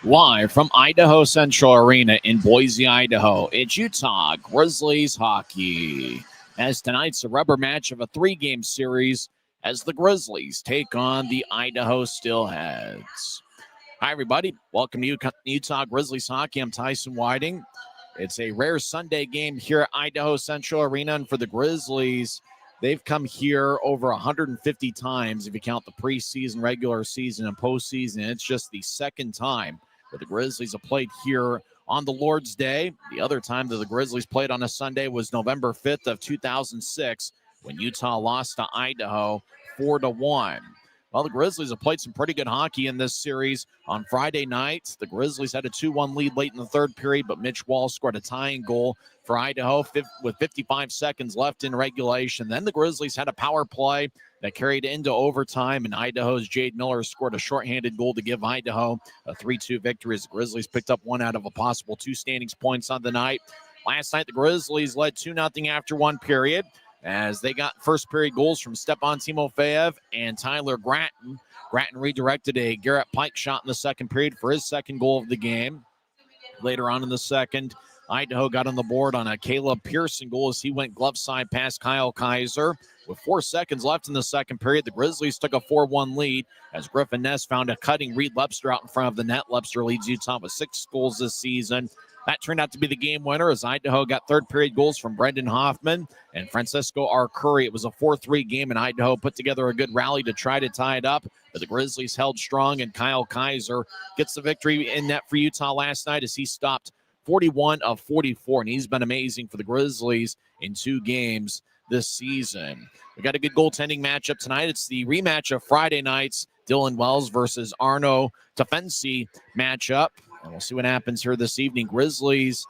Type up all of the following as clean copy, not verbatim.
Live from Idaho Central Arena in Boise, Idaho, it's Utah Grizzlies hockey. As tonight's a rubber match of a three-game series as the Grizzlies take on the Idaho Steelheads. Hi, everybody. Welcome to Utah Grizzlies hockey. I'm Tyson Whiting. It's a rare Sunday game here at Idaho Central Arena, and for the Grizzlies, they've come here over 150 times if you count the preseason, regular season, and postseason. It's just the second time that the Grizzlies have played here on the Lord's Day. The other time that the Grizzlies played on a Sunday was November 5th of 2006 when Utah lost to Idaho 4-1. Well, the Grizzlies have played some pretty good hockey in this series. On Friday night, the Grizzlies had a 2-1 lead late in the third period, but Mitch Wall scored a tying goal for Idaho with 55 seconds left in regulation. Then the Grizzlies had a power play that carried into overtime, and Idaho's Jade Miller scored a shorthanded goal to give Idaho a 3-2 victory as the Grizzlies picked up one out of a possible two standings points on the night. Last night, the Grizzlies led 2-0 after one period, as they got first period goals from Stepan Timofeyev and Tyler Gratton. Gratton redirected a Garrett Pike shot in the second period for his second goal of the game. Later on in the second, Idaho got on the board on a Caleb Pearson goal as he went glove side past Kyle Kaiser. With 4 seconds left in the second period, the Grizzlies took a 4-1 lead as Griffin Ness found a cutting Reed Lepster out in front of the net. Lepster leads Utah with 6 goals this season. That turned out to be the game winner as Idaho got third period goals from Brendan Hoffman and Francisco R. Curry. It was a 4-3 game, and Idaho put together a good rally to try to tie it up. But the Grizzlies held strong, and Kyle Kaiser gets the victory in net for Utah last night as he stopped 41 of 44, and he's been amazing for the Grizzlies in 2 games this season. We got a good goaltending matchup tonight. It's the rematch of Friday night's Dylan Wells versus Arno Tafensi matchup. And we'll see what happens here this evening. Grizzlies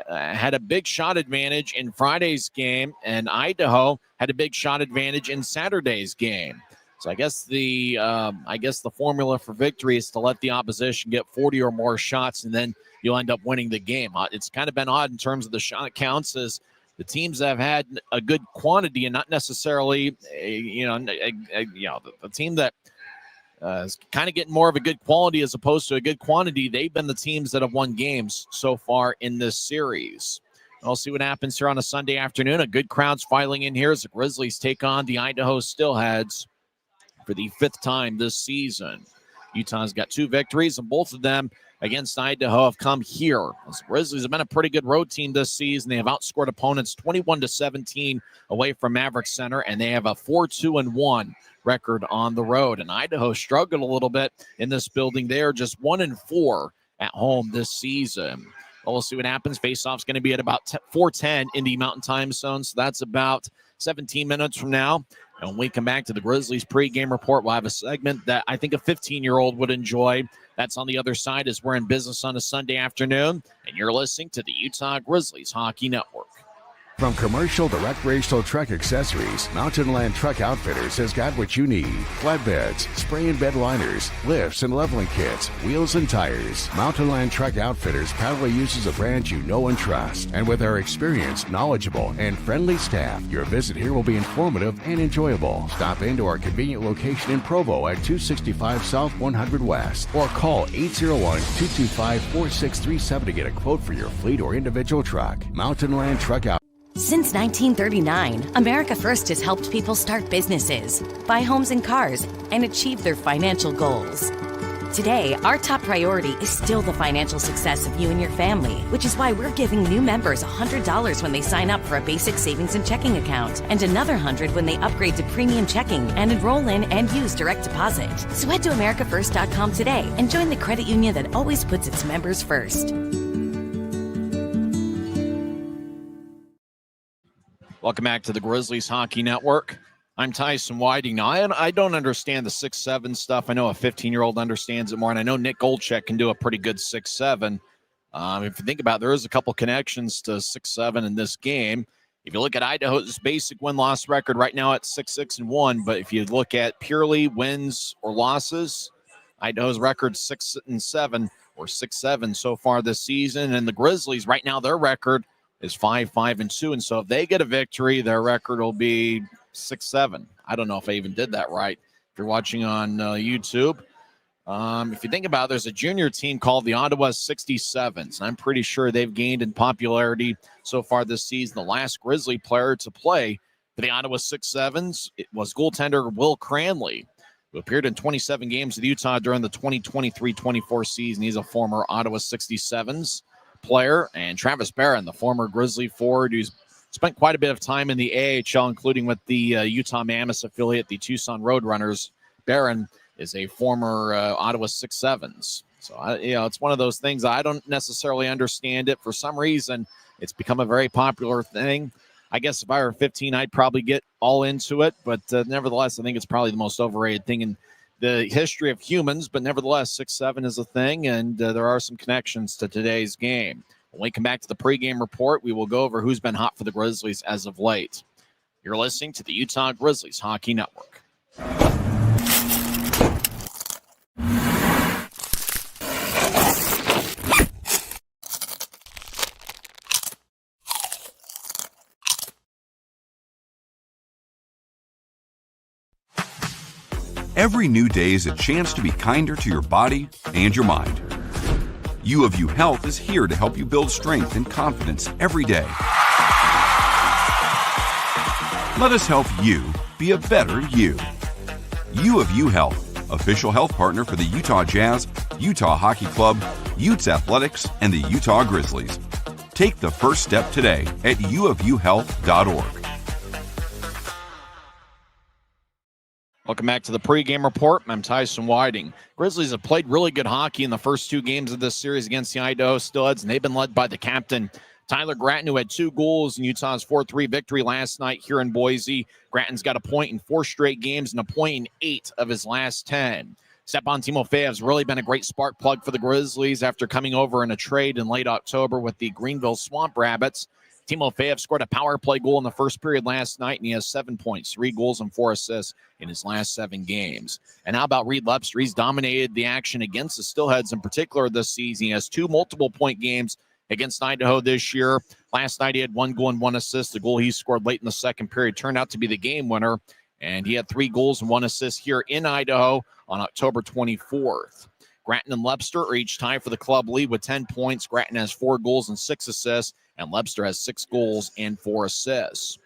had a big shot advantage in Friday's game, and Idaho had a big shot advantage in Saturday's game. So I guess the formula for victory is to let the opposition get 40 or more shots, and then you'll end up winning the game. It's kind of been odd in terms of the shot counts, as the teams have had a good quantity and not necessarily, the team that is kind of getting more of a good quality as opposed to a good quantity. They've been the teams that have won games so far in this series. We'll see what happens here on a Sunday afternoon. A good crowd's filing in here as the Grizzlies take on the Idaho Steelheads for the 5th time this season. Utah's got 2 victories, and both of them against Idaho have come here. The Grizzlies have been a pretty good road team this season. They have outscored opponents 21-17 away from Maverick Center, and they have a 4-2-1 record on the road. And Idaho struggled a little bit in this building. They are just 1-4 at home this season. Well, we'll see what happens. Faceoff's going to be at about 4:10 in the Mountain Time Zone, so that's about 17 minutes from now. And when we come back to the Grizzlies pregame report, we'll have a segment that I think a 15-year-old would enjoy. That's on the other side as we're in business on a Sunday afternoon, and you're listening to the Utah Grizzlies Hockey Network. From commercial to recreational truck accessories, Mountain Land Truck Outfitters has got what you need. Flatbeds, spray and bed liners, lifts and leveling kits, wheels and tires. Mountain Land Truck Outfitters proudly uses a brand you know and trust. And with our experienced, knowledgeable, and friendly staff, your visit here will be informative and enjoyable. Stop into our convenient location in Provo at 265 South 100 West or call 801-225-4637 to get a quote for your fleet or individual truck. Mountain Land Truck Outfitters. Since 1939, America First has helped people start businesses, buy homes and cars, and achieve their financial goals. Today, our top priority is still the financial success of you and your family, which is why we're giving new members $100 when they sign up for a basic savings and checking account, and another $100 when they upgrade to premium checking and enroll in and use direct deposit. So head to AmericaFirst.com today and join the credit union that always puts its members first. Welcome back to the Grizzlies Hockey Network. I'm Tyson Whiting. Now, I don't understand the 6'7" stuff. I know a 15-year-old understands it more, and I know Nick Goldcheck can do a pretty good 6'7". If you think about it, there is a couple connections to 6'7" in this game. If you look at Idaho's basic win-loss record right now at 6-6-1, but if you look at purely wins or losses, Idaho's record 6-7 or 6-7 so far this season, and the Grizzlies right now their record is 5-5-2, and so if they get a victory, their record will be 6-7. I don't know if I even did that right. If you're watching on YouTube, If you think about it, there's a junior team called the Ottawa 67s. And I'm pretty sure they've gained in popularity so far this season. The last Grizzly player to play for the Ottawa 67s, it was goaltender Will Cranley, who appeared in 27 games with Utah during the 2023-24 season. He's a former Ottawa 67s player. And Travis Barron, the former Grizzly forward, who's spent quite a bit of time in the AHL, including with the Utah Mammoths affiliate, the Tucson Roadrunners. Barron is a former Ottawa 6-7s. So, it's one of those things. I don't necessarily understand it. For some reason, it's become a very popular thing. I guess if I were 15, I'd probably get all into it. But nevertheless, I think it's probably the most overrated thing in the history of humans. But nevertheless, 6-7 is a thing, and there are some connections to today's game. When we come back to the pregame report, we will go over who's been hot for the Grizzlies as of late. You're listening to the Utah Grizzlies Hockey Network. Every new day is a chance to be kinder to your body and your mind. U of U Health is here to help you build strength and confidence every day. Let us help you be a better you. U of U Health, official health partner for the Utah Jazz, Utah Hockey Club, Utes Athletics, and the Utah Grizzlies. Take the first step today at uofuhealth.org. Welcome back to the pregame report. I'm Tyson Whiting. Grizzlies have played really good hockey in the first two games of this series against the Idaho Steelheads, and they've been led by the captain, Tyler Gratton, who had 2 goals in Utah's 4-3 victory last night here in Boise. Gratton's got a point in 4 straight games and a point in 8 of his last 10. Stepan Timofeyev's really been a great spark plug for the Grizzlies after coming over in a trade in late October with the Greenville Swamp Rabbits. Timofeyev scored a power play goal in the first period last night, and he has 7 points, 3 goals, and 4 assists in his last 7 games. And how about Reed Lepster? He's dominated the action against the Steelheads in particular this season. He has 2 multiple-point games against Idaho this year. Last night he had 1 goal and 1 assist. The goal he scored late in the second period turned out to be the game winner, and he had 3 goals and 1 assist here in Idaho on October 24th. Gratton and Lepster are each tied for the club lead with 10 points. Gratton has 4 goals and 6 assists, and Lepster has 6 goals and 4 assists.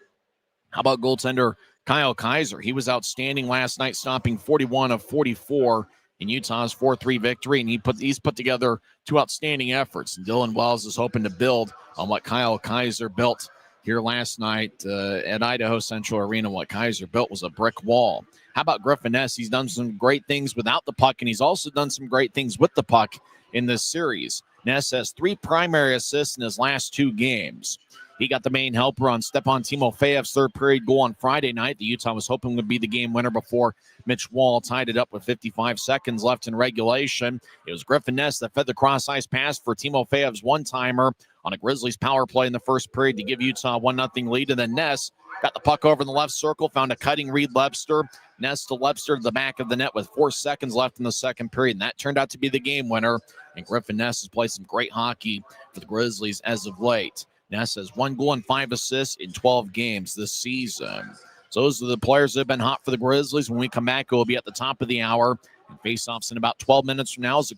How about goaltender Kyle Kaiser? He was outstanding last night, stopping 41 of 44 in Utah's 4-3 victory, and he's put together 2 outstanding efforts. And Dylan Wells is hoping to build on what Kyle Kaiser built here last night at Idaho Central Arena. What Kaiser built was a brick wall. How about Griffin Ness? He's done some great things without the puck, and he's also done some great things with the puck in this series. Ness has 3 primary assists in his last 2 games. He got the main helper on Stepan Timofeyev's third period goal on Friday night. The Utah was hoping would be the game winner before Mitch Wall tied it up with 55 seconds left in regulation. It was Griffin Ness that fed the cross-ice pass for Timofeyev's one-timer on a Grizzlies power play in the first period to give Utah a 1-0 lead. And then Ness got the puck over in the left circle, found a cutting Reed Lepster. Ness to Lepster to the back of the net with 4 seconds left in the second period, and that turned out to be the game winner. And Griffin Ness has played some great hockey for the Grizzlies as of late. Ness has 1 goal and 5 assists in 12 games this season. So those are the players that have been hot for the Grizzlies. When we come back, it will be at the top of the hour. And face-offs in about 12 minutes from now as the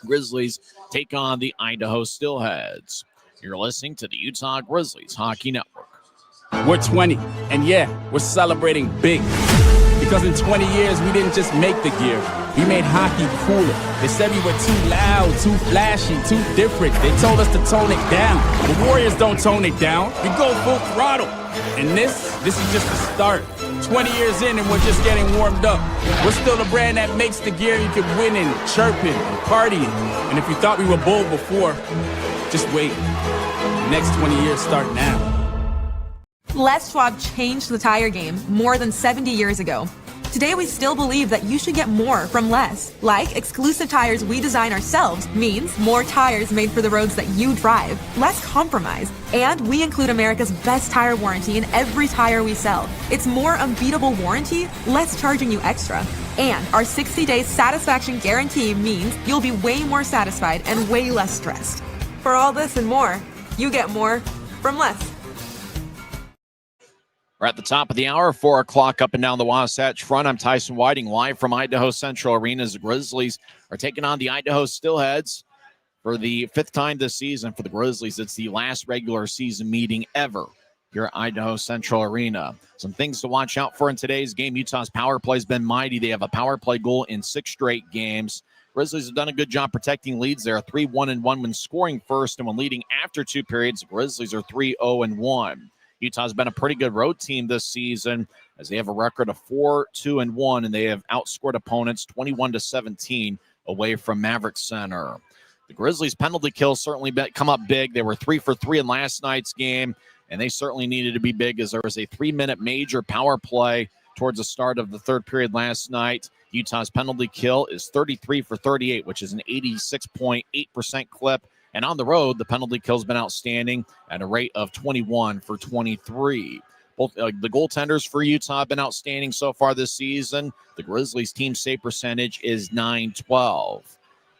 Grizzlies take on the Idaho Steelheads. You're listening to the Utah Grizzlies Hockey Network. We're 20, and yeah, we're celebrating big. Because in 20 years, we didn't just make the gear. We made hockey cooler. They said we were too loud, too flashy, too different. They told us to tone it down. The Warriors don't tone it down. We go full throttle. And this is just the start. 20 years in, and we're just getting warmed up. We're still the brand that makes the gear you can win in, chirping, and partying. And if you thought we were bold before, just wait. The next 20 years start now. Les Schwab changed the tire game more than 70 years ago. Today, we still believe that you should get more from less. Like exclusive tires we design ourselves means more tires made for the roads that you drive, less compromise. And we include America's best tire warranty in every tire we sell. It's more unbeatable warranty, less charging you extra. And our 60-day satisfaction guarantee means you'll be way more satisfied and way less stressed. For all this and more, you get more from less. We're at the top of the hour, 4 o'clock up and down the Wasatch Front. I'm Tyson Whiting, live from Idaho Central Arena as the Grizzlies are taking on the Idaho Steelheads for the 5th time this season. For the Grizzlies, it's the last regular season meeting ever here at Idaho Central Arena. Some things to watch out for in today's game. Utah's power play has been mighty. They have a power play goal in 6 straight games. Grizzlies have done a good job protecting leads. They're 3-1-1 when scoring first, and when leading after 2 periods, the Grizzlies are 3-0-1. Utah's been a pretty good road team this season as they have a record of 4-2-1, and they have outscored opponents 21-17 away from Maverick Center. The Grizzlies' penalty kills certainly come up big. They were 3 for 3 in last night's game, and they certainly needed to be big as there was a 3-minute major power play towards the start of the 3rd period last night. Utah's penalty kill is 33 for 38, which is an 86.8% clip. And on the road, the penalty kill's been outstanding at a rate of 21 for 23. Both the goaltenders for Utah have been outstanding so far this season. The Grizzlies' team save percentage is .912.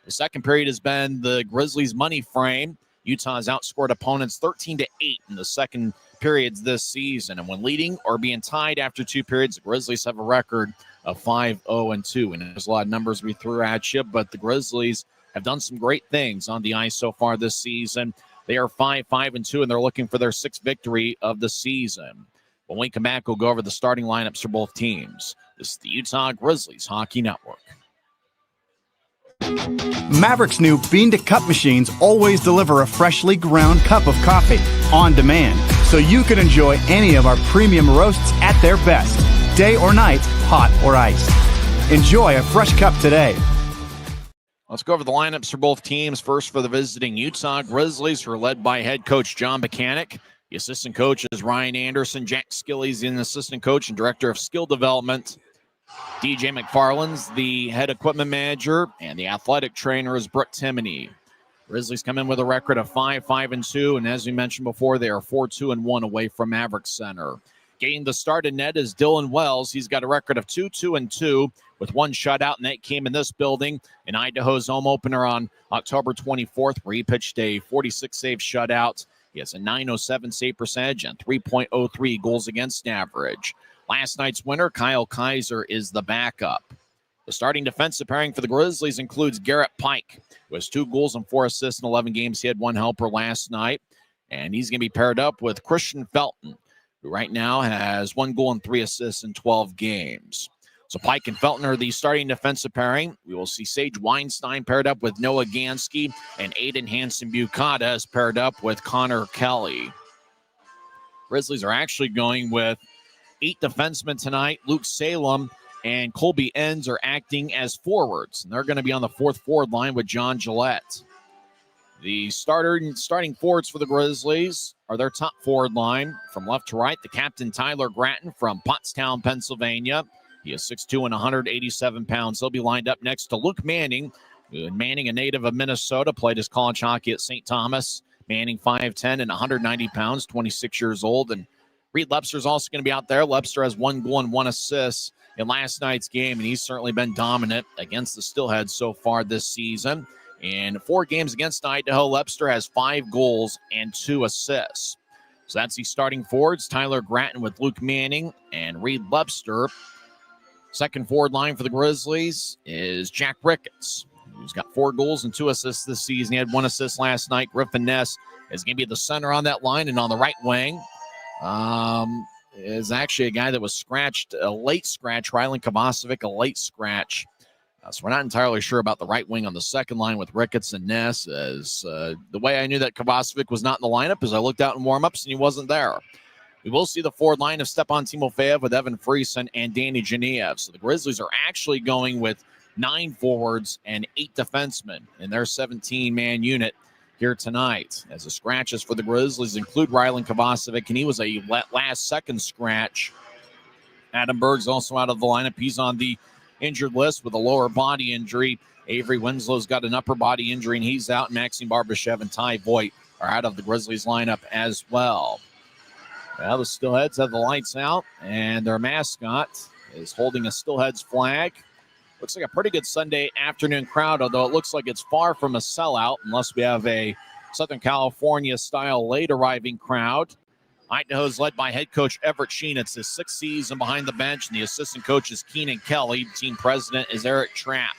The second period has been the Grizzlies' money frame. Utah has outscored opponents 13-8 in the second periods this season. And when leading or being tied after 2 periods, the Grizzlies have a record of 5-0-2. And there's a lot of numbers we threw at you, but the Grizzlies have done some great things on the ice so far this season. They are 5-5-2, and they're looking for their 6th victory of the season. When we come back, we'll go over the starting lineups for both teams. This is the Utah Grizzlies Hockey Network. Maverick's new bean-to-cup machines always deliver a freshly ground cup of coffee on demand, so you can enjoy any of our premium roasts at their best, day or night, hot or iced. Enjoy a fresh cup today. Let's go over the lineups for both teams. First for the visiting Utah Grizzlies, who are led by head coach John Mechanic. The assistant coach is Ryan Anderson. Jack Skilly's the assistant coach and director of skill development. DJ McFarland's the head equipment manager, and the athletic trainer is Brooke Timoney. Grizzlies come in with a record of 5-5-2, and as we mentioned before, they are 4-2-1 away from Maverick Center. Getting the start in net is Dylan Wells. He's got a record of 2-2-2 with 1 shutout, and that came in this building in Idaho's home opener on October 24th, where he pitched a 46-save shutout. He has a .907 save percentage and 3.03 goals against average. Last night's winner, Kyle Kaiser, is the backup. The starting defensive pairing for the Grizzlies includes Garrett Pike, who has 2 goals and 4 assists in 11 games. He had 1 helper last night, and he's going to be paired up with Christian Felton, who right now has 1 goal and 3 assists in 12 games. So Pike and Felton are the starting defensive pairing. We will see Sage Weinstein paired up with Noah Gansky, and Aiden Hansen-Bucata is paired up with Connor Kelly. Grizzlies are actually going with 8 defensemen tonight. Luke Salem and Colby Enns are acting as forwards, and they're going to be on the 4th forward line with John Gillette. The starting forwards for the Grizzlies are their top forward line. From left to right, the captain Tyler Gratton from Pottstown, Pennsylvania. He is 6'2" and 187 pounds. He'll be lined up next to Luke Manning. Manning, a native of Minnesota, played his college hockey at St. Thomas. Manning, 5'10" and 190 pounds, 26 years old. And Reed Lepster's also going to be out there. Lepster has 1 goal and 1 assist in last night's game, and he's certainly been dominant against the Steelheads so far this season. In 4 games against Idaho, Lepster has 5 goals and 2 assists. So that's the starting forwards, Tyler Gratton with Luke Manning and Reed Lepster. Second forward line for the Grizzlies is Jack Ricketts, who's got 4 goals and 2 assists this season. He had 1 assist last night. Griffin Ness is going to be the center on that line, and on the right wing is actually a guy that was scratched, a late scratch, Rylan Kovacevic, a late scratch. So we're not entirely sure about the right wing on the second line with Ricketts and Ness. As the way I knew that Kovacevic was not in the lineup is I looked out in warmups and he wasn't there. We will see the forward line of Stepan Timofeyev with Evan Friesen and Danny Geniev. So the Grizzlies are actually going with 9 forwards and 8 defensemen in their 17-man unit here tonight. As the scratches for the Grizzlies include Rylan Kovacevic, and he was a last-second scratch. Adam Berg's also out of the lineup. He's on the injured list with a lower body injury. Avery Winslow's got an upper body injury, and he's out. Maxim Barbashev and Ty Voigt are out of the Grizzlies lineup as well. Well, the Steelheads have the lights out, and their mascot is holding a Steelheads flag. Looks like a pretty good Sunday afternoon crowd, although it looks like it's far from a sellout unless we have a Southern California-style late-arriving crowd. Idaho's led by head coach Everett Sheen. It's his 6th season behind the bench, and the assistant coach is Keenan Kelly. The team president is Eric Trapp.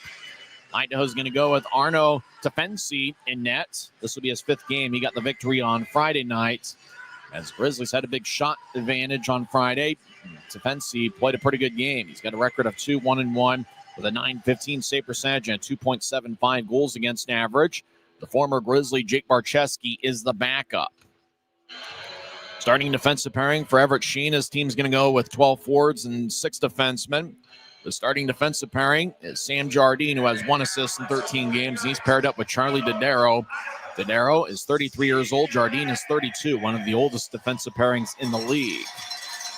Idaho's going to go with Arno Tefensi in net. This will be his 5th game. He got the victory on Friday night, as Grizzlies had a big shot advantage on Friday. Tefensi played a pretty good game. He's got a record of 2-1-1 with a .915 save percentage and 2.75 goals against average. The former Grizzly Jake Barcheski is the backup. Starting defensive pairing for Everett Sheen, his team's going to go with 12 forwards and 6 defensemen. The starting defensive pairing is Sam Jardine, who has 1 assist in 13 games, and he's paired up with Charlie Dodaro. Dodaro is 33 years old. Jardine is 32, one of the oldest defensive pairings in the league.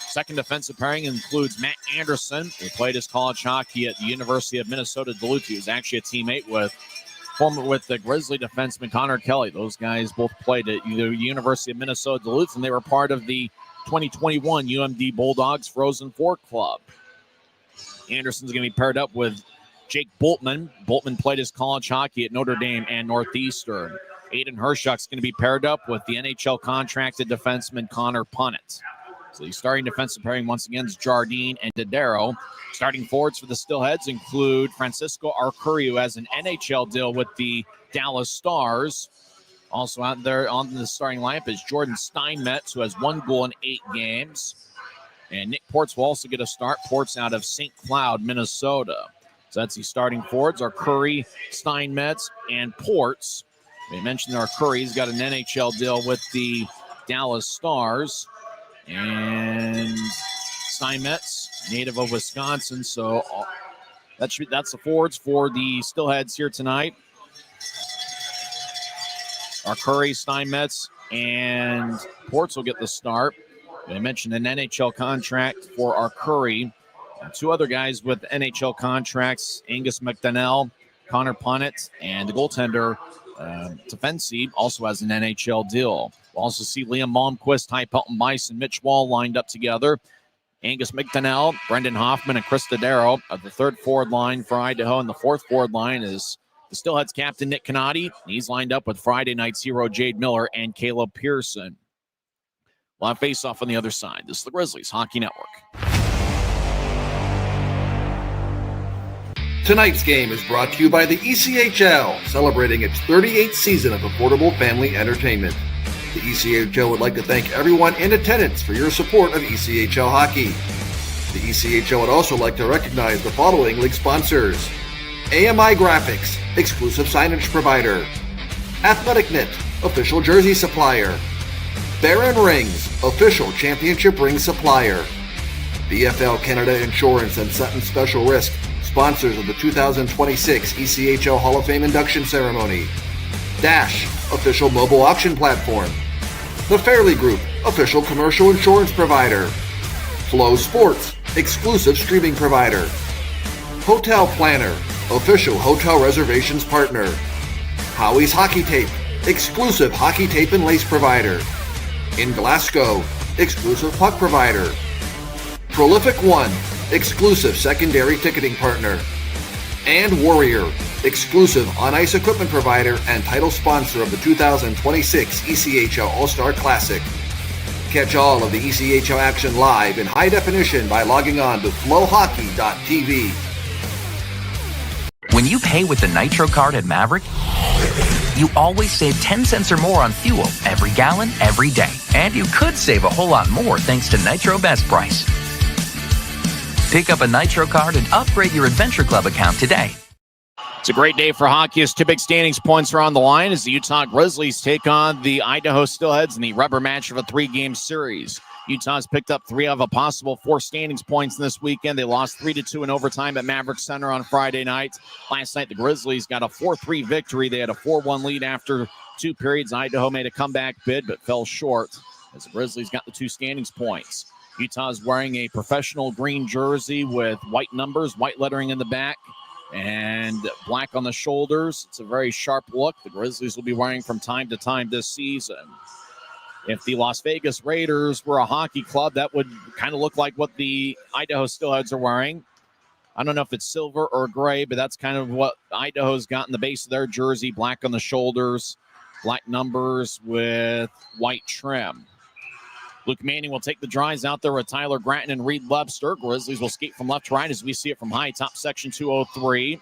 Second defensive pairing includes Matt Anderson, who played his college hockey at the University of Minnesota Duluth. He was actually a teammate with the Grizzly defenseman Connor Kelly. Those guys both played at the University of Minnesota Duluth, and they were part of the 2021 UMD Bulldogs Frozen Four Club. Anderson's going to be paired up with Jake Boltman. Boltman played his college hockey at Notre Dame and Northeastern. Aiden Hershuk's going to be paired up with the NHL contracted defenseman Connor Punnett. So the starting defensive pairing once again is Jardine and Dodaro. Starting forwards for the Steelheads include Francisco Arcuri, who has an NHL deal with the Dallas Stars. Also out there on the starting lineup is Jordan Steinmetz, who has 1 goal in 8 games. And Nick Ports will also get a start. Ports out of St. Cloud, Minnesota. So that's the starting forwards, Arcuri, Steinmetz, and Ports. We mentioned Arcuri. He's got an NHL deal with the Dallas Stars. And Steinmetz, native of Wisconsin. So that's the forwards for the Steelheads here tonight. Arcuri, Steinmetz, and Ports will get the start. I mentioned an NHL contract for Arcuri. 2 other guys with NHL contracts, Angus McDonnell, Connor Punnett, and the goaltender, Tefensi, also has an NHL deal. We'll also see Liam Malmquist, Ty Pelton Bison, Mitch Wall lined up together. Angus McDonnell, Brendan Hoffman, and Chris Dodaro of the 3rd forward line for Idaho. And the 4th forward line is the Steelheads captain, Nick Canati. He's lined up with Friday night's hero, Jade Miller, and Caleb Pearson. We'll have face-off on the other side. This is the Grizzlies Hockey Network. Tonight's game is brought to you by the ECHL, celebrating its 38th season of affordable family entertainment. The ECHL would like to thank everyone in attendance for your support of ECHL hockey. The ECHL would also like to recognize the following league sponsors: AMI Graphics, exclusive signage provider; Athletic Knit, official jersey supplier; Baron Rings, official championship ring supplier; BFL Canada Insurance and Sutton Special Risk, sponsors of the 2026 ECHL Hall of Fame induction ceremony; Dash, official mobile auction platform; The Fairley Group, official commercial insurance provider; Flow Sports, exclusive streaming provider; Hotel Planner, official hotel reservations partner; Howie's Hockey Tape, exclusive hockey tape and lace provider; In Glasgow, exclusive puck provider; Prolific One, exclusive secondary ticketing partner; and Warrior, exclusive on-ice equipment provider and title sponsor of the 2026 ECHL All-Star Classic. Catch all of the ECHL action live in high definition by logging on to flowhockey.tv. When you pay with the Nitro card at Maverick, you always save 10 cents or more on fuel every gallon, every day. And you could save a whole lot more thanks to Nitro Best Price. Pick up a Nitro card and upgrade your Adventure Club account today. It's a great day for hockey as 2 big standings points are on the line as the Utah Grizzlies take on the Idaho Steelheads in the rubber match of a 3-game series. Utah's picked up 3 of a possible 4 standings points this weekend. They lost 3-2 in overtime at Maverick Center on Friday night. Last night, the Grizzlies got a 4-3 victory. They had a 4-1 lead after 2 periods. Idaho made a comeback bid but fell short as the Grizzlies got the 2 standings points. Utah's wearing a professional green jersey with white numbers, white lettering in the back, and black on the shoulders. It's a very sharp look the Grizzlies will be wearing from time to time this season. If the Las Vegas Raiders were a hockey club, that would kind of look like what the Idaho Steelheads are wearing. I don't know if it's silver or gray, but that's kind of what Idaho's got in the base of their jersey, black on the shoulders, black numbers with white trim. Luke Manning will take the drives out there with Tyler Gratton and Reed Webster. Grizzlies will skate from left to right as we see it from high, top section 203.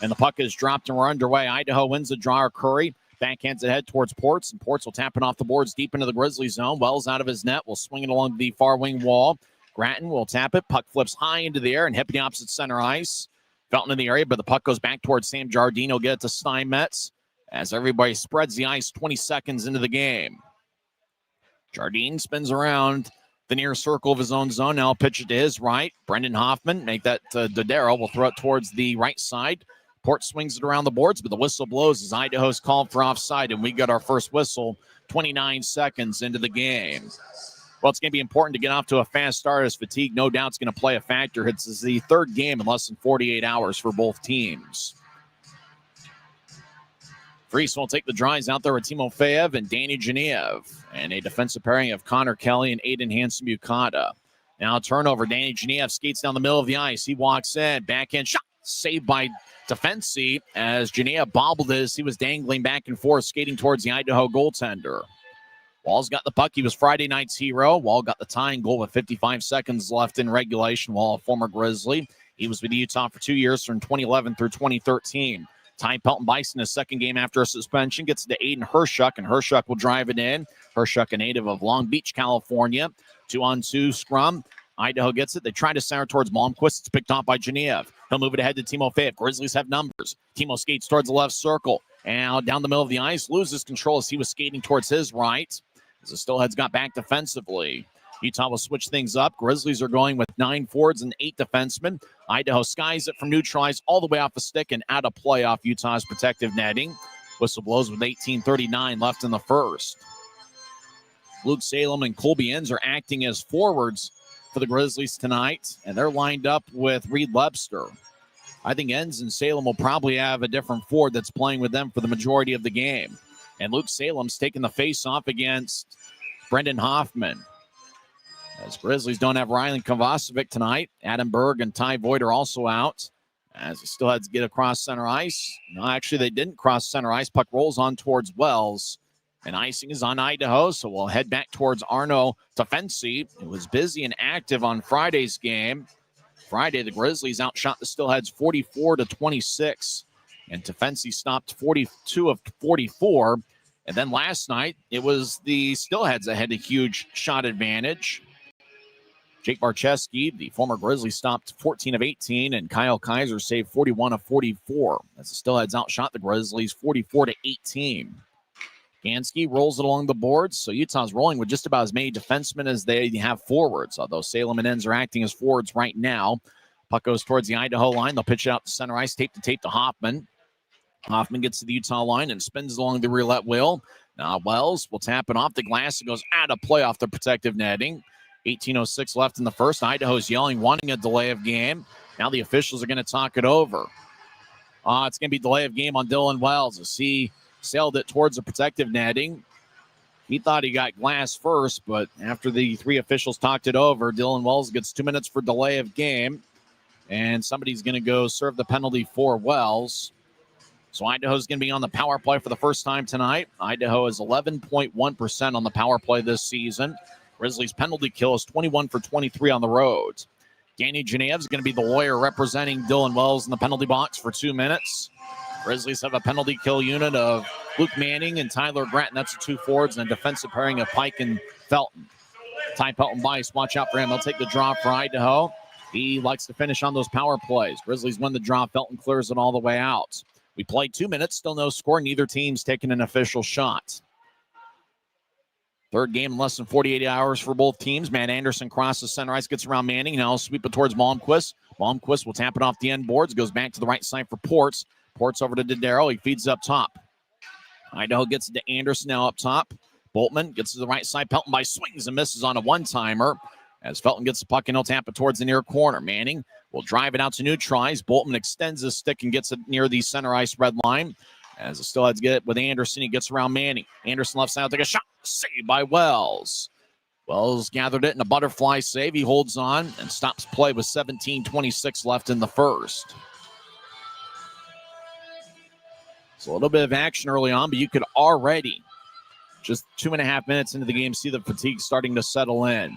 And the puck is dropped and we're underway. Idaho wins the draw. Curry backhands it head towards Ports, and Ports will tap it off the boards deep into the Grizzly zone. Wells out of his net will swing it along the far wing wall. Gratton will tap it. Puck flips high into the air and hit the opposite center ice. Felton in the area, but the puck goes back towards Sam Jardine. He'll get it to Steinmetz as everybody spreads the ice 20 seconds into the game. Jardine spins around the near circle of his own zone. Now pitch it to his right. Brendan Hoffman make that to Dodaro. Will throw it towards the right side. Port swings it around the boards, but the whistle blows as Idaho's called for offside, and we got our first whistle 29 seconds into the game. Well, it's going to be important to get off to a fast start as fatigue no doubt is going to play a factor. It's the third game in less than 48 hours for both teams. Freese will take the drives out there with Timofeyev and Danny Genev, and a defensive pairing of Connor Kelly and Aiden Hansen-Bukata. Now turnover. Danny Genev skates down the middle of the ice. He walks in. Backhand shot. Saved by Defensi as Genev bobbled it as he was dangling back and forth, skating towards the Idaho goaltender. Wall's got the puck. He was Friday night's hero. Wall got the tying goal with 55 seconds left in regulation. Wall, a former Grizzly. He was with Utah for 2 years from 2011 through 2013. Ty Pelton Bison, his second game after a suspension, gets to Aiden Hershuk, and Hershuk will drive it in. Hershuk, a native of Long Beach, California. 2-on-2 scrum. Idaho gets it. They try to center towards Malmquist. It's picked off by Genev. He'll move it ahead to Timofeyev. Grizzlies have numbers. Timo skates towards the left circle. And down the middle of the ice, loses control as he was skating towards his right. As the Steelheads got back defensively. Utah will switch things up. Grizzlies are going with 9 forwards and 8 defensemen. Idaho skies it from neutralized all the way off the stick and out of play off Utah's protective netting. Whistle blows with 18:39 left in the first. Luke Salem and Colby Enns are acting as forwards for the Grizzlies tonight, and they're lined up with Reed Webster. I think Enns and Salem will probably have a different forward that's playing with them for the majority of the game. And Luke Salem's taking the face-off against Brendan Hoffman. As Grizzlies don't have Rylan Kovacevic tonight, Adam Berg and Ty Voigt are also out. As he still had to get across center ice. No, actually, they didn't cross center ice. Puck rolls on towards Wells. And icing is on Idaho, so we'll head back towards Arno Tafensi, who was busy and active on Friday's game. Friday, the Grizzlies outshot the Steelheads 44-26, and Tafensi stopped 42 of 44. And then last night, it was the Steelheads that had a huge shot advantage. Jake Barcheski, the former Grizzly, stopped 14 of 18, and Kyle Kaiser saved 41 of 44. As the Steelheads outshot the Grizzlies 44-18. Gansky rolls it along the boards, so Utah's rolling with just about as many defensemen as they have forwards, although Salem and Enns are acting as forwards right now. Puck goes towards the Idaho line. They'll pitch it out to center ice, tape to Hoffman. Hoffman gets to the Utah line and spins along the roulette wheel. Now Wells will tap it off the glass. It goes out of play off the protective netting. 18:06 left in the first. Idaho's yelling, wanting a delay of game. Now the officials are going to talk it over. It's going to be delay of game on Dylan Wells as he sailed it towards the protective netting. He thought he got glass first, but after the 3 officials talked it over, Dylan Wells gets 2 minutes for delay of game, and somebody's going to go serve the penalty for Wells. So Idaho's going to be on the power play for the first time tonight. Idaho is 11.1% on the power play this season. Grizzlies' penalty kill is 21 for 23 on the road. Danny Genev is going to be the lawyer representing Dylan Wells in the penalty box for 2 minutes. Grizzlies have a penalty kill unit of Luke Manning and Tyler Gratton. That's the 2 forwards, and a defensive pairing of Pike and Felton. Ty Pelton Bice, watch out for him. He'll take the draw for Idaho. He likes to finish on those power plays. Grizzlies win the draw. Felton clears it all the way out. We played 2 minutes, still no score. Neither team's taken an official shot. Third game in less than 48 hours for both teams. Matt Anderson crosses center ice, gets around Manning. Now sweep it towards Malmquist. Malmquist will tap it off the end boards. Goes back to the right side for Ports. Ports over to Dodaro. He feeds up top. Idaho gets it to Anderson now up top. Boltman gets to the right side. Pelton by swings and misses on a one-timer. As Felton gets the puck and he'll tap it towards the near corner. Manning will drive it out to neutralize. Boltman extends his stick and gets it near the center ice red line. As the Steelheads get it with Anderson, he gets around Manning. Anderson left side will take a shot. Saved by Wells. Wells gathered it in a butterfly save. He holds on and stops play with 17:26 left in the first. So a little bit of action early on, but you could already just 2.5 minutes into the game, see the fatigue starting to settle in.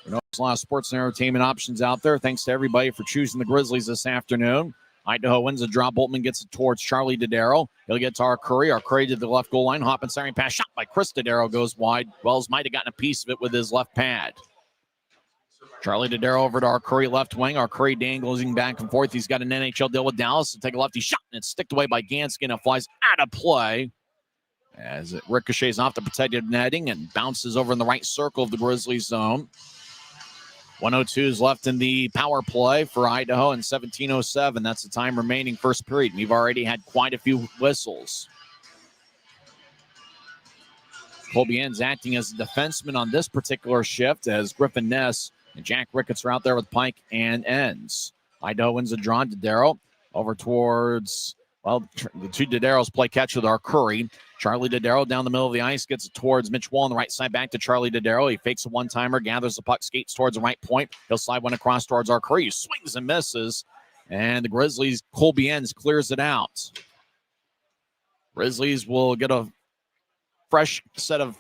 There's a lot of sports and entertainment options out there. Thanks to everybody for choosing the Grizzlies this afternoon. Idaho wins a draw. Boltman gets it towards Charlie Dodaro. He'll get to our Curry. Our Curry to the left goal line. Hop and siren pass shot by Chris Dodaro goes wide. Wells might have gotten a piece of it with his left pad. Charlie Dodaro over to our Curry left wing. Our Curry dangling back and forth. He's got an NHL deal with Dallas. So take a lefty shot, and it's sticked away by Gansky, and it flies out of play as it ricochets off the protected netting and bounces over in the right circle of the Grizzlies zone. 1:02 is left in the power play for Idaho, and 17:07. That's the time remaining first period. We've already had quite a few whistles. Colby Ends acting as a defenseman on this particular shift as Griffin Ness and Jack Ricketts are out there with Pike and Ends. Idaho wins a draw. Dodaro over towards, well, the two Dodaros play catch with our Curry. Charlie Dodaro down the middle of the ice, gets it towards Mitch Wall on the right side, back to Charlie Dodaro. He fakes a one-timer, gathers the puck, skates towards the right point. He'll slide one across towards our Curry. He swings and misses, and the Grizzlies, Colby Ends clears it out. Grizzlies will get a fresh set of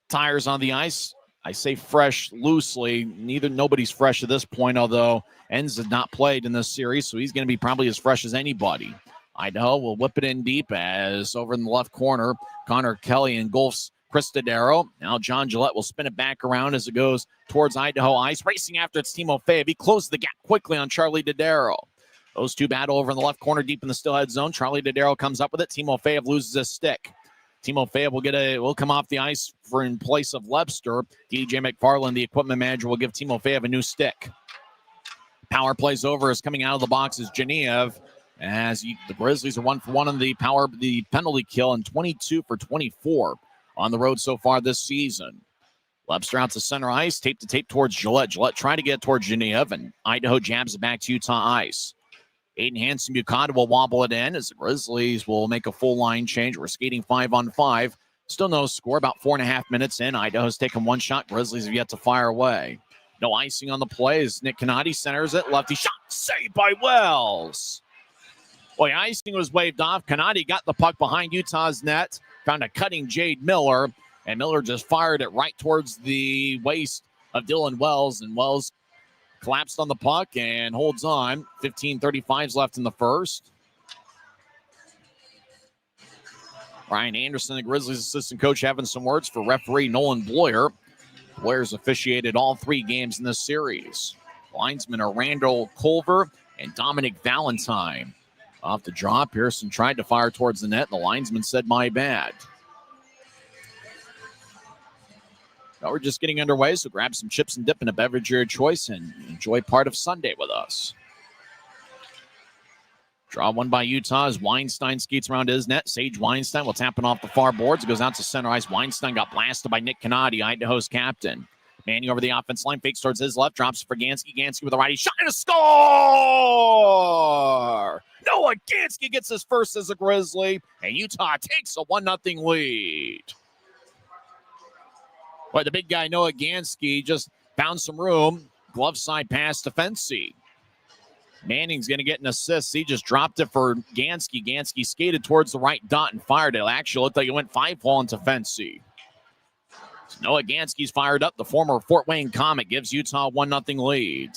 tires on the ice. I say fresh loosely. Nobody's fresh at this point, although Ends has not played in this series, so he's going to be probably as fresh as anybody. Idaho will whip it in deep as over in the left corner, Connor Kelly engulfs Chris Dodaro. Now John Gillette will spin it back around as it goes towards Idaho ice. Racing after it's Timofeyev. He closed the gap quickly on Charlie Dodaro. Those two battle over in the left corner deep in the Steelhead zone. Charlie Dodaro comes up with it. Timofeyev loses his stick. Timofeyev will come off the ice for in place of Lebster. DJ McFarland, the equipment manager, will give Timofeyev a new stick. Power plays over is coming out of the box is Genev. As the Grizzlies are 1-for-1 on the penalty kill, and 22 for 24 on the road so far this season. Lebster out to center ice, tape to tape towards Gillette. Gillette trying to get towards Genev, and Idaho jabs it back to Utah ice. Aiden Hansen-Buchanan will wobble it in as the Grizzlies will make a full line change. We're skating 5-on-5. Still no score, about 4.5 minutes in. Idaho's taken one shot. Grizzlies have yet to fire away. No icing on the play as Nick Canati centers it. Lefty shot, saved by Wells. Boy, icing was waved off. Canati got the puck behind Utah's net, found a cutting Jade Miller, and Miller just fired it right towards the waist of Dylan Wells, and Wells collapsed on the puck and holds on. 15:35 left in the first. Brian Anderson, the Grizzlies assistant coach, having some words for referee Nolan Boyer. Boyer's officiated all 3 games in this series. Linesmen are Randall Culver and Dominic Valentine. Off the draw, Pearson tried to fire towards the net, and the linesman said, "My bad." Now we're just getting underway, so grab some chips and dip and a beverage of your choice and enjoy part of Sunday with us. Draw one by Utah as Weinstein skates around his net. Sage Weinstein will tap it off the far boards. It goes out to center ice. Weinstein got blasted by Nick Canati, Idaho's captain. Manning over the offense line, fakes towards his left, drops for Gansky. Gansky with a righty shot and a score! Noah Gansky gets his first as a Grizzly, and Utah takes a 1-0 lead. Boy, the big guy, Noah Gansky, just found some room. Glove side pass to Fency. Manning's going to get an assist. He just dropped it for Gansky. Gansky skated towards the right dot and fired it. Actually looked like it went 5-hole into Fency. So Noah Gansky's fired up. The former Fort Wayne Comet gives Utah a 1-0 lead.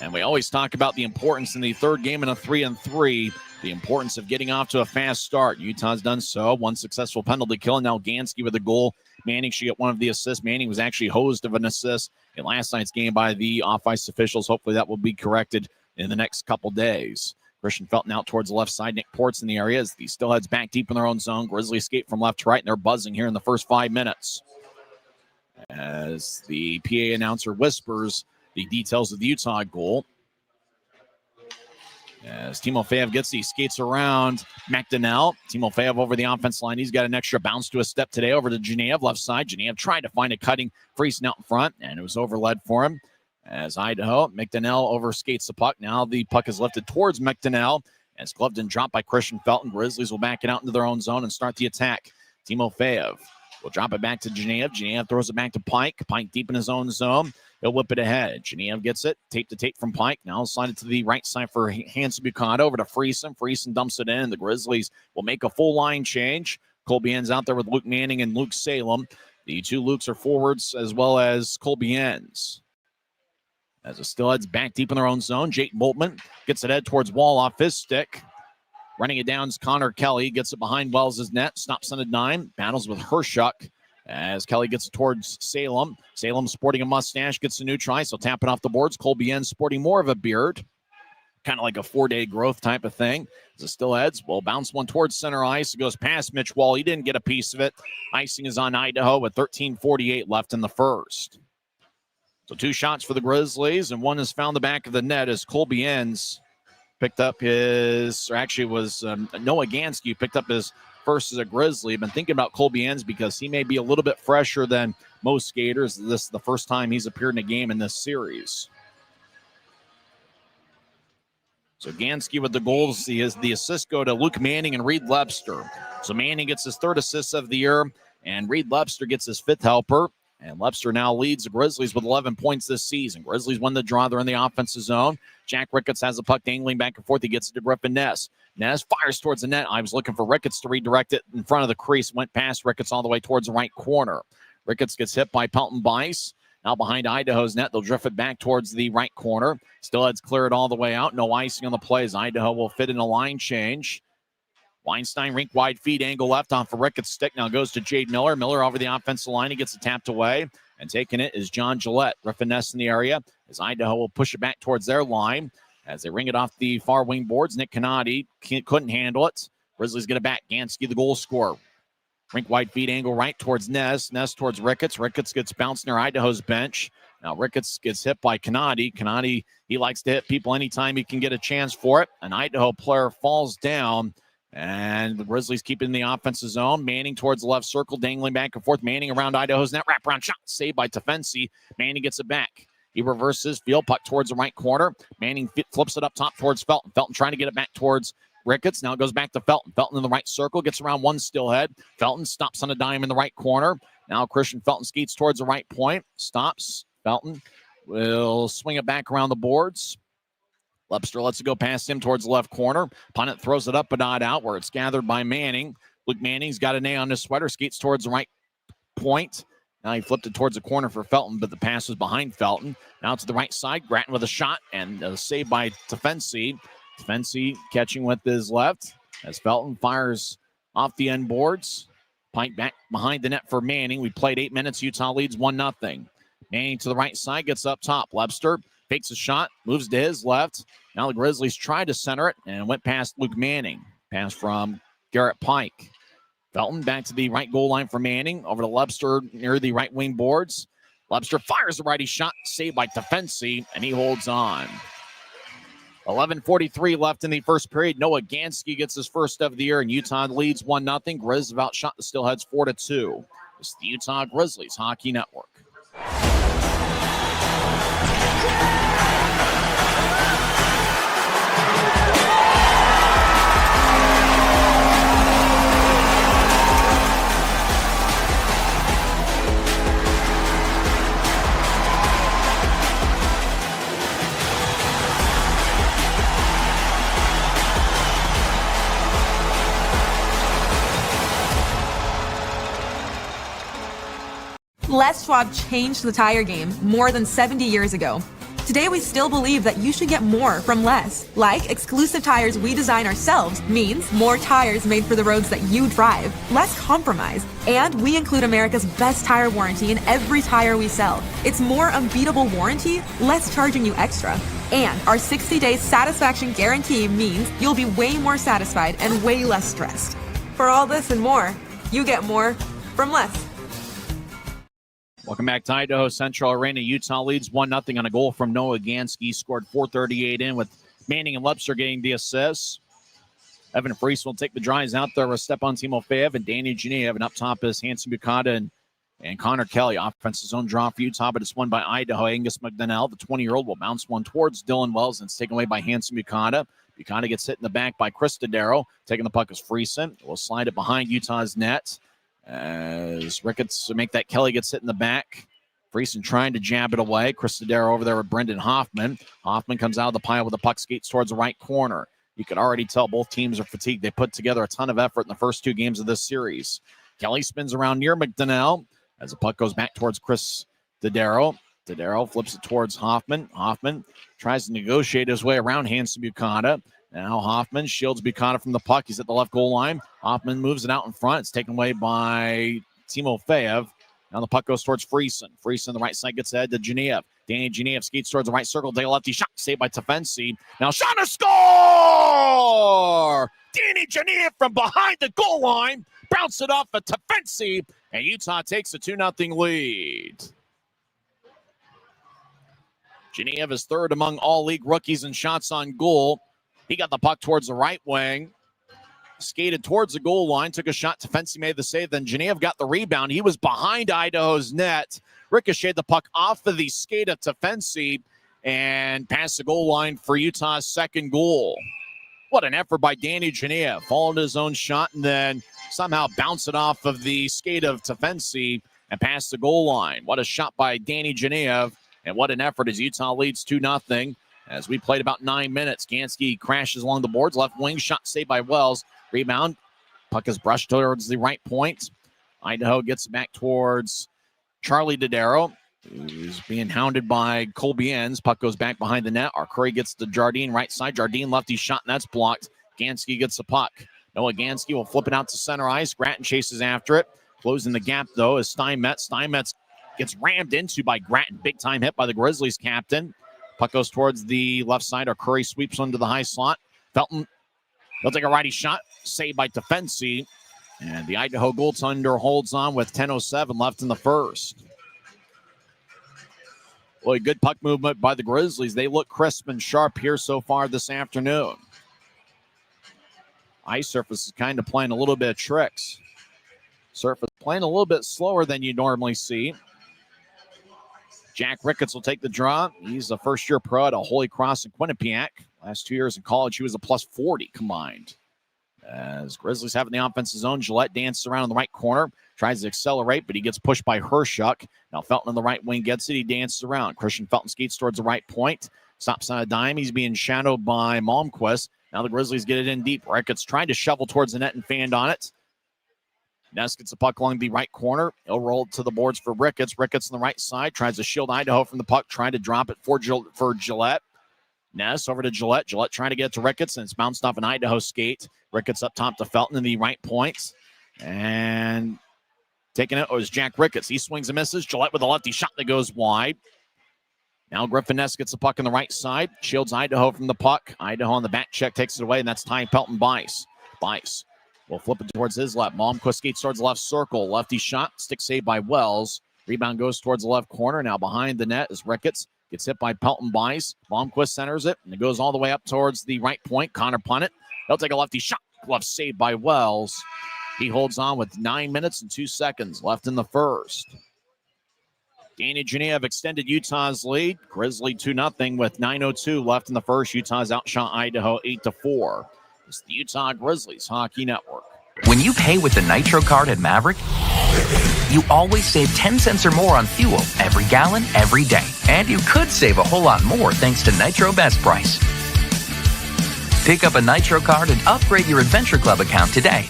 And we always talk about the importance in the third game in a 3-on-3, the importance of getting off to a fast start. Utah's done so. One successful penalty kill, and now Gansky with a goal. Manning should get one of the assists. Manning was actually hosed of an assist in last night's game by the off-ice officials. Hopefully that will be corrected in the next couple days. Christian Felton out towards the left side. Nick Port's in the area as the Steelheads back deep in their own zone. Grizzlies skate from left to right, and they're buzzing here in the first 5 minutes. As the PA announcer whispers the details of the Utah goal. As Timofeyev gets these skates around McDonnell. Timofeyev over the offense line. He's got an extra bounce to a step today over to Genev left side. Genev tried to find a cutting Friesen out in front, and it was overled for him. As Idaho, McDonnell over skates the puck. Now the puck is lifted towards McDonnell. As gloved and dropped by Christian Felton. Grizzlies will back it out into their own zone and start the attack. Timofeyev will drop it back to Genev. Genev throws it back to Pike. Pike deep in his own zone. He'll whip it ahead. Genev gets it. Tape to tape from Pike. Now slide it to the right side for Hanson Bucata. Over to Friesen. Friesen dumps it in. The Grizzlies will make a full line change. Colbien's out there with Luke Manning and Luke Salem. The two Lukes are forwards as well as Colbien's. As the Steelheads back deep in their own zone. Jake Boltman gets it head towards Wall off his stick. Running it down is Connor Kelly. Gets it behind Wells' net. Stops on a dime. Battles with Hershuk as Kelly gets it towards Salem. Salem sporting a mustache. Gets a new try. So tapping off the boards. Colbien sporting more of a beard. Kind of like a 4-day growth type of thing. The Steelheads will bounce one towards center ice. It goes past Mitch Wall. He didn't get a piece of it. Icing is on Idaho with 13:48 left in the first. So 2 shots for the Grizzlies, and one has found the back of the net as Colbien's picked up his, or actually was Noah Gansky picked up his first as a Grizzly. I've been thinking about Colbien's because he may be a little bit fresher than most skaters. This is the first time he's appeared in a game in this series. So Gansky with the goals. The assists go to Luke Manning and Reed Lebster. So Manning gets his 3rd assist of the year, and Reed Lebster gets his 5th helper. And Lebster now leads the Grizzlies with 11 points this season. Grizzlies won the draw. They're in the offensive zone. Jack Ricketts has the puck dangling back and forth. He gets it to Griffin Ness. Ness fires towards the net. I was looking for Ricketts to redirect it in front of the crease. Went past Ricketts all the way towards the right corner. Ricketts gets hit by Pelton Bice. Now behind Idaho's net. They'll drift it back towards the right corner. Steelheads clear it all the way out. No icing on the plays. Idaho will fit in a line change. Weinstein, rink wide feed, angle left off for Ricketts' stick. Now goes to Jade Miller. Miller over the offensive line. He gets it tapped away. And taking it is John Gillette. Griffin Ness in the area as Idaho will push it back towards their line. As they ring it off the far wing boards, Nick Canati couldn't handle it. Grizzlies get it back. Gansky, the goal scorer. Rink wide feed, angle right towards Ness. Ness towards Ricketts. Ricketts gets bounced near Idaho's bench. Now Ricketts gets hit by Canati. Canati, he likes to hit people anytime he can get a chance for it. An Idaho player falls down. And the Grizzlies keep it in the offensive zone. Manning towards the left circle, dangling back and forth. Manning around Idaho's net. Wraparound shot saved by Tefensi. Manning gets it back. He reverses, field puck towards the right corner. Manning flips it up top towards Felton. Felton trying to get it back towards Ricketts. Now it goes back to Felton. Felton in the right circle, gets around one Steelhead. Felton stops on a dime in the right corner. Now Christian Felton skates towards the right point. Stops. Felton will swing it back around the boards. Lebster lets it go past him towards the left corner. Punnett throws it up but not out where it's gathered by Manning. Luke Manning's got an A on his sweater, skates towards the right point. Now he flipped it towards the corner for Felton, but the pass was behind Felton. Now to the right side, Gratton with a shot and a save by Tefensi. Tefensi catching with his left as Felton fires off the end boards. Pike back behind the net for Manning. We played 8 minutes. Utah leads 1-0. Manning to the right side, gets up top. Lebster fakes a shot, moves to his left. Now the Grizzlies tried to center it and went past Luke Manning. Pass from Garrett Pike. Felton back to the right goal line for Manning. Over to Lebster near the right wing boards. Lebster fires the righty shot, saved by Tefensi, and he holds on. 11:43 left in the first period. Noah Gansky gets his first of the year, and Utah leads 1-0. Grizz have outshot the Steelheads 4-2. This is the Utah Grizzlies Hockey Network. Les Schwab changed the tire game more than 70 years ago. Today, we still believe that you should get more from less. Like exclusive tires we design ourselves means more tires made for the roads that you drive, less compromise. And we include America's best tire warranty in every tire we sell. It's more unbeatable warranty, less charging you extra. And our 60-day satisfaction guarantee means you'll be way more satisfied and way less stressed. For all this and more, you get more from less. Welcome back to Idaho Central Arena. Utah leads 1-0 on a goal from Noah Gansky. Scored 4:38 in with Manning and Lebster getting the assists. Evan Friesen will take the drives out there with Stepan Timofeyev and Danny Genev. And up top is Hanson Bucata and Connor Kelly. Offensive zone draw for Utah, but it's won by Idaho. Angus McDonnell, the 20-year-old, will bounce one towards Dylan Wells and it's taken away by Hanson Bucata. Bucata gets hit in the back by Chris Dodaro. Taking the puck is Friesen. Will slide it behind Utah's net. As Ricketts to make that, Kelly gets hit in the back. Friesen trying to jab it away. Chris Dodaro over there with Brendan Hoffman. Hoffman comes out of the pile with the puck, skates towards the right corner. You could already tell both teams are fatigued. They put together a ton of effort in the first 2 games of this series. Kelly spins around near McDonnell as the puck goes back towards Chris Dodaro. Dodaro flips it towards Hoffman. Hoffman tries to negotiate his way around, hands to Buchanan. Now Hoffman shields Buchanan from the puck. He's at the left goal line. Hoffman moves it out in front. It's taken away by Timofeyev. Now the puck goes towards Friesen. Friesen on the right side gets ahead to Genev. Danny Genev skates towards the right circle. Take a lefty shot. Saved by Tefensi. Now shot to score! Danny Genev from behind the goal line. Bounce it off of Tefensi. And Utah takes a 2-0 lead. Genev is third among all league rookies in shots on goal. He got the puck towards the right wing. Skated towards the goal line, took a shot. Tefensi made the save. Then Genev got the rebound. He was behind Idaho's net. Ricocheted the puck off of the skate of Tefensi and passed the goal line for Utah's second goal. What an effort by Danny Genev. Followed his own shot and then somehow bounced it off of the skate of Tefensi and passed the goal line. What a shot by Danny Genev, and what an effort as Utah leads 2-0. As we played about 9 minutes, Gansky crashes along the boards. Left wing shot saved by Wells. Rebound. Puck is brushed towards the right point. Idaho gets back towards Charlie Dodaro, who's being hounded by Colbien's. Puck goes back behind the net. Arcuri gets to Jardine right side. Jardine lefty shot, and that's blocked. Gansky gets the puck. Noah Gansky will flip it out to center ice. Grattan chases after it. Closing the gap, though, is Steinmetz. Steinmetz gets rammed into by Grattan. Big time hit by the Grizzlies captain. Puck goes towards the left side. Arcuri sweeps into the high slot. Felton, he'll take a righty shot. Saved by Tefensi. And the Idaho goaltender holds on with 10:07 left in the first. Boy, good puck movement by the Grizzlies. They look crisp and sharp here so far this afternoon. Ice surface is kind of playing a little bit of tricks. Surface playing a little bit slower than you normally see. Jack Ricketts will take the draw. He's a first-year pro at Holy Cross in Quinnipiac. Last 2 years in college, he was a plus 40 combined. As Grizzlies have in the offensive zone, Gillette dances around in the right corner, tries to accelerate, but he gets pushed by Hershuk. Now Felton on the right wing gets it. He dances around. Christian Felton skates towards the right point. Stops on a dime. He's being shadowed by Malmquist. Now the Grizzlies get it in deep. Ricketts trying to shovel towards the net and fanned on it. Ness gets the puck along the right corner. He'll roll it to the boards for Ricketts. Ricketts on the right side tries to shield Idaho from the puck, trying to drop it for Gillette. Ness over to Gillette. Gillette trying to get it to Ricketts, and it's bounced off an Idaho skate. Ricketts up top to Felton in the right point. And taking it was Jack Ricketts. He swings and misses. Gillette with a lefty shot that goes wide. Now Griffin Ness gets the puck on the right side. Shields Idaho from the puck. Idaho on the back check takes it away, and that's Ty Pelton Bice. Bice will flip it towards his left. Malmquist skates towards the left circle. Lefty shot. Stick saved by Wells. Rebound goes towards the left corner. Now behind the net is Ricketts. Gets hit by Pelton Bice. Malmquist centers it, and it goes all the way up towards the right point. Connor Punnett. He'll take a lefty shot. Glove saved by Wells. He holds on with 9 minutes and 2 seconds left in the first. Danny Genev extended Utah's lead. Grizzly 2-0 with 9:02 left in the first. Utah's outshot Idaho 8-4. It's the Utah Grizzlies Hockey Network. When you pay with the Nitro card at Maverick, you always save 10 cents or more on fuel every gallon, every day. And you could save a whole lot more thanks to Nitro Best Price. Pick up a Nitro card and upgrade your Adventure Club account today.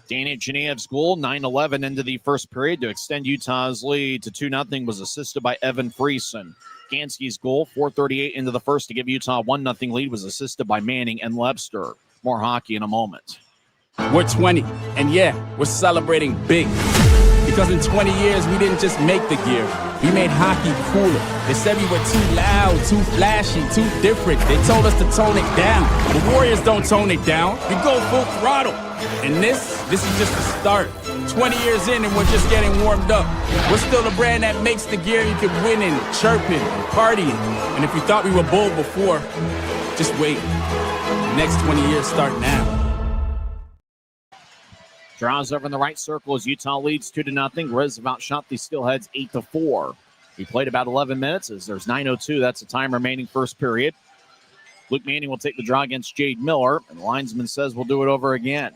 Danny Genev's goal, 9:11 into the first period to extend Utah's lead to 2-0 was assisted by Evan Friesen. Gansky's goal, 4:38 into the first to give Utah a 1-0 lead, was assisted by Manning and Lebster. More hockey in a moment. We're 20, and yeah, we're celebrating big. Because in 20 years, we didn't just make the gear. We made hockey cooler. They said we were too loud, too flashy, too different. They told us to tone it down. The Warriors don't tone it down. We go full throttle. And this is just the start. 20 years in and we're just getting warmed up. We're still the brand that makes the gear you can win in, chirping, partying. And if you thought we were bold before, just wait. The next 20 years start now. Draws over in the right circle as Utah leads 2-0. Grizz have outshot the Steelheads 8-4. We played about 11 minutes as there's 9:02. That's the time remaining first period. Luke Manning will take the draw against Jade Miller, and the linesman says we'll do it over again.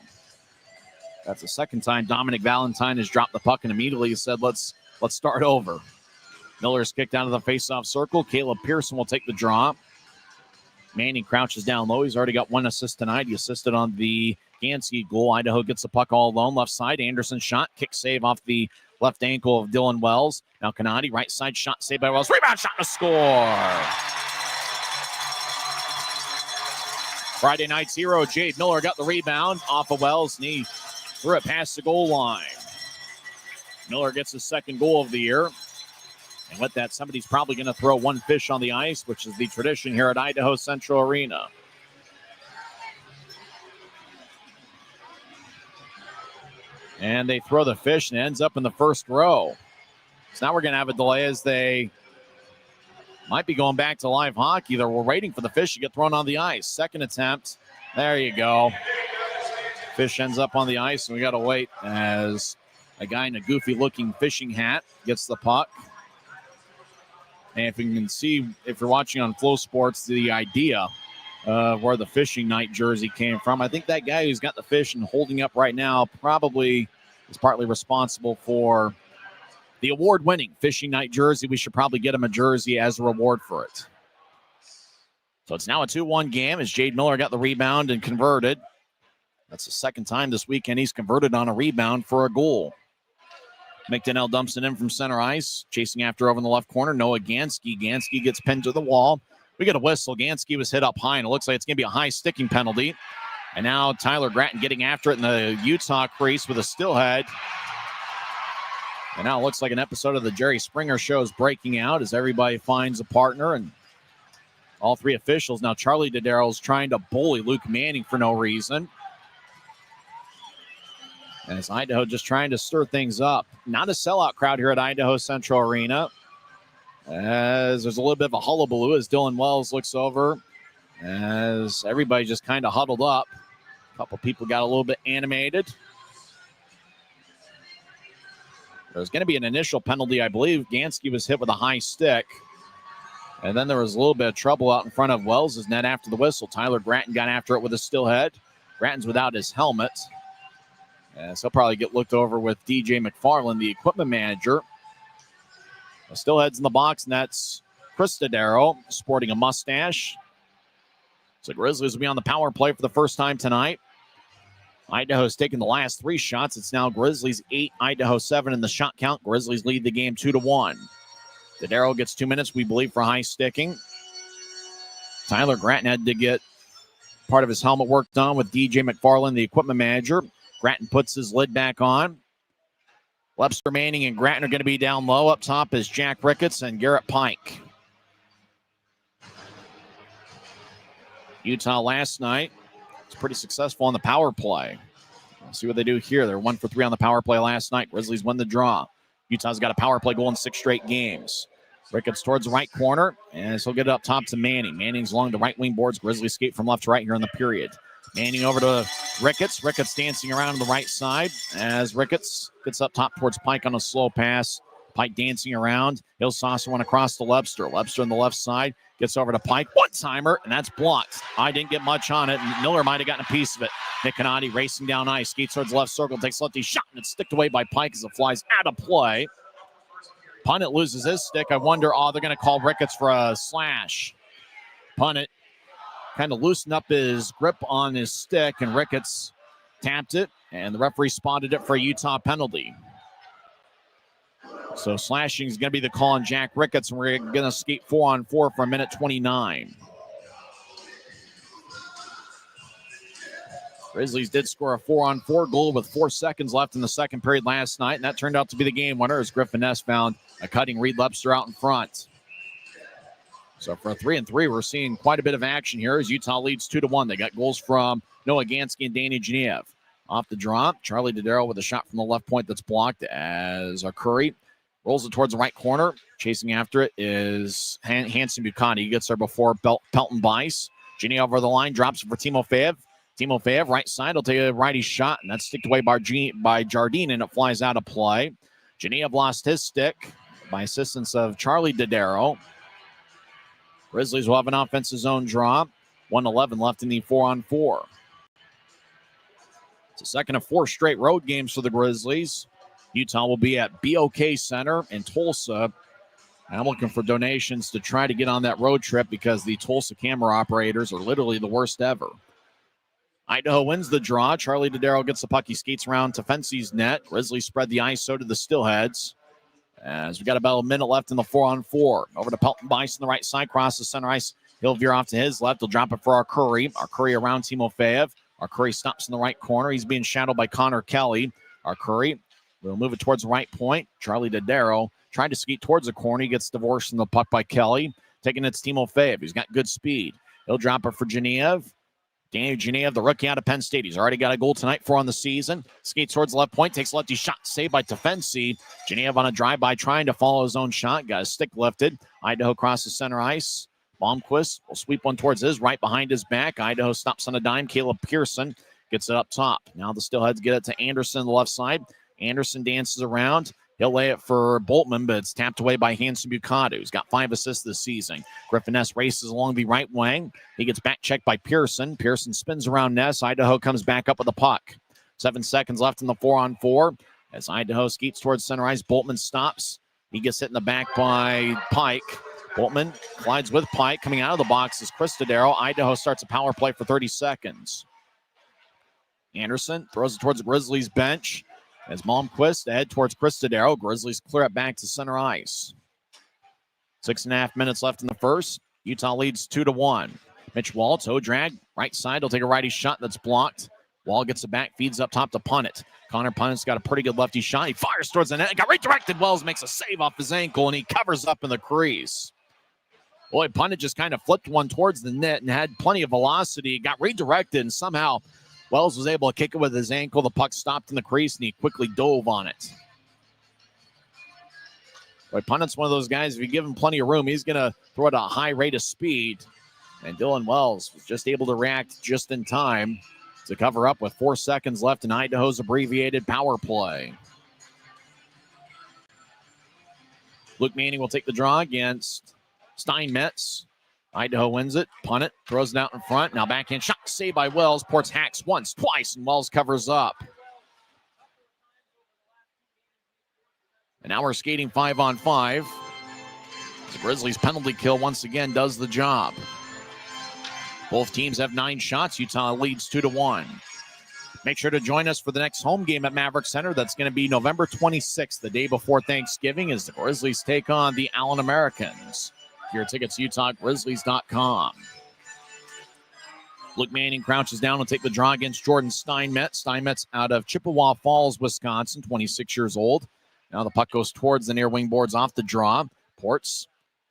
That's the second time Dominic Valentine has dropped the puck and immediately said, let's start over. Miller's kicked out of the faceoff circle. Caleb Pearson will take the draw. Manning crouches down low. He's already got one assist tonight. He assisted on the Gansky goal. Idaho gets the puck all alone. Left side, Anderson shot. Kick save off the left ankle of Dylan Wells. Now Kanadi, right side shot saved by Wells. Rebound shot to score. Friday night's hero, Jade Miller, got the rebound off of Wells, and he threw it past the goal line. Miller gets his second goal of the year. And with that, somebody's probably going to throw one fish on the ice, which is the tradition here at Idaho Central Arena. And they throw the fish, and it ends up in the first row. So now we're going to have a delay as they might be going back to live hockey. We're waiting for the fish to get thrown on the ice. Second attempt. There you go. Fish ends up on the ice, and we got to wait as a guy in a goofy-looking fishing hat gets the puck. And if you can see, if you're watching on Flow Sports, the idea of where the fishing night jersey came from, I think that guy who's got the fish and holding up right now probably is partly responsible for the award-winning fishing night jersey. We should probably get him a jersey as a reward for it. So it's now a 2-1 game as Jade Miller got the rebound and converted. That's the second time this weekend he's converted on a rebound for a goal. McDonnell dumps it in from center ice. Chasing after over in the left corner, Noah Gansky. Gansky gets pinned to the wall. We get a whistle. Gansky was hit up high, and it looks like it's going to be a high sticking penalty. And now Tyler Gratton getting after it in the Utah crease with a steelhead. And now it looks like an episode of the Jerry Springer Show is breaking out as everybody finds a partner. And all three officials. Now Charlie Dodaro is trying to bully Luke Manning for no reason. As Idaho just trying to stir things up. Not a sellout crowd here at Idaho Central Arena. As there's a little bit of a hullabaloo as Dylan Wells looks over. As everybody just kind of huddled up. A couple people got a little bit animated. There's going to be an initial penalty, I believe. Gansky was hit with a high stick. And then there was a little bit of trouble out in front of Wells' net after the whistle. Tyler Gratton got after it with a steelhead. Gratton's without his helmet. So he'll probably get looked over with DJ McFarland, the equipment manager. The Steelheads in the box, and that's Chris Dodaro sporting a mustache. So Grizzlies will be on the power play for the first time tonight. Idaho's taken the last three shots. It's now Grizzlies 8, Idaho 7 in the shot count. Grizzlies lead the game 2-1. Dodaro gets 2 minutes, we believe, for high sticking. Tyler Gratton had to get part of his helmet work done with DJ McFarland, the equipment manager. Gratton puts his lid back on. Webster, Manning, and Gratton are going to be down low. Up top is Jack Ricketts and Garrett Pike. Utah last night was pretty successful on the power play. We'll see what they do here. They're 1 for 3 on the power play last night. Grizzlies win the draw. Utah's got a power play goal in 6 straight games. Ricketts towards the right corner, and he'll get it up top to Manning. Manning's along the right wing boards. Grizzlies skate from left to right here in the period. Manning over to Ricketts. Ricketts dancing around on the right side as Ricketts gets up top towards Pike on a slow pass. Pike dancing around. He'll saucer one across to Webster. Webster on the left side gets over to Pike. One-timer, and that's blocked. I didn't get much on it. Miller might have gotten a piece of it. Nick Canati racing down ice. Skates towards the left circle. Takes a lefty shot, and it's sticked away by Pike as it flies out of play. Punnett loses his stick. I wonder, they're going to call Ricketts for a slash. Punnett kind of loosened up his grip on his stick, and Ricketts tapped it, and the referee spotted it for a Utah penalty. So slashing is going to be the call on Jack Ricketts, and we're going to skate 4-on-4 for a minute 29. Grizzlies did score a 4-on-4 goal with 4 seconds left in the second period last night, and that turned out to be the game winner as Griffin Ness found a cutting Reed Webster out in front. So for a 3-and-3, we're seeing quite a bit of action here as Utah leads 2-1. They got goals from Noah Gansky and Danny Genev. Off the drop, Charlie Dodaro with a shot from the left point that's blocked as Curry rolls it towards the right corner. Chasing after it is Hanson Bucati. He gets there before Pelton Bice. Genev over the line, drops it for Timofeyev. Timofeyev, right side, will take a righty shot, and that's sticked away by Jardine, and it flies out of play. Genev lost his stick by assistance of Charlie Dodaro. Grizzlies will have an offensive zone draw. 1:11 left in the 4-on-4. It's the second of 4 straight road games for the Grizzlies. Utah will be at BOK Center in Tulsa. I'm looking for donations to try to get on that road trip because the Tulsa camera operators are literally the worst ever. Idaho wins the draw. Charlie Dodaro gets the puck. He skates around to Fency's net. Grizzlies spread the ice, so do the Steelheads. As we got about a minute left in the 4-on-4. Over to Pelton Bice on the right side, crosses center ice. He'll veer off to his left. He'll drop it for our Curry. Our Curry around Timofeyev. Our Curry stops in the right corner. He's being shadowed by Connor Kelly. Our Curry will move it towards the right point. Charlie Dodaro tried to skate towards the corner. He gets divorced from the puck by Kelly. Taking it to Timofeyev. He's got good speed. He'll drop it for Genev. Daniel Genev, the rookie out of Penn State. He's already got a goal tonight, 4 on the season. Skates towards the left point, takes a lefty shot, saved by Tefensi. Genev on a drive-by trying to follow his own shot. Got his stick lifted. Idaho crosses center ice. Blomqvist will sweep one towards his right behind his back. Idaho stops on a dime. Caleb Pearson gets it up top. Now the Steelheads get it to Anderson on the left side. Anderson dances around. He'll lay it for Boltman, but it's tapped away by Hanson Bukatu, who's got 5 assists this season. Griffin Ness races along the right wing. He gets back checked by Pearson. Pearson spins around Ness. Idaho comes back up with the puck. 7 seconds left in the 4-on-4. As Idaho skates towards center ice, Boltman stops. He gets hit in the back by Pike. Boltman collides with Pike. Coming out of the box is Chris Dodaro. Idaho starts a power play for 30 seconds. Anderson throws it towards the Grizzlies bench. As Malmquist head towards Chris Dodaro. Grizzlies clear it back to center ice. 6.5 minutes left in the first. Utah leads 2-1. Mitch Wall, toe drag, right side. He'll take a righty shot that's blocked. Wall gets it back, feeds up top to Punnett. Connor Punnett's got a pretty good lefty shot. He fires towards the net. It got redirected. Wells makes a save off his ankle, and he covers up in the crease. Boy, Punnett just kind of flipped one towards the net and had plenty of velocity. Got redirected, and somehow Wells was able to kick it with his ankle. The puck stopped in the crease, and he quickly dove on it. But Punnett's one of those guys, if you give him plenty of room, he's going to throw it at a high rate of speed. And Dylan Wells was just able to react just in time to cover up with 4 seconds left in Idaho's abbreviated power play. Luke Manning will take the draw against Steinmetz. Idaho wins it. Punnett throws it out in front. Now backhand shot saved by Wells. Ports hacks once, twice, and Wells covers up. And now we're skating 5-on-5. The Grizzlies penalty kill once again does the job. Both teams have 9 shots. Utah leads 2-1. Make sure to join us for the next home game at Maverick Center. That's going to be November 26th, the day before Thanksgiving, as the Grizzlies take on the Allen Americans. Your tickets, UtahGrizzlies.com. Luke Manning crouches down and take the draw against Jordan Steinmetz. Steinmetz out of Chippewa Falls, Wisconsin, 26 years old. Now the puck goes towards the near wing boards off the draw. Ports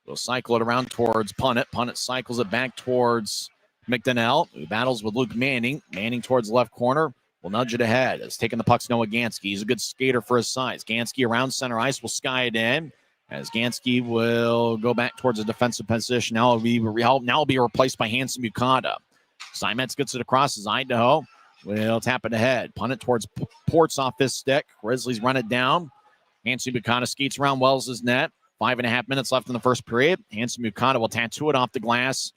will cycle it around towards Punnett. Punnett cycles it back towards McDonnell, who battles with Luke Manning. Manning towards the left corner. Will nudge it ahead. As taking the puck's Noah Gansky. He's a good skater for his size. Gansky around center ice will sky it in. As Gansky will go back towards a defensive position. Now will be replaced by Hanson Bukata. Steinmetz gets it across as Idaho will tap it ahead. Punt it towards Ports off his stick. Grizzlies run it down. Hanson Bukata skates around Wells' net. 5.5 minutes left in the first period. Hanson Bukata will tattoo it off the glass.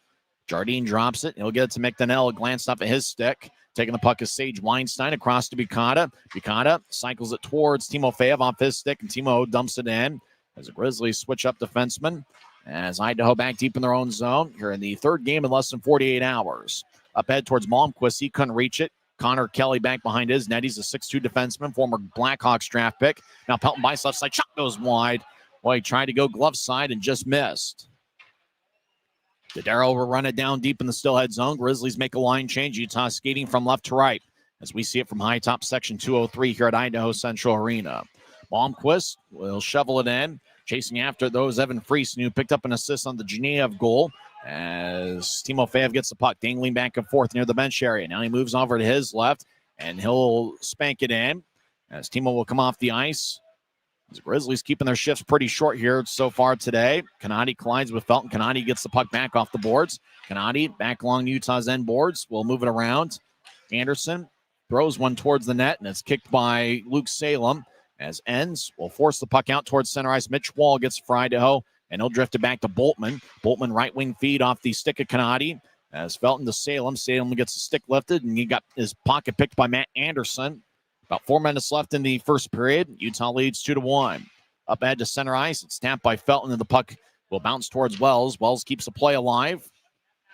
Jardine drops it. He'll get it to McDonnell. Glanced up at his stick. Taking the puck is Sage Weinstein across to Bukata. Bukata cycles it towards Timofeyev off his stick, and Timo dumps it in. As the Grizzlies switch up defensemen, as Idaho back deep in their own zone here in the third game in less than 48 hours. Up ahead towards Malmquist. He couldn't reach it. Connor Kelly back behind his net. He's a 6'2 defenseman, former Blackhawks draft pick. Now Pelton Bice left side. Shot goes wide. Boy, he tried to go glove side and just missed. Dodaro will run it down deep in the Steelhead zone. Grizzlies make a line change. Utah skating from left to right as we see it from high top section 203 here at Idaho Central Arena. Malmquist will shovel it in. Chasing after those, Evan Friesen, who picked up an assist on the Genev goal. As Timofeyev gets the puck, dangling back and forth near the bench area. Now he moves over to his left, and he'll spank it in. As Timo will come off the ice. The Grizzlies keeping their shifts pretty short here so far today. Kanadi collides with Felton. Kanadi gets the puck back off the boards. Kanadi back along Utah's end boards. We'll move it around. Anderson throws one towards the net, and it's kicked by Luke Salem. As Enns will force the puck out towards center ice. Mitch Wall gets for Idaho, and he'll drift it back to Boltman. Boltman right wing feed off the stick of Kanadi. As Felton to Salem. Salem gets the stick lifted, and he got his pocket picked by Matt Anderson. About 4 minutes left in the first period. Utah leads 2-1. Up ahead to center ice. It's tapped by Felton, and the puck will bounce towards Wells. Wells keeps the play alive.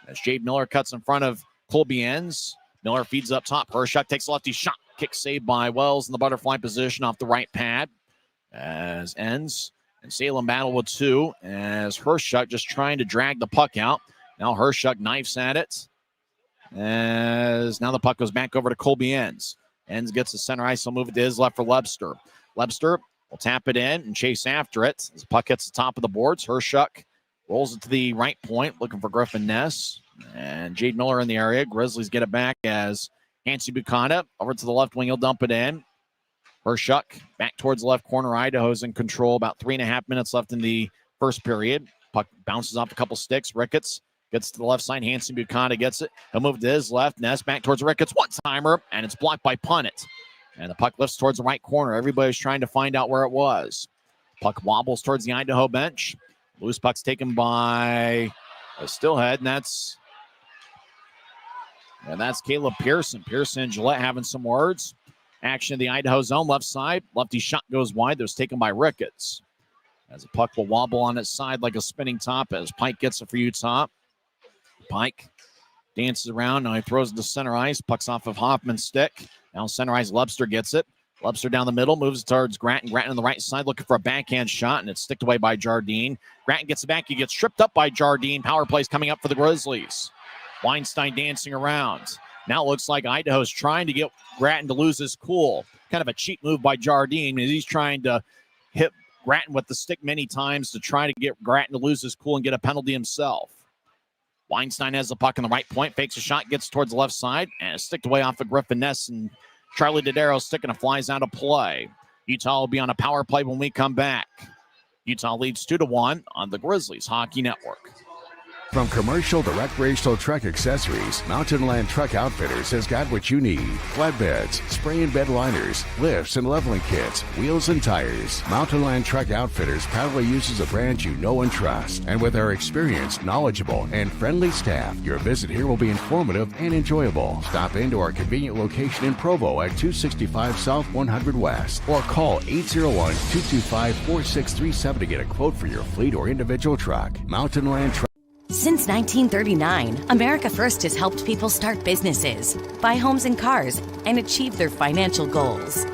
As Jade Miller cuts in front of Colbiens. Miller feeds up top. Hershuk takes a lefty shot. Kick saved by Wells in the butterfly position off the right pad. As ends. And Salem battle with two. As Hershuk just trying to drag the puck out. Now Hershuk knifes at it. As now the puck goes back over to Colbiens. Enns gets the center ice. He'll move it to his left for Lebster. Lebster will tap it in and chase after it. As the puck hits the top of the boards, Hershuk rolls it to the right point, looking for Griffin Ness. And Jade Miller in the area. Grizzlies get it back as Hansi Bukata over to the left wing. He'll dump it in. Hershuk back towards the left corner. Idaho's in control. About 3.5 minutes left in the first period. Puck bounces off a couple sticks. Ricketts gets to the left side. Hansi Bukata gets it. He'll move to his left. Ness back towards Ricketts. One-timer, and it's blocked by Punnett. And the puck lifts towards the right corner. Everybody's trying to find out where it was. Puck wobbles towards the Idaho bench. Loose puck's taken by a Steelhead, and that's Caleb Pearson. Pearson and Gillette having some words. Action in the Idaho zone, left side. Lefty shot goes wide. That was taken by Ricketts. As the puck will wobble on its side like a spinning top as Pike gets it for Utah. Pike dances around. Now he throws it to center ice. Puck's off of Hoffman's stick. Now center ice, Lebster gets it. Lebster down the middle, moves towards Gratton. Gratton on the right side looking for a backhand shot, and it's sticked away by Jardine. Gratton gets it back. He gets tripped up by Jardine. Power plays coming up for the Grizzlies. Weinstein dancing around. Now it looks like Idaho's trying to get Gratton to lose his cool. Kind of a cheap move by Jardine as he's trying to hit Gratton with the stick many times to try to get Gratton to lose his cool and get a penalty himself. Weinstein has the puck on the right point, fakes a shot, gets towards the left side, and it's sticked away off of Griffin Ness, and Charlie Dodaro sticking a flies out of play. Utah will be on a power play when we come back. Utah leads 2-1 on the Grizzlies Hockey Network. From commercial to recreational truck accessories, Mountain Land Truck Outfitters has got what you need. Flatbeds, spray and bed liners, lifts and leveling kits, wheels and tires. Mountain Land Truck Outfitters proudly uses a brand you know and trust. And with our experienced, knowledgeable, and friendly staff, your visit here will be informative and enjoyable. Stop into our convenient location in Provo at 265 South 100 West or call 801-225-4637 to get a quote for your fleet or individual truck. Mountain Land Truck. Since 1939, America First has helped people start businesses, buy homes and cars, and achieve their financial goals.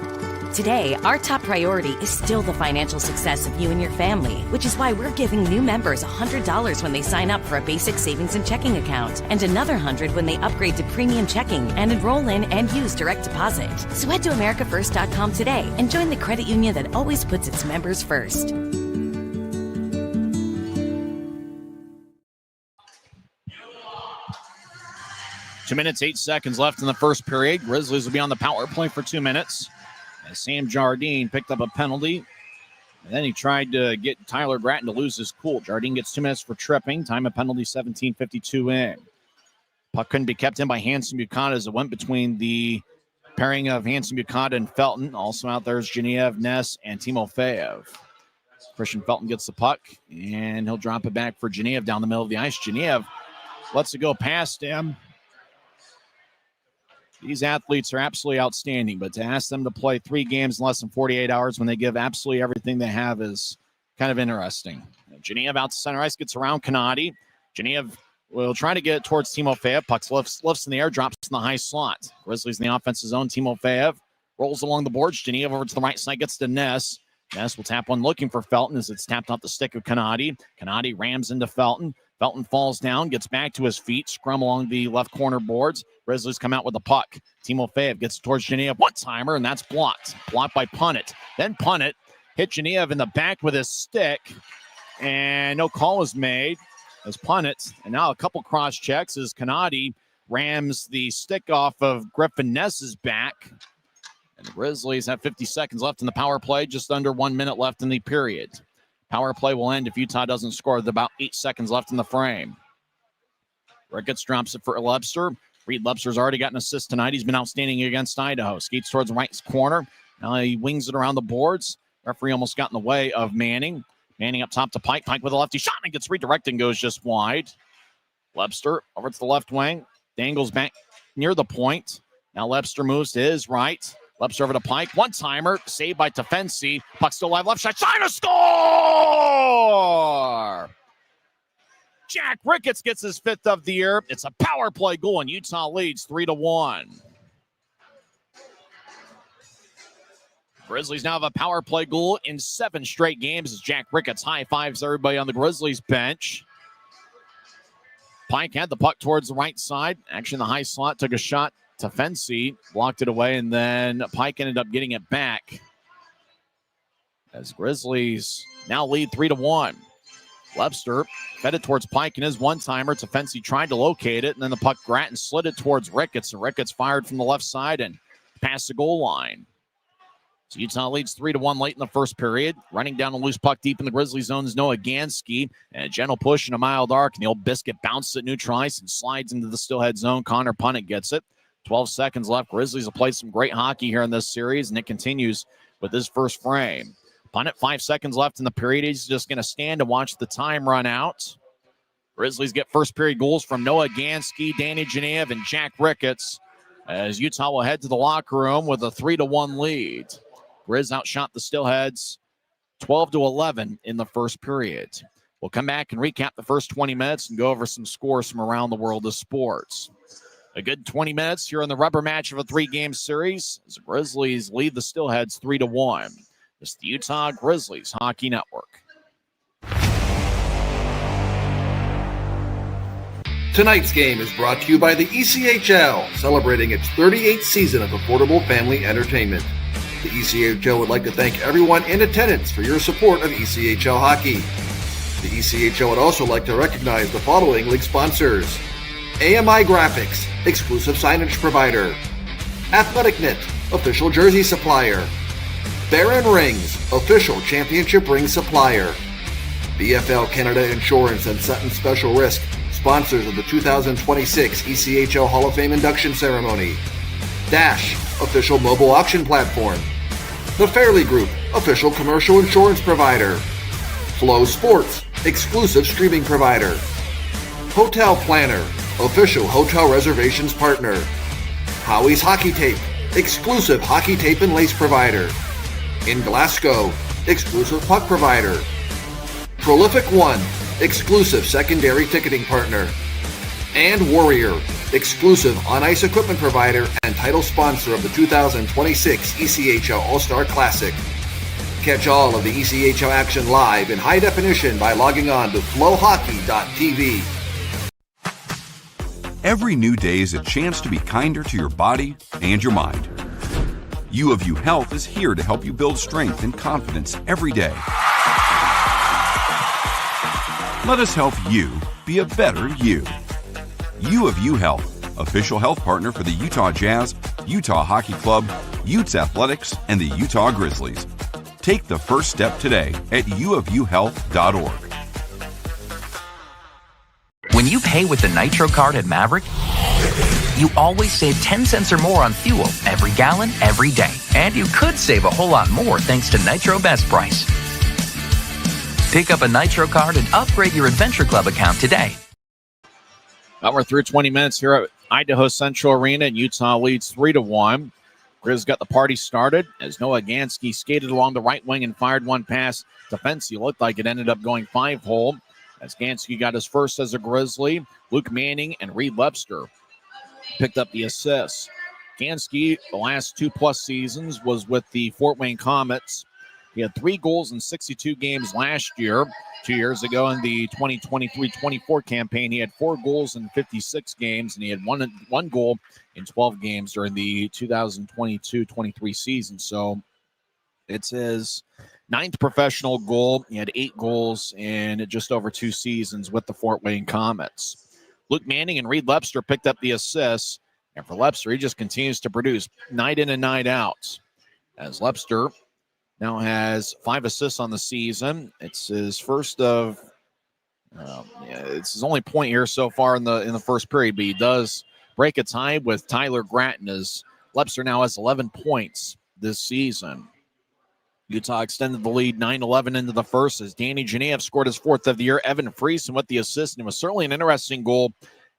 Today, our top priority is still the financial success of you and your family, which is why we're giving new members $100 when they sign up for a basic savings and checking account, and another $100 when they upgrade to premium checking and enroll in and use direct deposit. So head to AmericaFirst.com today and join the credit union that always puts its members first. 2 minutes, 8 seconds left in the first period. Grizzlies will be on the power play for 2 minutes. As Sam Jardine picked up a penalty. And then he tried to get Tyler Gratton to lose his cool. Jardine gets 2 minutes for tripping. Time of penalty 17:52 in. Puck couldn't be kept in by Hansi Bukata as it went between the pairing of Hansi Bukata and Felton. Also out there is Genev, Ness, and Timofeyev. Christian Felton gets the puck, and he'll drop it back for Genev down the middle of the ice. Genev lets it go past him. These athletes are absolutely outstanding, but to ask them to play 3 games in less than 48 hours when they give absolutely everything they have is kind of interesting. Genev out to center ice, gets around Kanadi. Genev will try to get it towards Timofeyev. Puck lifts in the air, drops in the high slot. Grizzlies in the offensive zone. Timofeyev rolls along the boards. Genev over to the right side, gets to Ness. Ness will tap one looking for Felton as it's tapped off the stick of Kanadi. Kanadi rams into Felton. Felton falls down, gets back to his feet, scrum along the left corner boards. Grizzlies come out with the puck. Timofeyev gets towards Genev. One-timer, and that's blocked. Blocked by Punnett. Then Punnett hit Genev in the back with his stick, and no call was made as Punnett. And now a couple cross checks as Kanadi rams the stick off of Griffin Ness's back. And the Grizzlies have 50 seconds left in the power play, just under 1 minute left in the period. Power play will end if Utah doesn't score with about 8 seconds left in the frame. Ricketts drops it for Lebster. Reed Lebster's already got an assist tonight. He's been outstanding against Idaho. Skates towards the right corner. Now he wings it around the boards. Referee almost got in the way of Manning. Manning up top to Pike. Pike with a lefty shot and gets redirected and goes just wide. Webster over to the left wing. Dangles back near the point. Now Webster moves to his right. Webster over to Pike. One-timer. Saved by Tefensi. Puck still alive. Left shot. China score! Jack Ricketts gets his 5th of the year. It's a power play goal, and Utah leads 3-1. Grizzlies now have a power play goal in 7 straight games as Jack Ricketts high-fives everybody on the Grizzlies bench. Pike had the puck towards the right side. Actually, in the high slot, took a shot. Tefensi blocked it away, and then Pike ended up getting it back. As Grizzlies now lead 3-1. Webster fed it towards Pike in his one-timer. Tefensi tried to locate it, and then the puck Grattan slid it towards Ricketts, and Ricketts fired from the left side and past the goal line. So Utah leads 3-1 late in the first period. Running down a loose puck deep in the Grizzly zone is Noah Gansky. And a gentle push in a mild arc. And the old biscuit bounces at neutral ice and slides into the Steelhead zone. Connor Punnett gets it. 12 seconds left. Grizzlies have played some great hockey here in this series, and it continues with this first frame. Punnett, 5 seconds left in the period. He's just going to stand and watch the time run out. Grizzlies get first period goals from Noah Gansky, Danny Genev, and Jack Ricketts, as Utah will head to the locker room with a 3-1 lead. Grizz outshot the Steelheads 12-11 in the first period. We'll come back and recap the first 20 minutes and go over some scores from around the world of sports. A good 20 minutes here in the rubber match of a 3-game series as the Grizzlies lead the Steelheads 3-1. It's the Utah Grizzlies Hockey Network. Tonight's game is brought to you by the ECHL, celebrating its 38th season of affordable family entertainment. The ECHL would like to thank everyone in attendance for your support of ECHL hockey. The ECHL would also like to recognize the following league sponsors: AMI Graphics, exclusive signage provider; AthleticNet, official jersey supplier; Baron Rings, official championship ring supplier; BFL Canada Insurance and Sutton Special Risk, sponsors of the 2026 ECHL Hall of Fame induction ceremony; Dash, official mobile auction platform; The Fairley Group, official commercial insurance provider; Flow Sports, exclusive streaming provider; Hotel Planner, official hotel reservations partner; Howie's Hockey Tape, exclusive hockey tape and lace provider; In Glasgow, exclusive puck provider; Prolific One, exclusive secondary ticketing partner; and Warrior, exclusive on-ice equipment provider and title sponsor of the 2026 ECHL All-Star Classic. Catch all of the ECHL action live in high definition by logging on to flowhockey.tv. Every new day is a chance to be kinder to your body and your mind. U of U Health is here to help you build strength and confidence every day. Let us help you be a better you. U of U Health, official health partner for the Utah Jazz, Utah Hockey Club, Utes Athletics, and the Utah Grizzlies. Take the first step today at uofuhealth.org. When you pay with the Nitro card at Maverick, you always save 10 cents or more on fuel every gallon, every day. And you could save a whole lot more thanks to Nitro Best Price. Pick up a Nitro card and upgrade your Adventure Club account today. Well, we're through 20 minutes here at Idaho Central Arena, and Utah leads 3-1. Grizz got the party started as Noah Gansky skated along the right wing and fired one past defense. He looked like it ended up going 5-hole as Gansky got his first as a Grizzly. Luke Manning and Reed Webster picked up the assists. Gansky, the last 2+ seasons, was with the Fort Wayne Comets. He had 3 goals in 62 games last year. 2 years ago in the 2023-24 campaign, he had 4 goals in 56 games, and he had one goal in 12 games during the 2022-23 season. So it's his 9th professional goal. He had 8 goals in just over 2 seasons with the Fort Wayne Comets. Luke Manning and Reed Webster picked up the assists, and for Webster, he just continues to produce night in and night out. As Webster now has 5 assists on the season. It's his first of, it's his only point here so far in the first period, but he does break a tie with Tyler Grattan as Webster now has 11 points this season. Utah extended the lead 9-11 into the first as Danny Genev scored his fourth of the year. Evan Friesen with the assist, and it was certainly an interesting goal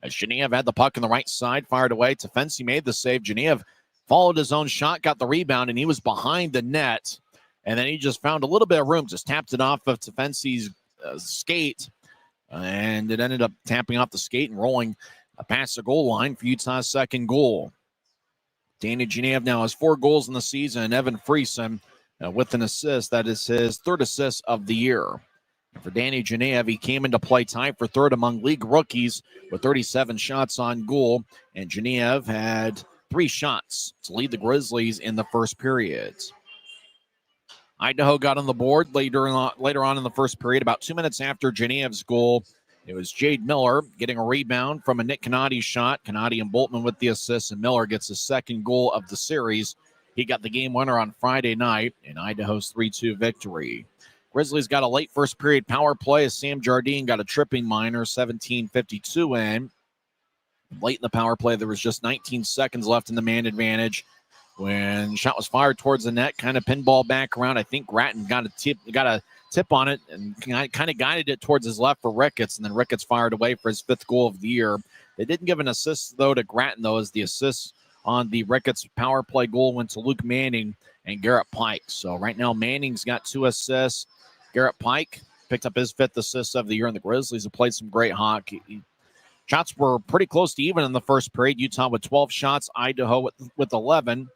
as Genev had the puck on the right side, fired away. Tefensi made the save. Genev followed his own shot, got the rebound, and he was behind the net. And then he just found a little bit of room, just tapped it off of Tefensi's skate, and it ended up tapping off the skate and rolling past the goal line for Utah's second goal. Danny Genev now has 4 goals in the season, and Evan Friesen with an assist. That is his third assist of the year. And for Danny Genev, he came into play tied for third among league rookies with 37 shots on goal, and Genev had 3 shots to lead the Grizzlies in the first period. Idaho got on the board later on in the first period, about 2 minutes after Genev's goal. It was Jade Miller getting a rebound from a Nick Canati shot. Canati and Boltman with the assist, and Miller gets his second goal of the series. He got the game winner on Friday night in Idaho's 3-2 victory. Grizzlies got a late first period power play as Sam Jardine got a tripping minor, 17:52 in. Late in the power play, there was just 19 seconds left in the man advantage when shot was fired towards the net, kind of pinball back around. I think Gratton got a tip on it and kind of guided it towards his left for Ricketts, and then Ricketts fired away for his 5th goal of the year. They didn't give an assist, though, to Gratton, though, as the assist on the Ricketts power play goal went to Luke Manning and Garrett Pike. So right now, Manning's got 2 assists. Garrett Pike picked up his 5th assist of the year, and the Grizzlies have played some great hockey. Shots were pretty close to even in the first period. Utah with 12 shots, Idaho with 11.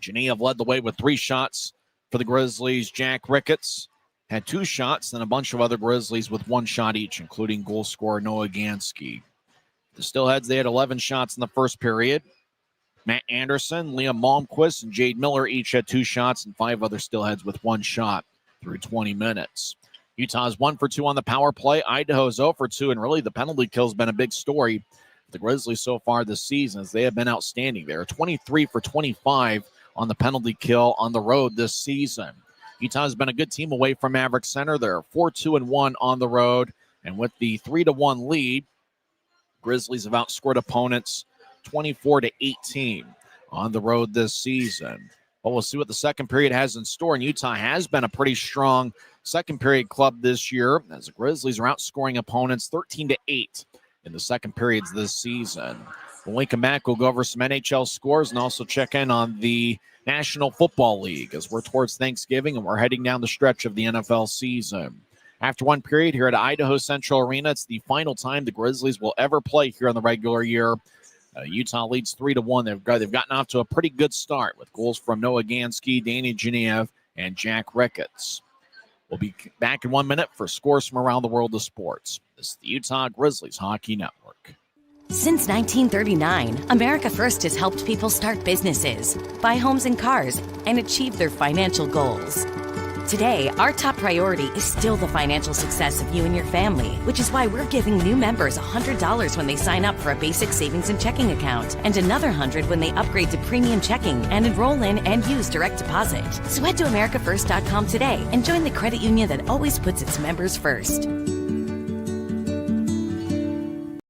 Genev led the way with 3 shots for the Grizzlies. Jack Ricketts had 2 shots, then a bunch of other Grizzlies with 1 shot each, including goal scorer Noah Gansky. The Steelheads, they had 11 shots in the first period. Matt Anderson, Liam Malmquist, and Jade Miller each had 2 shots, and 5 other Steelheads with 1 shot through 20 minutes. Utah's 1 for 2 on the power play. Idaho's 0 for 2, and really the penalty kill has been a big story for the Grizzlies so far this season, as they have been outstanding. They're 23 for 25 on the penalty kill on the road this season. Utah's been a good team away from Maverick Center. They're 4-2-1 on the road, and with the 3-1 lead, Grizzlies have outscored opponents 24-18 on the road this season. But we'll see what the second period has in store, and Utah has been a pretty strong second period club this year, as the Grizzlies are outscoring opponents 13-8 in the second periods this season. When we come back, we'll go over some NHL scores and also check in on the National Football League as we're towards Thanksgiving and we're heading down the stretch of the NFL season. After one period here at Idaho Central Arena, it's the final time the Grizzlies will ever play here in the regular year. Utah leads 3-1. They've gotten off to a pretty good start with goals from Noah Gansky, Danny Genev, and Jack Ricketts. We'll be back in 1 minute for scores from around the world of sports. This is the Utah Grizzlies Hockey Network. Since 1939, America First has helped people start businesses, buy homes and cars, and achieve their financial goals. Today, our top priority is still the financial success of you and your family, which is why we're giving new members $100 when they sign up for a basic savings and checking account, and another $100 when they upgrade to premium checking and enroll in and use direct deposit. So head to AmericaFirst.com today and join the credit union that always puts its members first.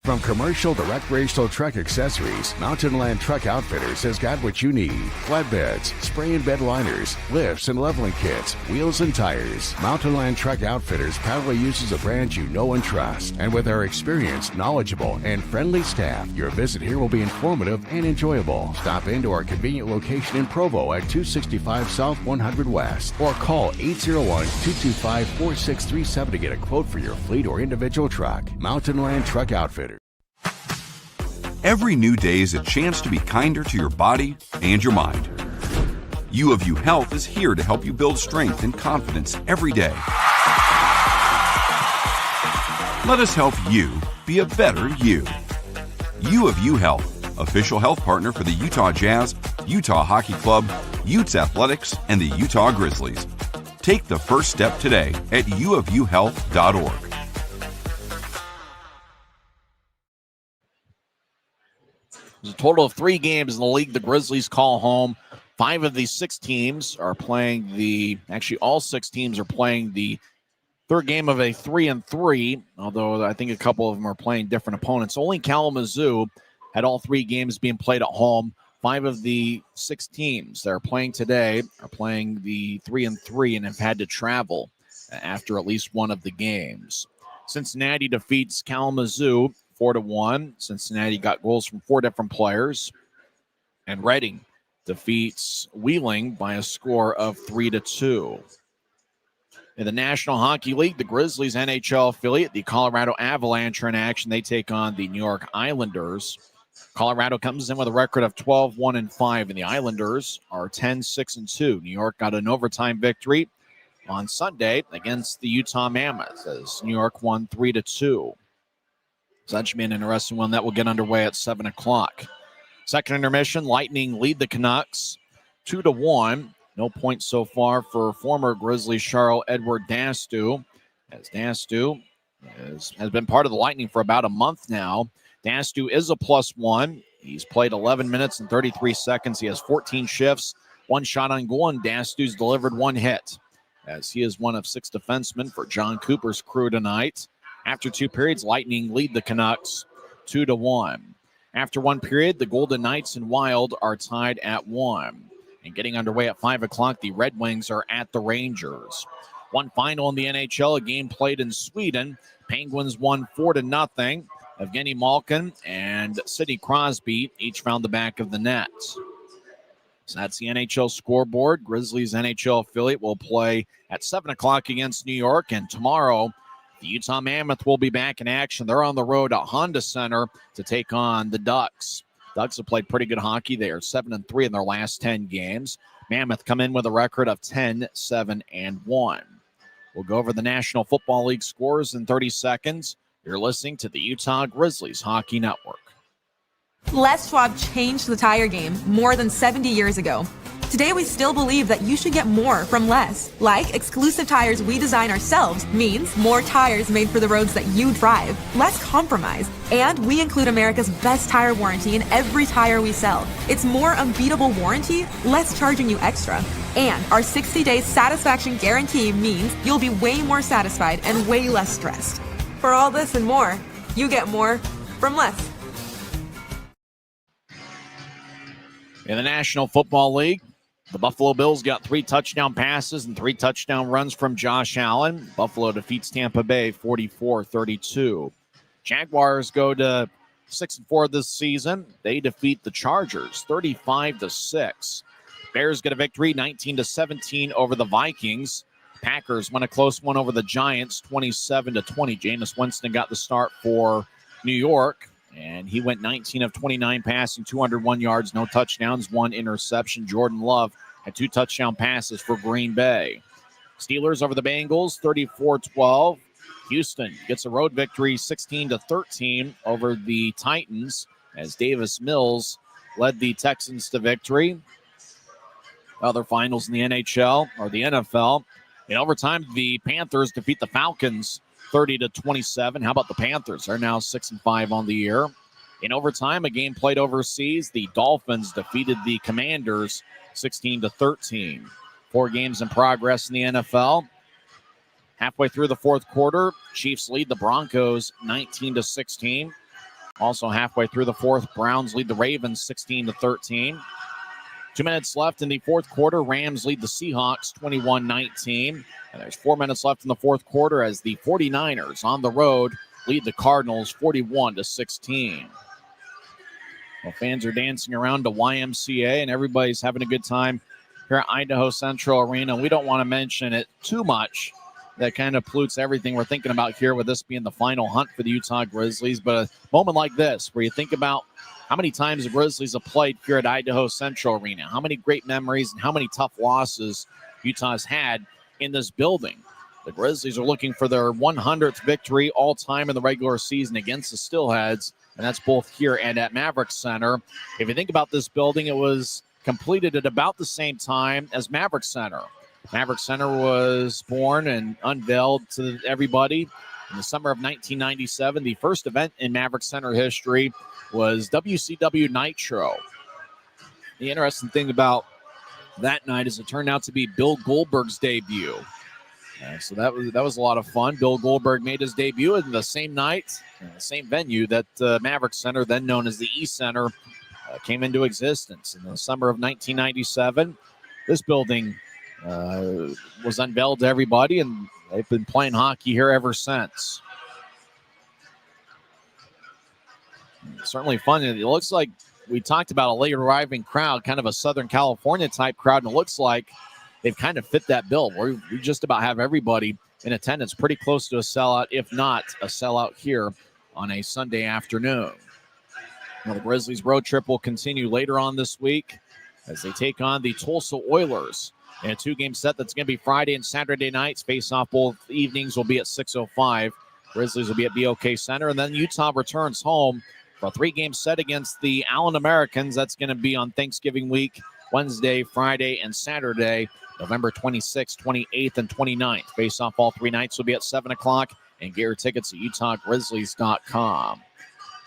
From commercial to recreational truck accessories, Mountain Land Truck Outfitters has got what you need. Flatbeds, spray and bed liners, lifts and leveling kits, wheels and tires. Mountain Land Truck Outfitters proudly uses a brand you know and trust. And with our experienced, knowledgeable, and friendly staff, your visit here will be informative and enjoyable. Stop into our convenient location in Provo at 265 South 100 West or call 801-225-4637 to get a quote for your fleet or individual truck. Mountain Land Truck Outfitters. Every new day is a chance to be kinder to your body and your mind. U of U Health is here to help you build strength and confidence every day. Let us help you be a better you. U of U Health, official health partner for the Utah Jazz, Utah Hockey Club, Utes Athletics, and the Utah Grizzlies. Take the first step today at uofuhealth.org. There's a total of 3 games in the league the Grizzlies call home. 5 of these 6 teams are playing all 6 teams are playing the third game of a 3-3, although I think a couple of them are playing different opponents. Only Kalamazoo had all 3 games being played at home 5 of the 6 teams that are playing today are playing the 3-3 and have had to travel after at least one of the games. Cincinnati defeats Kalamazoo 4-1. Cincinnati got goals from 4 different players. And Reading defeats Wheeling by a score of 3-2. In the National Hockey League, the Grizzlies NHL affiliate, the Colorado Avalanche, are in action. They take on the New York Islanders. Colorado comes in with a record of 12-1-5, and the Islanders are 10-6-2. New York got an overtime victory on Sunday against the Utah Mammoths as New York won 3-2. So that should be an interesting one. That will get underway at 7 o'clock. Second intermission, Lightning lead the Canucks 2-1. No points so far for former Grizzly Charles Edward Dastu, as Dastu has been part of the Lightning for about a month now. Dastu is a +1. He's played 11 minutes and 33 seconds. He has 14 shifts, 1 shot on goal, and Dastu's delivered 1 hit, as he is one of 6 defensemen for John Cooper's crew tonight. After 2 periods, Lightning lead the Canucks 2-1. After 1 period, the Golden Knights and Wild are tied at 1. And getting underway at 5 o'clock, the Red Wings are at the Rangers. One final in the NHL, a game played in Sweden. Penguins won 4-0. Evgeny Malkin and Sidney Crosby each found the back of the net. So that's the NHL scoreboard. Grizzlies NHL affiliate will play at 7 o'clock against New York. And tomorrow, the Utah Mammoth will be back in action. They're on the road at Honda Center to take on the Ducks. Ducks have played pretty good hockey. They are 7-3 in their last 10 games. Mammoth come in with a record of 10-7-1. We'll go over the National Football League scores in 30 seconds. You're listening to the Utah Grizzlies Hockey Network. Les Schwab changed the tire game more than 70 years ago. Today, we still believe that you should get more from less. Like exclusive tires we design ourselves means more tires made for the roads that you drive, less compromise. And we include America's best tire warranty in every tire we sell. It's more unbeatable warranty, less charging you extra. And our 60-day satisfaction guarantee means you'll be way more satisfied and way less stressed. For all this and more, you get more from less. In the National Football League, the Buffalo Bills got 3 touchdown passes and 3 touchdown runs from Josh Allen. Buffalo defeats Tampa Bay 44-32. Jaguars go to 6-4 this season. They defeat the Chargers 35-6. Bears get a victory 19-17 over the Vikings. Packers won a close one over the Giants 27-20. Jameis Winston got the start for New York, and he went 19 of 29 passing, 201 yards, no touchdowns, 1 interception. Jordan Love had 2 touchdown passes for Green Bay. Steelers over the Bengals 34-12. Houston gets a road victory 16-13 over the Titans as Davis Mills led the Texans to victory. Other finals in the NHL or the NFL. In overtime, the Panthers defeat the Falcons 30-27. How about the Panthers? They're now 6-5 on the year. In overtime, a game played overseas, the Dolphins defeated the Commanders 16-13. 4 games in progress in the NFL. Halfway through the fourth quarter, Chiefs lead the Broncos 19-16. Also halfway through the fourth, Browns lead the Ravens 16-13. 2 minutes left in the fourth quarter. Rams lead the Seahawks 21-19. And there's 4 minutes left in the fourth quarter as the 49ers on the road lead the Cardinals 41-16. Well, fans are dancing around to YMCA, and everybody's having a good time here at Idaho Central Arena. We don't want to mention it too much. That kind of pollutes everything we're thinking about here with this being the final hunt for the Utah Grizzlies. But a moment like this where you think about how many times the Grizzlies have played here at Idaho Central Arena, how many great memories and how many tough losses Utah's had in this building. The Grizzlies are looking for their 100th victory all time in the regular season against the Steelheads, and that's both here and at Maverick Center. If you think about this building, it was completed at about the same time as Maverick Center. Maverick Center was born and unveiled to everybody in the summer of 1997. The first event in Maverick Center history was WCW Nitro. The interesting thing about that night is it turned out to be Bill Goldberg's debut. So that was a lot of fun. Bill Goldberg made his debut in the same night, the same venue that Maverick Center, then known as the E Center, came into existence in the summer of 1997. This building was unveiled to everybody, and they've been playing hockey here ever since. Certainly fun. It looks like we talked about a late arriving crowd, kind of a Southern California type crowd, and it looks like they've kind of fit that bill. We just about have everybody in attendance, pretty close to a sellout, if not a sellout here on a Sunday afternoon. Now, the Grizzlies road trip will continue later on this week as they take on the Tulsa Oilers in a two-game set that's going to be Friday and Saturday nights. Face-off both evenings will be at 6:05. Grizzlies will be at BOK Center, and then Utah returns home for a three-game set against the Allen Americans. That's going to be on Thanksgiving week, Wednesday, Friday, and Saturday, November 26th, 28th, and 29th. Face-off all three nights will be at 7 o'clock, and get your tickets at UtahGrizzlies.com.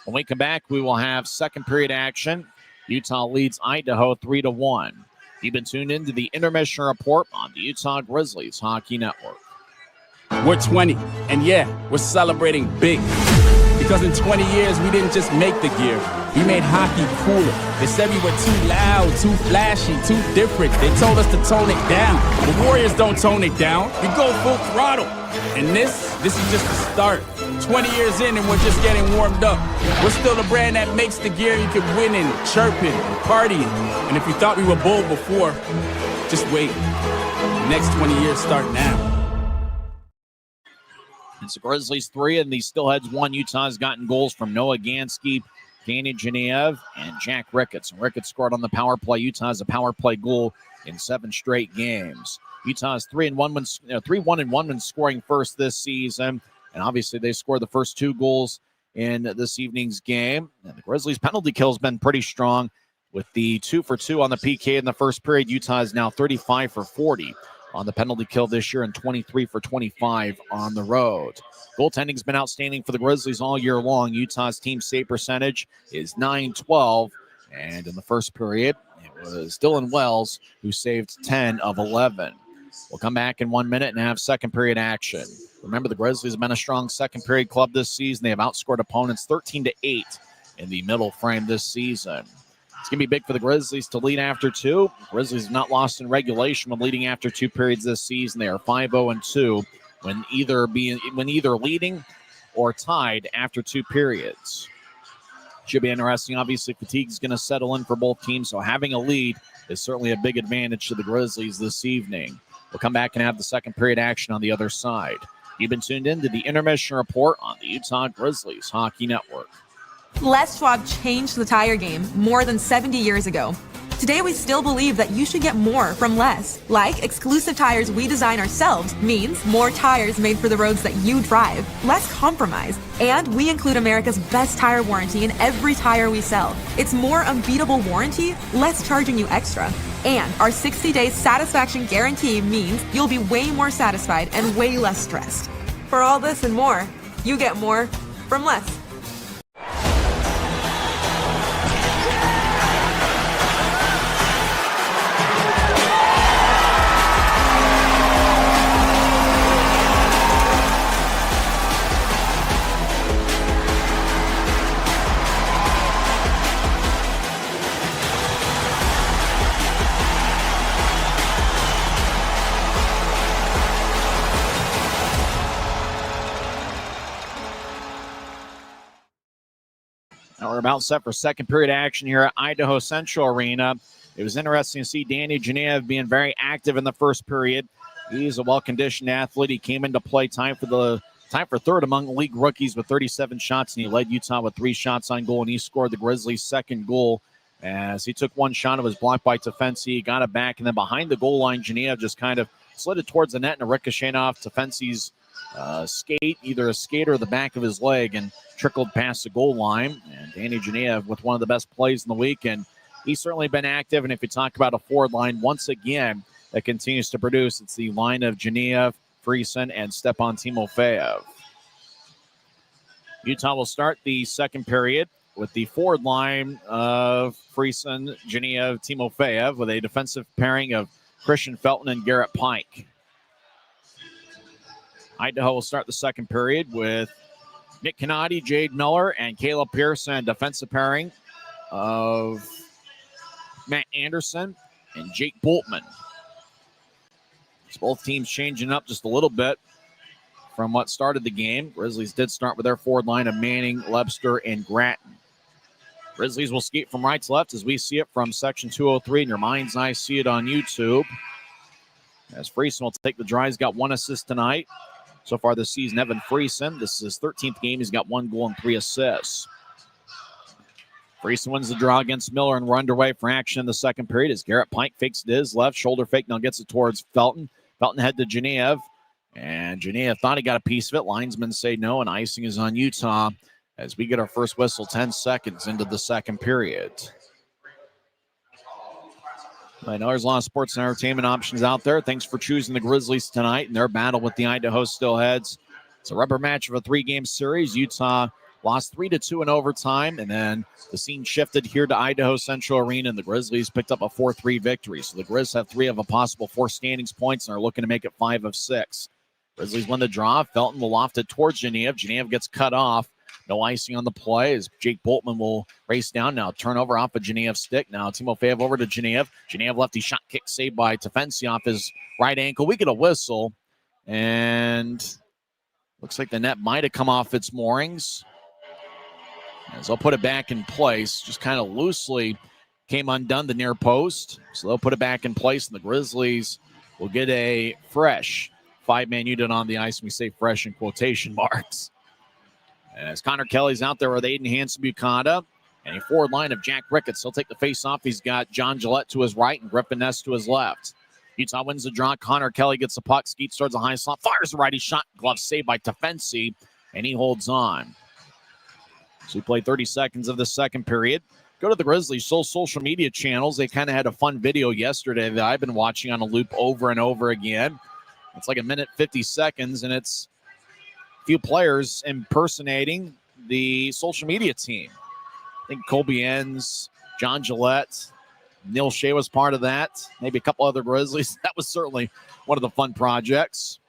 When we come back, we will have second period action. Utah leads Idaho 3-1. You've been tuned into the intermission report on the Utah Grizzlies Hockey Network. We're 20, and yeah, we're celebrating big. Because in 20 years, we didn't just make the gear. We made hockey cooler. They said we were too loud, too flashy, too different. They told us to tone it down. The Warriors don't tone it down. We go full throttle. And this is just the start. 20 years in and we're just getting warmed up. We're still the brand that makes the gear you can win in, chirping, partying. And if you thought we were bold before, just wait. The next 20 years start now. It's the Grizzlies 3 and the Steelheads 1. Utah's gotten goals from Noah Gansky, Danny Genev, and Jack Ricketts. And Ricketts scored on the power play. Utah has a power play goal in 7 straight games. Utah's 3-1 when scoring first this season. And obviously they scored the first 2 goals in this evening's game. And the Grizzlies' penalty kill has been pretty strong with the 2 for 2 on the PK in the first period. Utah is now 35 for 40 on the penalty kill this year and 23 for 25 on the road. Goaltending's been outstanding for the Grizzlies all year long. Utah's team save percentage is .912. And in the first period, it was Dylan Wells who saved 10 of 11. We'll come back in 1 minute and have second period action. Remember, the Grizzlies have been a strong second period club this season. They have outscored opponents 13-8 in the middle frame this season. It's going to be big for the Grizzlies to lead after 2. Grizzlies have not lost in regulation when leading after 2 periods this season. They are 5-0-2 when either leading or tied after 2 periods. Should be interesting. Obviously, fatigue is going to settle in for both teams, so having a lead is certainly a big advantage to the Grizzlies this evening. We'll come back and have the second period action on the other side. You've been tuned in to the intermission report on the Utah Grizzlies Hockey Network. Les Schwab changed the tire game more than 70 years ago. Today, we still believe that you should get more from less. Like exclusive tires we design ourselves means more tires made for the roads that you drive, less compromise. And we include America's best tire warranty in every tire we sell. It's more unbeatable warranty, less charging you extra. And our 60-day satisfaction guarantee means you'll be way more satisfied and way less stressed. For all this and more, you get more from less. Now we're about set for second period action here at Idaho Central Arena. It was interesting to see Danny Genev being very active in the first period. He's a well-conditioned athlete. He came into play time for third among league rookies with 37 shots, and he led Utah with 3 shots on goal, and he scored the Grizzlies' second goal as he took one shot. It was blocked by Tefense. He got it back, and then behind the goal line, Genev just kind of slid it towards the net and a ricochet off Tefense's skate, either a skate or the back of his leg, and trickled past the goal line. And Danny Genev with one of the best plays in the week, and he's certainly been active. And if you talk about a forward line, once again, that continues to produce, it's the line of Genev, Friesen, and Stepan Timofeyev. Utah will start the second period with the forward line of Friesen, Genev, Timofeyev, with a defensive pairing of Christian Felton and Garrett Pike. Idaho will start the second period with Nick Canati, Jade Miller, and Caleb Pearson, defensive pairing. of Matt Anderson and Jake Boltman. So both teams changing up just a little bit from what started the game. Grizzlies did start with their forward line of Manning, Lebster, and Gratton. Grizzlies will skate from right to left as we see it from section 203, and your mind's eye see it on YouTube. As Friesen will take the draw. He's got 1 assist tonight. So far this season, Evan Friesen. This is his 13th game. He's got 1 goal and 3 assists. Friesen wins the draw against Miller, and we're underway for action in the second period as Garrett Pike fakes it his left shoulder fake. Now gets it towards Felton. Felton head to Genev, and Genev thought he got a piece of it. Linesmen say no, and icing is on Utah as we get our first whistle 10 seconds into the second period. I know there's a lot of sports and entertainment options out there. Thanks for choosing the Grizzlies tonight in their battle with the Idaho Steelheads. It's a rubber match of a 3-game series. Utah lost 3-2 in overtime, and then the scene shifted here to Idaho Central Arena, and the Grizzlies picked up a 4-3 victory. So the Grizz have 3 of a possible 4 standings points and are looking to make it 5 of 6. Grizzlies win the draw. Felton will loft it towards Genev. Genev gets cut off. No icing on the play as Jake Boltman will race down now. Turnover off of Genev's stick. Now Timofeyev over to Genev. Genev lefty shot kick saved by Tefensi off his right ankle. We get a whistle, and looks like the net might have come off its moorings. As they'll put it back in place, just kind of loosely came undone the near post. So they'll put it back in place, and the Grizzlies will get a fresh 5-man unit on the ice. We say fresh in quotation marks. As Connor Kelly's out there with Aiden Hansen-Bucata and a forward line of Jack Ricketts. He'll take the face-off. He's got John Gillette to his right and Griffin Ness to his left. Utah wins the draw. Connor Kelly gets the puck, skeets towards the high slot, fires the righty shot. Glove saved by Tefensi, and he holds on. So we played 30 seconds of the second period. Go to the Grizzlies' social media channels. They kind of had a fun video yesterday that I've been watching on a loop over and over again. It's like 1:50 seconds, and it's few players impersonating the social media team. I think Colby Enns, John Gillette, Neil Shea was part of that. Maybe a couple other Grizzlies. That was certainly one of the fun projects.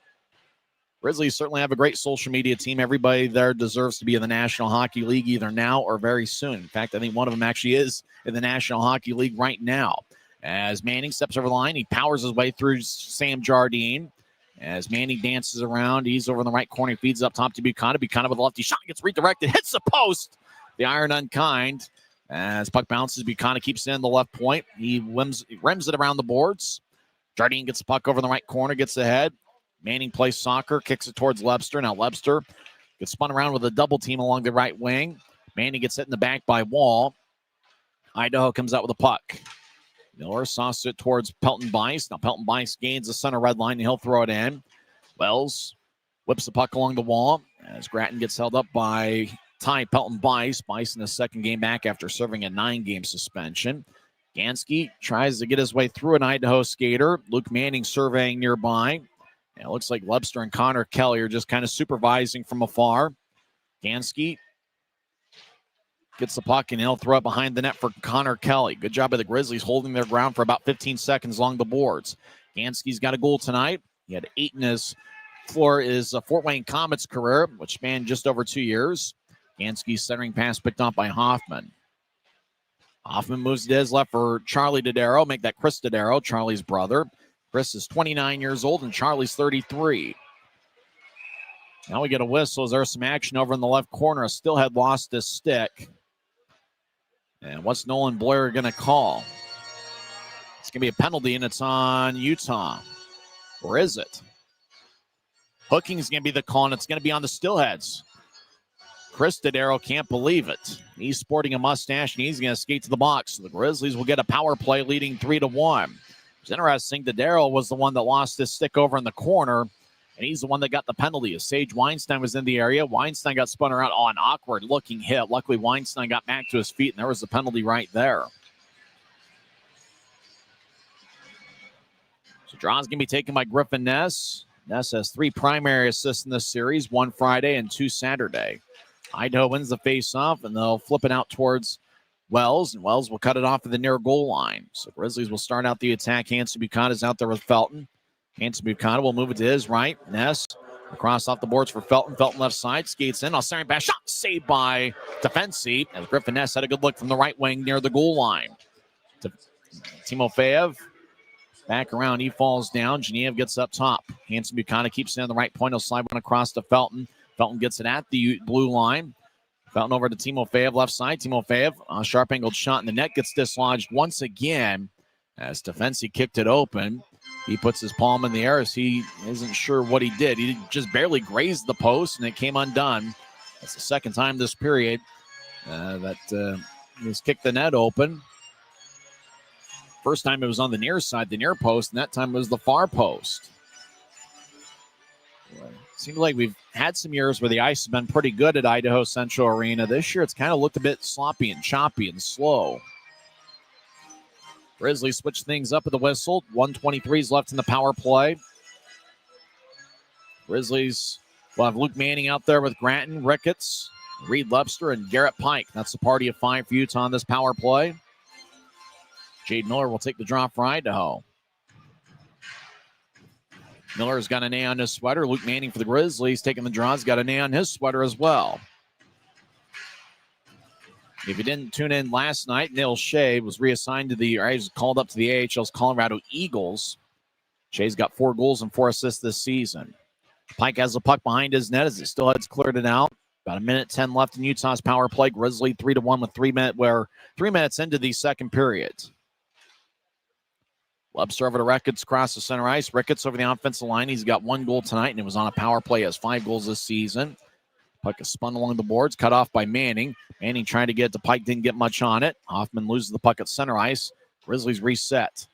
Grizzlies certainly have a great social media team. Everybody there deserves to be in the National Hockey League either now or very soon. In fact, I think one of them actually is in the National Hockey League right now. As Manning steps over the line, he powers his way through Sam Jardine. As Manning dances around, he's over in the right corner. He feeds up top to Bucata. Bucata with a lefty shot, gets redirected, hits the post. The iron unkind. As puck bounces, Bucata keeps it in the left point. He rims it around the boards. Jardine gets the puck over in the right corner, gets ahead. Manning plays soccer, kicks it towards Lebster. Now Lebster gets spun around with a double team along the right wing. Manning gets hit in the back by Wall. Idaho comes out with a puck. Miller sauces it towards Pelton Bice. Now Pelton Bice gains the center red line, and he'll throw it in. Wells whips the puck along the wall as Gratton gets held up by Ty Pelton Bice. Bice in his second game back after serving a 9-game suspension. Gansky tries to get his way through an Idaho skater. Luke Manning surveying nearby. And it looks like Lebster and Connor Kelly are just kind of supervising from afar. Gansky gets the puck, and he'll throw it behind the net for Connor Kelly. Good job of the Grizzlies holding their ground for about 15 seconds along the boards. Gansky's got a goal tonight. He had 8 in his Fort Wayne Comets career, which spanned just over 2 years. Gansky's centering pass picked up by Hoffman. Hoffman moves to his left for Charlie Dodaro. Make that Chris Dodaro, Charlie's brother. Chris is 29 years old, and Charlie's 33. Now we get a whistle as there's some action over in the left corner. A Steelhead lost his stick. And what's Nolan Blair going to call? It's going to be a penalty, and it's on Utah. Or is it? Hooking is going to be the call, and it's going to be on the Steelheads. Chris Dodaro can't believe it. He's sporting a mustache, and he's going to skate to the box. So the Grizzlies will get a power play leading 3-1. It's interesting. Dodaro was the one that lost his stick over in the corner, and he's the one that got the penalty. As Sage Weinstein was in the area, Weinstein got spun around. Oh, an awkward-looking hit. Luckily, Weinstein got back to his feet, and there was the penalty right there. So draw's going to be taken by Griffin Ness. Ness has 3 primary assists in this series, 1 Friday and 2 Saturday. Idaho wins the face-off, and they'll flip it out towards Wells, and Wells will cut it off at the near goal line. So Grizzlies will start out the attack. Hansen-Bucata is out there with Felton. Hansen-Bucata will move it to his right. Ness Across off the boards for Felton. Felton left side, skates in. Centering pass, shot saved by Defensi as Griffin Ness had a good look from the right wing near the goal line. Timofeyev back around. He falls down. Genev gets up top. Hanson Buchanan keeps it on the right point. He'll slide one across to Felton. Felton gets it at the blue line. Felton over to Timofeyev left side. Timofeyev, a sharp angled shot in the net, gets dislodged once again as Defensi kicked it open. He puts his palm in the air as he isn't sure what he did. He just barely grazed the post, and it came undone. That's the second time this period that he's kicked the net open. First time it was on the near side, the near post, and that time it was the far post. Seems like we've had some years where the ice has been pretty good at Idaho Central Arena. This year it's kind of looked a bit sloppy and choppy and slow. Grizzlies switch things up at the whistle. 1:23 is left in the power play. Grizzlies will have Luke Manning out there with Granton, Ricketts, Reed Lebster, and Garrett Pike. That's the party of 5 for Utah on this power play. Jade Miller will take the draw for Idaho. Miller's got an A on his sweater. Luke Manning for the Grizzlies taking the draw. He's got an A on his sweater as well. If you didn't tune in last night, Neil Shea was reassigned to he was called up to the AHL's Colorado Eagles. Shea's got 4 goals and 4 assists this season. Pike has the puck behind his net as the Steelheads cleared it out. About 1:10 left in Utah's power play. Grizzly 3-1 with 3 minutes into the second period. Lebster over to Ricketts across the center ice. Ricketts over the offensive line. He's got 1 goal tonight, and it was on a power play. He has 5 goals this season. Puck is spun along the boards, cut off by Manning. Manning trying to get it to Pike, didn't get much on it. Hoffman loses the puck at center ice. Grizzlies reset.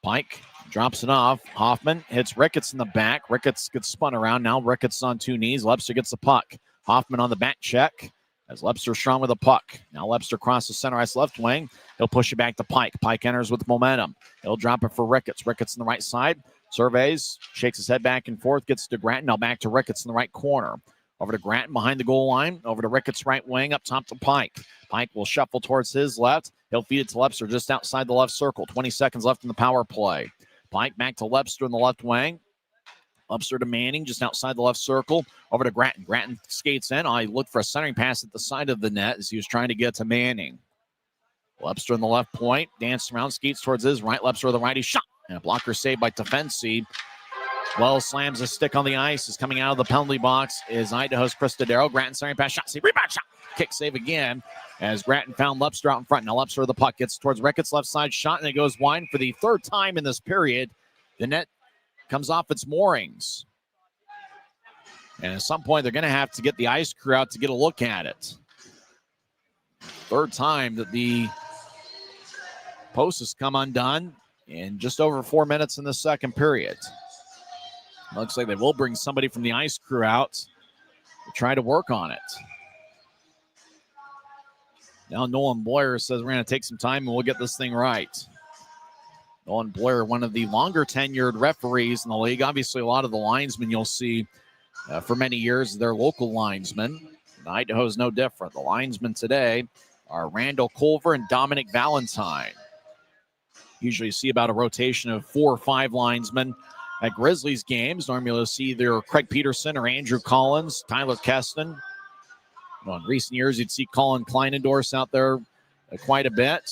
Pike drops it off. Hoffman hits Ricketts in the back. Ricketts gets spun around. Now Ricketts on 2 knees. Lebster gets the puck. Hoffman on the back check as Lebster strong with the puck. Now Lebster crosses center ice left wing. He'll push it back to Pike. Pike enters with momentum. He'll drop it for Ricketts. Ricketts on the right side. Surveys, shakes his head back and forth, gets to Granton. Now back to Ricketts in the right corner. Over to Granton behind the goal line. Over to Ricketts' right wing. Up top to Pike. Pike will shuffle towards his left. He'll feed it to Lebster just outside the left circle. 20 seconds left in the power play. Pike back to Lebster in the left wing. Lebster to Manning just outside the left circle. Over to Granton. Granton skates in. He looked for a centering pass at the side of the net as he was trying to get to Manning. Lebster in the left point. Danced around. Skates towards his right. Lebster with the righty shot. And a blocker saved by Defensi. Well, slams a stick on the ice. Is coming out of the penalty box is Idaho's Cristodero. Granton centering pass, shot, save, rebound shot. Kick save again as Granton found Lebster out in front. Now Lebster with the puck gets towards Ricketts' left side shot, and it goes wide for the 3rd time in this period. The net comes off its moorings. And at some point, they're going to have to get the ice crew out to get a look at it. 3rd time that the post has come undone in just over 4 minutes in the second period. Looks like they will bring somebody from the ice crew out to try to work on it. Now Nolan Boyer says we're going to take some time and we'll get this thing right. Nolan Boyer, one of the longer tenured referees in the league. Obviously, a lot of the linesmen you'll see for many years, they're local linesmen. And Idaho is no different. The linesmen today are Randall Culver and Dominic Valentine. Usually you see about a rotation of 4 or 5 linesmen at Grizzlies games. Normally you'll see either Craig Peterson or Andrew Collins, Tyler Keston. Well, in recent years, you'd see Colin Kleinendorf out there quite a bit,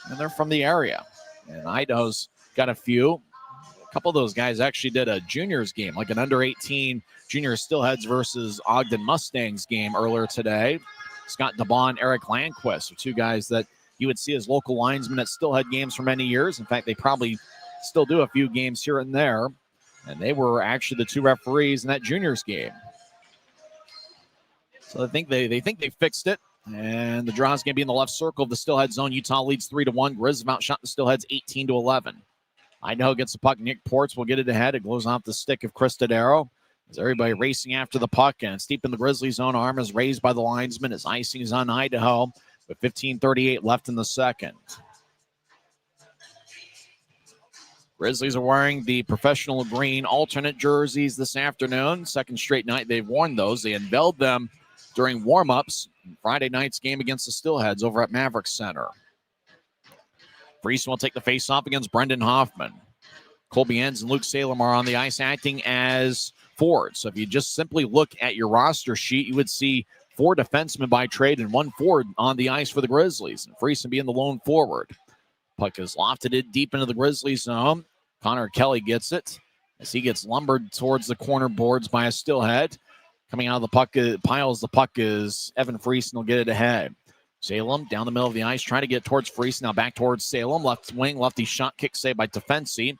and they're from the area. And Idaho's got a few. A couple of those guys actually did a juniors game, like an under-18 junior Steelheads versus Ogden Mustangs game earlier today. Scott DeBon, Eric Landquist are 2 guys that you would see as local linesmen at Steelhead games for many years. In fact, they probably still do a few games here and there. And they were actually the 2 referees in that juniors game. So I think they think they fixed it. And the draw is going to be in the left circle of the Steelhead zone. Utah leads 3-1. Grizzlies outshot the Steelheads 18-11. Idaho gets the puck. Nick Ports will get it ahead. It goes off the stick of Cristodero. As everybody racing after the puck, and it's deep in the Grizzlies zone. Arm is raised by the linesman as icing is on Idaho with 15:38 left in the second. Grizzlies are wearing the professional green alternate jerseys this afternoon. Second straight night they've worn those. They unveiled them during warm-ups in Friday night's game against the Steelheads over at Maverick Center. Friesen will take the face-off against Brendan Hoffman. Colby Enns and Luke Salem are on the ice acting as forwards. So if you just simply look at your roster sheet, you would see 4 defensemen by trade and 1 forward on the ice for the Grizzlies, and Friesen being the lone forward. Puck is lofted it deep into the Grizzlies zone. Connor Kelly gets it as he gets lumbered towards the corner boards by a Steelhead. Coming out of the puck piles the puck is Evan Friesen will get it ahead. Salem down the middle of the ice trying to get towards Friesen. Now back towards Salem. Left wing, lefty shot kick saved by Defensi.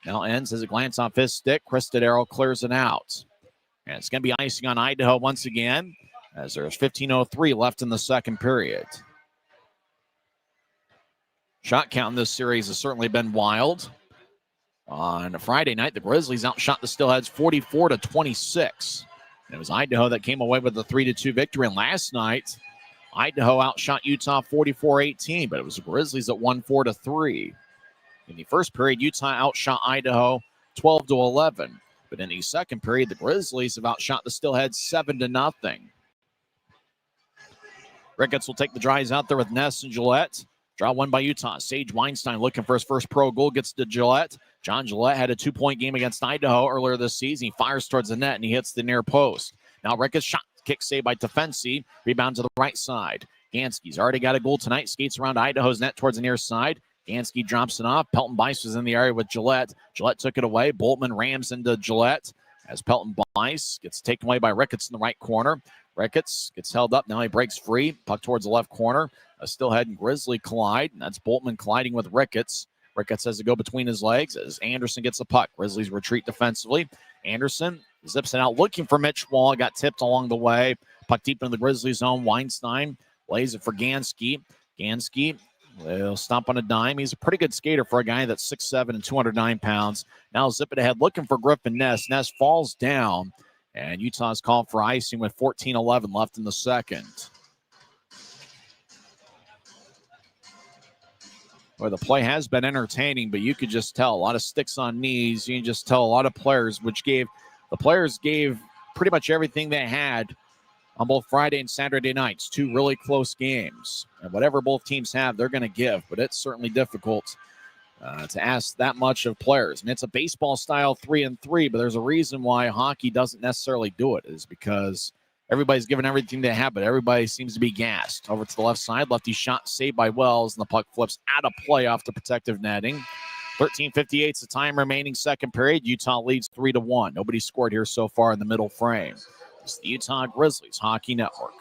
Now ends as a glance off his stick. Cristodero clears it out. And it's going to be icing on Idaho once again as there's 15:03 left in the second period. Shot count in this series has certainly been wild. On a Friday night, the Grizzlies outshot the Steelheads 44-26. It was Idaho that came away with a 3-2 victory. And last night, Idaho outshot Utah 44-18, but it was the Grizzlies that won 4-3. In the first period, Utah outshot Idaho 12-11. But in the second period, the Grizzlies have outshot the Steelheads 7-0. Ricketts will take the drives out there with Ness and Gillette. Draw one by Utah. Sage Weinstein looking for his first pro goal. Gets to Gillette. John Gillette had a 2-point game against Idaho earlier this season. He fires towards the net and he hits the near post. Now Ricketts shot kick saved by Defensi. Rebound to the right side. Gansky's already got a goal tonight. Skates around Idaho's net towards the near side. Gansky drops it off. Pelton Bice was in the area with Gillette. Gillette took it away. Boltman rams into Gillette as Pelton Bice gets taken away by Ricketts in the right corner. Ricketts gets held up. Now he breaks free. Puck towards the left corner. A Steelhead and Grizzly collide. And that's Boltman colliding with Ricketts. Ricketts has to go between his legs as Anderson gets the puck. Grizzlies retreat defensively. Anderson zips it out looking for Mitch Wall. Got tipped along the way. Puck deep into the Grizzly zone. Weinstein lays it for Gansky. Gansky will stomp on a dime. He's a pretty good skater for a guy that's 6'7" and 209 pounds. Now zip it ahead looking for Griffin Ness. Ness falls down. And Utah's called for icing with 14:11 left in the second. Well, the play has been entertaining, but you could just tell a lot of sticks on knees. You can just tell a lot of players, the players gave pretty much everything they had on both Friday and Saturday nights. 2 really close games. And whatever both teams have, they're going to give. But it's certainly difficult to ask that much of players. And it's a baseball style 3-3, but there's a reason why hockey doesn't necessarily do it, is because everybody's given everything they have, but everybody seems to be gassed. Over to the left side, lefty shot saved by Wells, and the puck flips out of play off the protective netting. 13:58 is the time remaining second period. Utah leads 3-1. Nobody scored here so far in the middle frame. It's the Utah Grizzlies Hockey Network.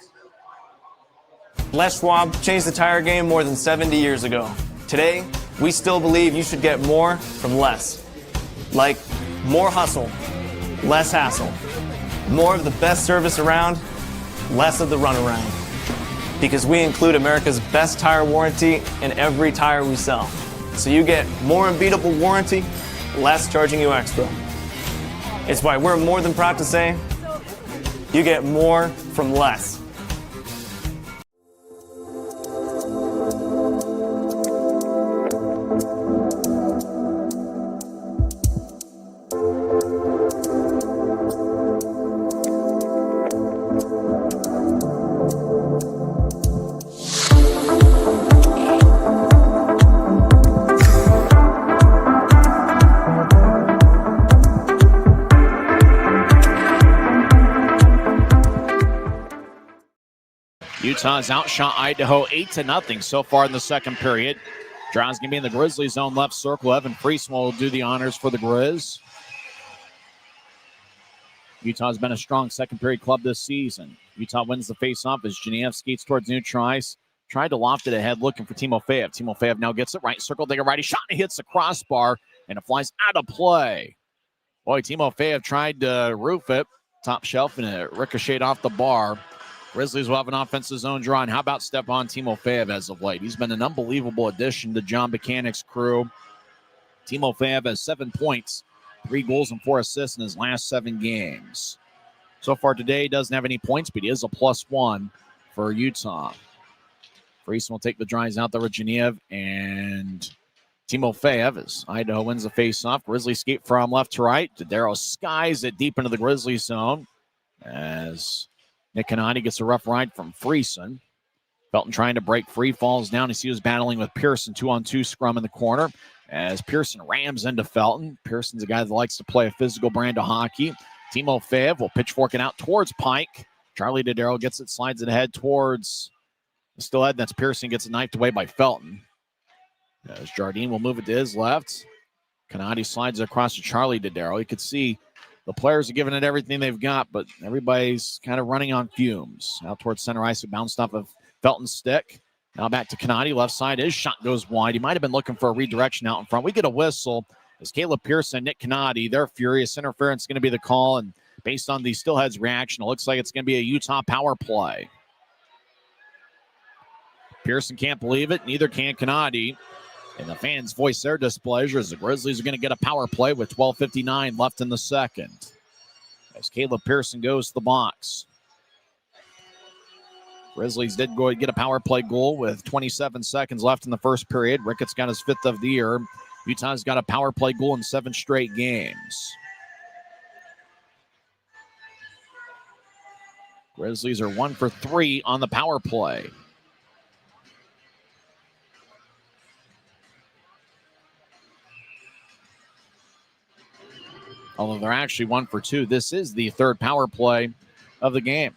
Les Schwab changed the tire game more than 70 years ago. Today, we still believe you should get more from less. Like more hustle, less hassle. More of the best service around, less of the runaround. Because we include America's best tire warranty in every tire we sell. So you get more unbeatable warranty, less charging you extra. It's why we're more than proud to say, you get more from less. Utah's outshot Idaho 8-0 so far in the second period. Draw's going to be in the Grizzlies zone left circle. Evan Friesen will do the honors for the Grizz. Utah's been a strong second period club this season. Utah wins the faceoff as Genev skates towards neutral ice. Tried to loft it ahead looking for Timofeyev. Timofeyev now gets it right circle. Take a righty shot and hits the crossbar and it flies out of play. Boy, Timofeyev tried to roof it top shelf and it ricocheted off the bar. Grizzlies will have an offensive zone draw. And how about Stepan Timofeyev as of late? He's been an unbelievable addition to John Buchanan's crew. Timofeyev has 7 points, 3 goals and 4 assists in his last 7 games. So far today, he doesn't have any points, but he is a +1 for Utah. Friesen will take the drives out there with Genev and Timofeyev as Idaho wins the faceoff. Grizzlies skate from left to right. Darrow skies it deep into the Grizzlies zone as Nick Canati gets a rough ride from Friesen. Felton trying to break free, falls down. He was battling with Pearson, 2-on-2 scrum in the corner as Pearson rams into Felton. Pearson's a guy that likes to play a physical brand of hockey. Timofeyev will pitchfork it out towards Pike. Charlie Dodaro gets it, slides it ahead towards the Steelhead. That's Pearson, gets it knifed away by Felton. As Jardine will move it to his left. Canati slides it across to Charlie Dodaro. You could see the players are giving it everything they've got, but everybody's kind of running on fumes. Out towards center ice, it bounced off of Felton's stick. Now back to Canati, left side. His shot goes wide. He might have been looking for a redirection out in front. We get a whistle as Caleb Pearson, Nick Canati, they're furious. Interference is going to be the call, and based on the Steelheads' reaction, it looks like it's going to be a Utah power play. Pearson can't believe it. Neither can Canati. And the fans voice their displeasure as the Grizzlies are going to get a power play with 12:59 left in the second. As Caleb Pearson goes to the box. Grizzlies did go get a power play goal with 27 seconds left in the first period. Ricketts got his 5th of the year. Utah's got a power play goal in 7 straight games. Grizzlies are 1 for 3 on the power play. Although they're actually 1 for 2. This is the 3rd power play of the game.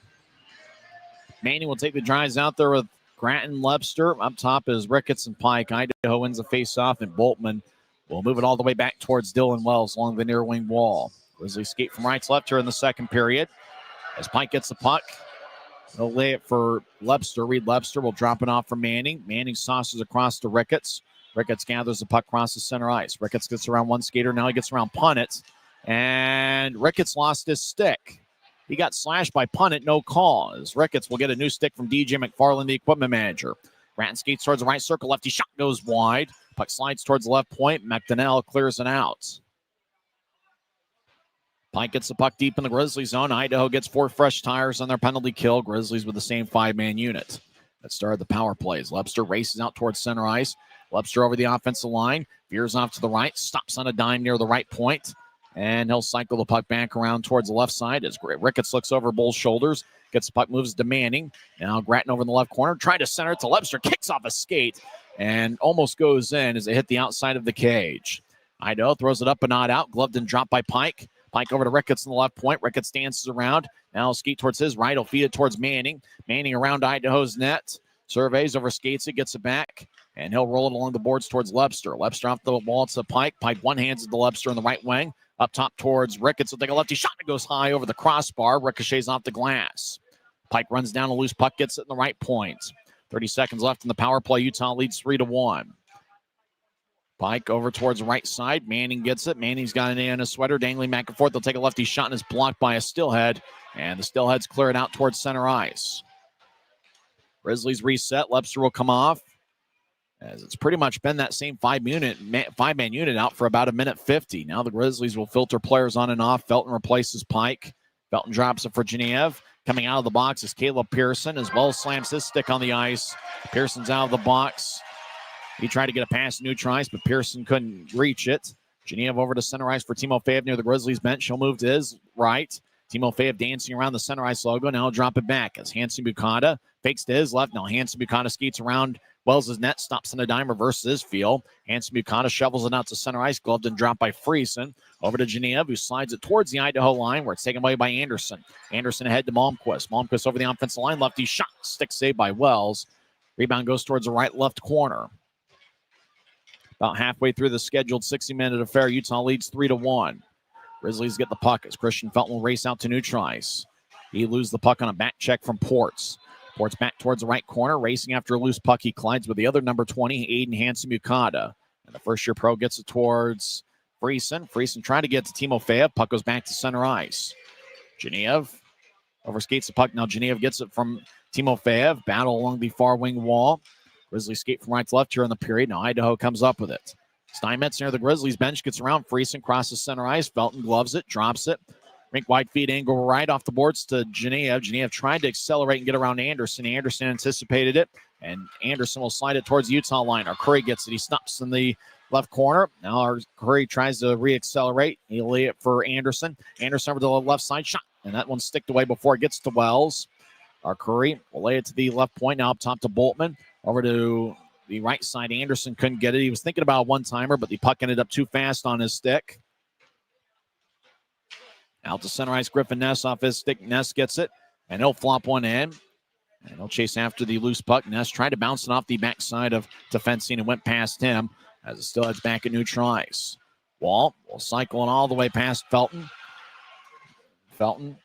Manning will take the drives out there with Gratton, Lebster. Up top is Ricketts and Pike. Idaho wins the faceoff, and Boltman will move it all the way back towards Dylan Wells along the near wing wall. Grizzlies skate from right to left here in the second period. As Pike gets the puck, he'll lay it for Lebster. Reed Lebster will drop it off for Manning. Manning sauces across to Ricketts. Ricketts gathers the puck across the center ice. Ricketts gets around one skater. Now he gets around Punnett. And Ricketts lost his stick. He got slashed by Punnett, no cause. Ricketts will get a new stick from DJ McFarland, the equipment manager. Gratton skates towards the right circle. Lefty shot goes wide. Puck slides towards the left point. McDonnell clears it out. Pike gets the puck deep in the Grizzlies zone. Idaho gets 4 fresh tires on their penalty kill. Grizzlies with the same 5-man unit. That started the power plays. Lebster races out towards center ice. Lebster over the offensive line. Veers off to the right. Stops on a dime near the right point. And he'll cycle the puck back around towards the left side as Ricketts looks over Bull's shoulders. Gets the puck, moves to Manning. Now Gratton over in the left corner. Trying to center it to Lebster. Kicks off a skate and almost goes in as they hit the outside of the cage. Idaho throws it up but not out. Gloved and dropped by Pike. Pike over to Ricketts in the left point. Ricketts dances around. Now he'll skate towards his right. He'll feed it towards Manning. Manning around Idaho's net. Surveys, over skates it, gets it back. And he'll roll it along the boards towards Lebster. Lebster off the wall to Pike. Pike one-hands it to Lebster in the right wing. Up top towards Ricketts. Will take a lefty shot. It goes high over the crossbar. Ricochets off the glass. Pike runs down a loose puck. Gets it in the right point. 30 seconds left in the power play. Utah leads 3-1. Pike over towards the right side. Manning gets it. Manning's got an A in his sweater. Dangling back and forth. They'll take a lefty shot and it's blocked by a Steelhead. And the Steelheads clear it out towards center ice. Grizzlies reset. Lebster will come off. As it's pretty much been that same 5-man unit out for about 1:50. Now the Grizzlies will filter players on and off. Felton replaces Pike. Felton drops it for Genev. Coming out of the box is Caleb Pearson, as well as slams his stick on the ice. Pearson's out of the box. He tried to get a pass to Neutrice, but Pearson couldn't reach it. Genev over to center ice for Timofeyev near the Grizzlies bench. He'll move to his right. Timofeyev dancing around the center ice logo. Now he'll drop it back as Hanson Bukata fakes to his left. Now Hanson Bukata skates around Wells' net, stops on a dime, reverses his field. Hanson Bukata shovels it out to center ice, gloved and dropped by Friesen. Over to Genev, who slides it towards the Idaho line, where it's taken away by Anderson. Anderson ahead to Malmquist. Malmquist over the offensive line, lefty shot, stick saved by Wells. Rebound goes towards the right left corner. About halfway through the scheduled 60-minute affair, Utah leads 3-1. Grizzlies get the puck as Christian Felton will race out to Neutrice. He loses the puck on a back check from Ports. Ports back towards the right corner, racing after a loose puck. He collides with the other number 20, Aiden Hanson Bukata. And the first-year pro gets it towards Friesen. Friesen trying to get to Timofeyev. Puck goes back to center ice. Genev overskates the puck. Now Genev gets it from Timofeyev. Battle along the far wing wall. Grizzlies skate from right to left here in the period. Now Idaho comes up with it. Steinmetz near the Grizzlies bench gets around. Friesen crosses center ice. Felton gloves it, drops it. Rink wide feed angle right off the boards to Genev. Genev tried to accelerate and get around Anderson. Anderson anticipated it, and Anderson will slide it towards the Utah line. Our Curry gets it. He stops in the left corner. Now our Curry tries to re-accelerate. He'll lay it for Anderson. Anderson over to the left side shot, and that one's sticked away before it gets to Wells. Our Curry will lay it to the left point. Now up top to Boltman. Over to the right side. Anderson couldn't get it. He was thinking about a one-timer, but the puck ended up too fast on his stick. Out to center ice, Griffin Ness off his stick. Ness gets it, and he'll flop one in. And he'll chase after the loose puck. Ness tried to bounce it off the backside of Defensian and went past him as it still heads back at neutral ice. Wall will cycle it all the way past Felton. Felton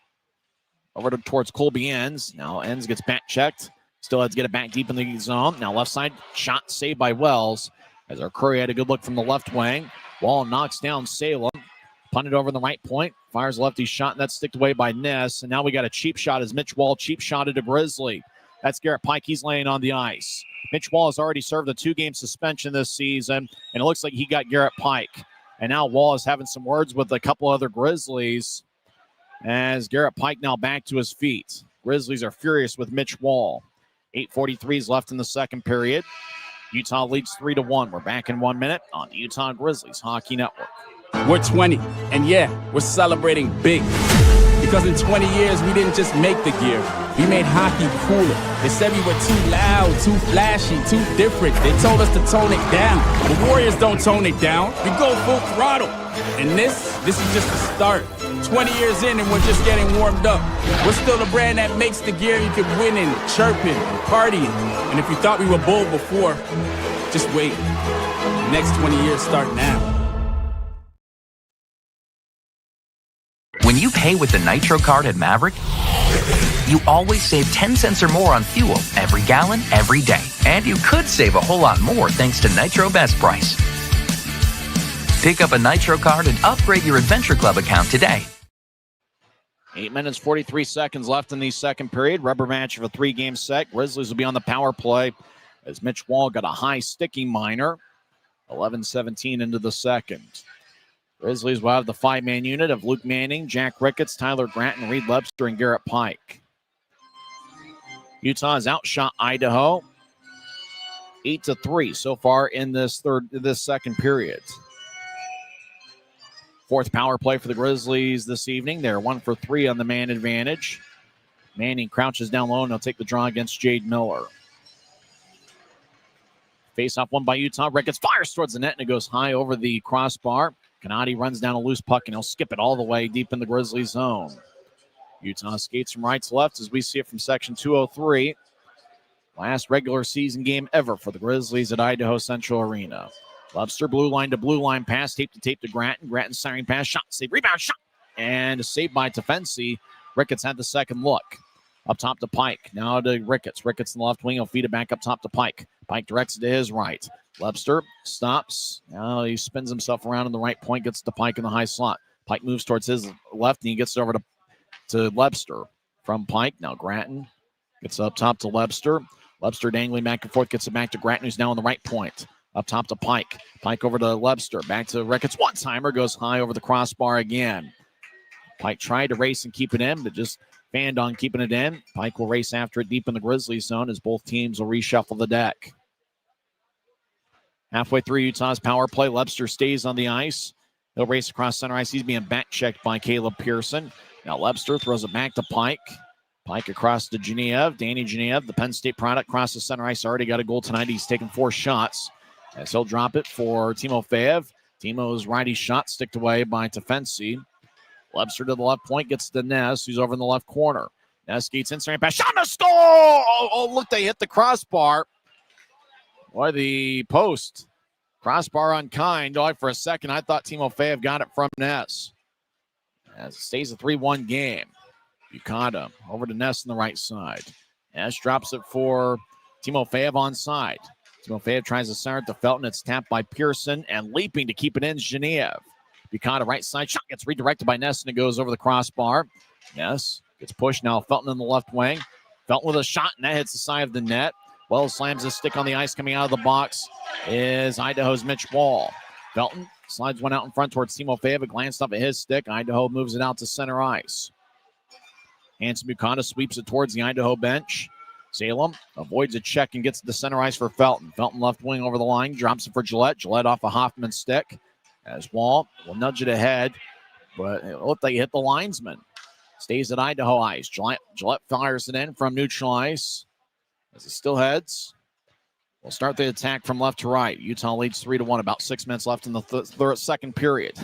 over towards Colby Enns. Now Enns gets back checked. Still heads get it back deep in the zone. Now left side shot saved by Wells as our Curry had a good look from the left wing. Wall knocks down Salem. Punted over the right point. Fires lefty shot, and that's sticked away by Ness. And now we got a cheap shot as Mitch Wall cheap shotted a Grizzly. That's Garrett Pike. He's laying on the ice. Mitch Wall has already served a 2-game suspension this season, and it looks like he got Garrett Pike. And now Wall is having some words with a couple other Grizzlies as Garrett Pike now back to his feet. Grizzlies are furious with Mitch Wall. 8:43 is left in the second period. Utah leads 3-1. We're back in 1 minute on the Utah Grizzlies Hockey Network. We're 20, and yeah, we're celebrating big. Because in 20 years, we didn't just make the gear. We made hockey cooler. They said we were too loud, too flashy, too different. They told us to tone it down. The Warriors don't tone it down. We go full throttle. And this is just the start. 20 years in, and we're just getting warmed up. We're still the brand that makes the gear you can win in, chirping, partying. And if you thought we were bold before, just wait. The next 20 years start now. When you pay with the Nitro card at Maverick, you always save 10 cents or more on fuel every gallon, every day. And you could save a whole lot more thanks to Nitro Best Price. Pick up a Nitro card and upgrade your Adventure Club account today. 8 minutes, 43 seconds left in the second period. Rubber match of a 3-game set. Grizzlies will be on the power play as Mitch Wall got a high sticky minor. 11-17 into the second. Grizzlies will have the 5-man unit of Luke Manning, Jack Ricketts, Tyler Granton, Reed Lebster, and Garrett Pike. Utah has outshot Idaho 8-3 so far in this second period. Fourth power play for the Grizzlies this evening. They're 1 for 3 on the man advantage. Manning crouches down low, and he'll take the draw against Jade Miller. Face-off won by Utah. Ricketts fires towards the net, and it goes high over the crossbar. Canati runs down a loose puck, and he'll skip it all the way deep in the Grizzlies zone. Utah skates from right to left as we see it from section 203. Last regular season game ever for the Grizzlies at Idaho Central Arena. Lebster blue line to blue line pass, tape to Granton. Granton siren pass, shot, save, rebound, shot. And a save by Tefensi. Ricketts had the second look. Up top to Pike. Now to Ricketts. Ricketts in the left wing. He'll feed it back up top to Pike. Pike directs it to his right. Lebster stops. Now he spins himself around in the right point. Gets to Pike in the high slot. Pike moves towards his left, and he gets it over to Lebster. From Pike. Now Granton gets up top to Lebster. Lebster dangling back and forth. Gets it back to Granton, who's now on the right point. Up top to Pike. Pike over to Lebster. Back to Ricketts. One-timer goes high over the crossbar again. Pike tried to race and keep it in, but just fanned on keeping it in. Pike will race after it deep in the Grizzlies zone as both teams will reshuffle the deck. Halfway through Utah's power play, Lebster stays on the ice. He'll race across center ice. He's being back-checked by Caleb Pearson. Now Lebster throws it back to Pike. Pike across to Genev. Danny Genev, the Penn State product, crosses center ice. Already got a goal tonight. He's taken 4 shots. As he'll drop it for Timofeyev. Timo's righty shot sticked away by Tefensi. Lebster to the left point, gets to Ness, who's over in the left corner. Ness skates inside pass, shot and a score! Oh, look, they hit the crossbar. Boy, the post. Crossbar unkind. Oh, for a second, I thought Timofeyev got it from Ness. As it stays a 3-1 game. Yukata over to Ness on the right side. Ness drops it for Timofeyev onside. Timofeyev tries to center it to Felton. It's tapped by Pearson, and leaping to keep it in, Genev. Buchanan right side shot gets redirected by Ness, and it goes over the crossbar. Ness gets pushed now. Felton in the left wing. Felton with a shot, and that hits the side of the net. Wells slams his stick on the ice. Coming out of the box is Idaho's Mitch Wall. Felton slides one out in front towards Timofeyev. A glance up at his stick. Idaho moves it out to center ice. Hanson Buchanan sweeps it towards the Idaho bench. Salem avoids a check and gets to the center ice for Felton. Felton left wing over the line. Drops it for Gillette. Gillette off a Hoffman stick. As Wall will nudge it ahead, but it looked like he hit the linesman. Stays at Idaho ice. Gillette fires it in from neutral ice. As it still heads, we'll start the attack from left to right. Utah leads 3-1. About 6 minutes left in the second period.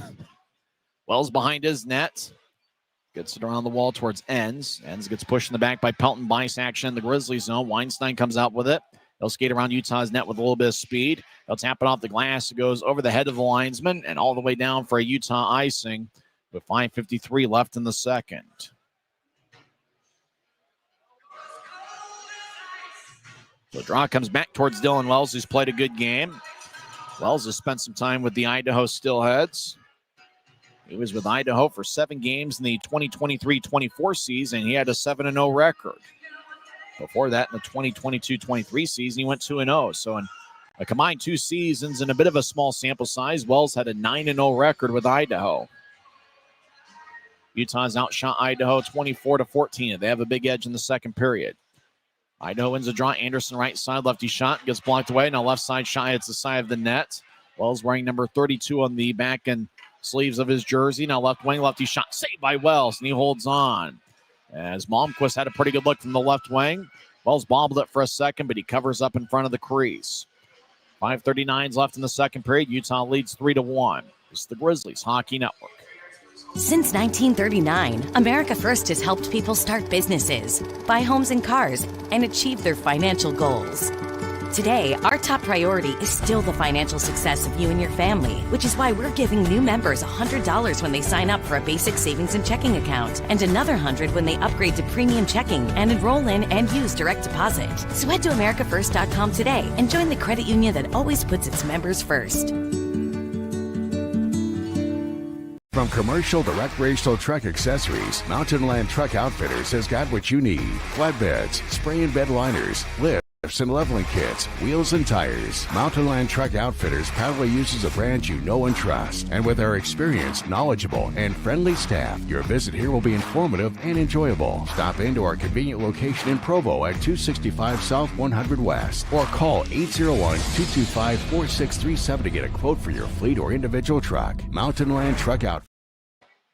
Wells behind his net. Gets it around the wall towards Enns. Enns gets pushed in the back by Pelton. Bice action in the Grizzlies zone. Weinstein comes out with it. He'll skate around Utah's net with a little bit of speed. He'll tap it off the glass. It goes over the head of the linesman and all the way down for a Utah icing with 5:53 left in the second. So draw comes back towards Dylan Wells, who's played a good game. Wells has spent some time with the Idaho Steelheads. He was with Idaho for 7 games in the 2023-24 season. He had a 7-0 record. Before that, in the 2022-23 season, he went 2-0. So in a combined 2 seasons and a bit of a small sample size, Wells had a 9-0 record with Idaho. Utah's outshot Idaho 24-14. They have a big edge in the second period. Idaho wins the draw. Anderson right side, lefty shot, gets blocked away. Now left side shot hits the side of the net. Wells wearing number 32 on the back and sleeves of his jersey. Now left wing, lefty shot, saved by Wells, and he holds on. As Malmquist had a pretty good look from the left wing. Wells bobbled it for a second, but he covers up in front of the crease. 5:39 left in the second period. Utah leads 3-1. It's the Grizzlies Hockey Network. Since 1939, America First has helped people start businesses, buy homes and cars, and achieve their financial goals. Today, our top priority is still the financial success of you and your family, which is why we're giving new members $100 when they sign up for a basic savings and checking account, and another $100 when they upgrade to premium checking and enroll in and use direct deposit. So head to AmericaFirst.com today and join the credit union that always puts its members first. From commercial to recreational truck accessories, Mountain Land Truck Outfitters has got what you need. Flatbeds, spray and bed liners, lifts and leveling kits, wheels and tires. Mountain Land Truck Outfitters proudly uses a brand you know and trust. And with our experienced, knowledgeable, and friendly staff, your visit here will be informative and enjoyable. Stop into our convenient location in Provo at 265 South 100 West or call 801-225-4637 to get a quote for your fleet or individual truck. Mountain Land Truck Outfitters.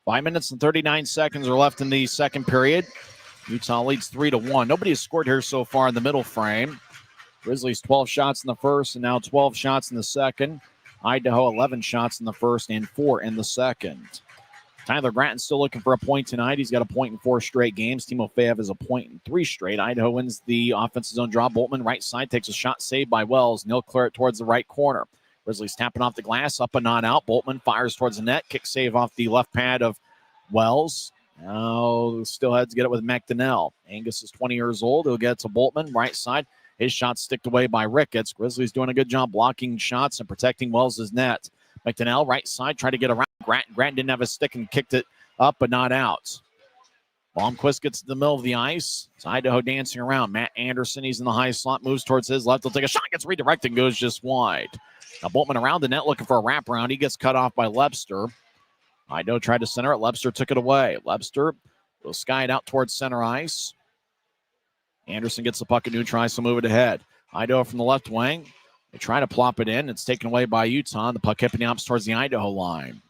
5 minutes and 39 seconds are left in the second period. Utah leads 3-1. Nobody has scored here so far in the middle frame. Grizzlies 12 shots in the first and now 12 shots in the second. Idaho 11 shots in the first and 4 in the second. Tyler Gratton's still looking for a point tonight. He's got a point in 4 straight games. Timofeyev has a point in 3 straight. Idaho wins the offensive zone draw. Boltman right side takes a shot saved by Wells, and he'll clear it towards the right corner. Grizzlies tapping off the glass, up and not out. Boltman fires towards the net. Kick save off the left pad of Wells. Now the Steelheads get it with McDonnell. Angus is 20 years old. He'll get it to Boltman, right side. His shot sticked away by Ricketts. Grizzlies doing a good job blocking shots and protecting Wells' net. McDonnell, right side, tried to get around. Grant didn't have a stick and kicked it up, but not out. Blomquist gets to the middle of the ice. It's Idaho dancing around. Matt Anderson, he's in the high slot, moves towards his left. He'll take a shot, gets redirected, goes just wide. Now Boltman around the net looking for a wraparound. He gets cut off by Lebster. Idaho tried to center it. Lebster took it away. Lebster will sky it out towards center ice. Anderson gets the puck at neutral, tries to move it ahead. Idaho from the left wing. They try to plop it in. It's taken away by Utah. The puck hipping up towards the Idaho line.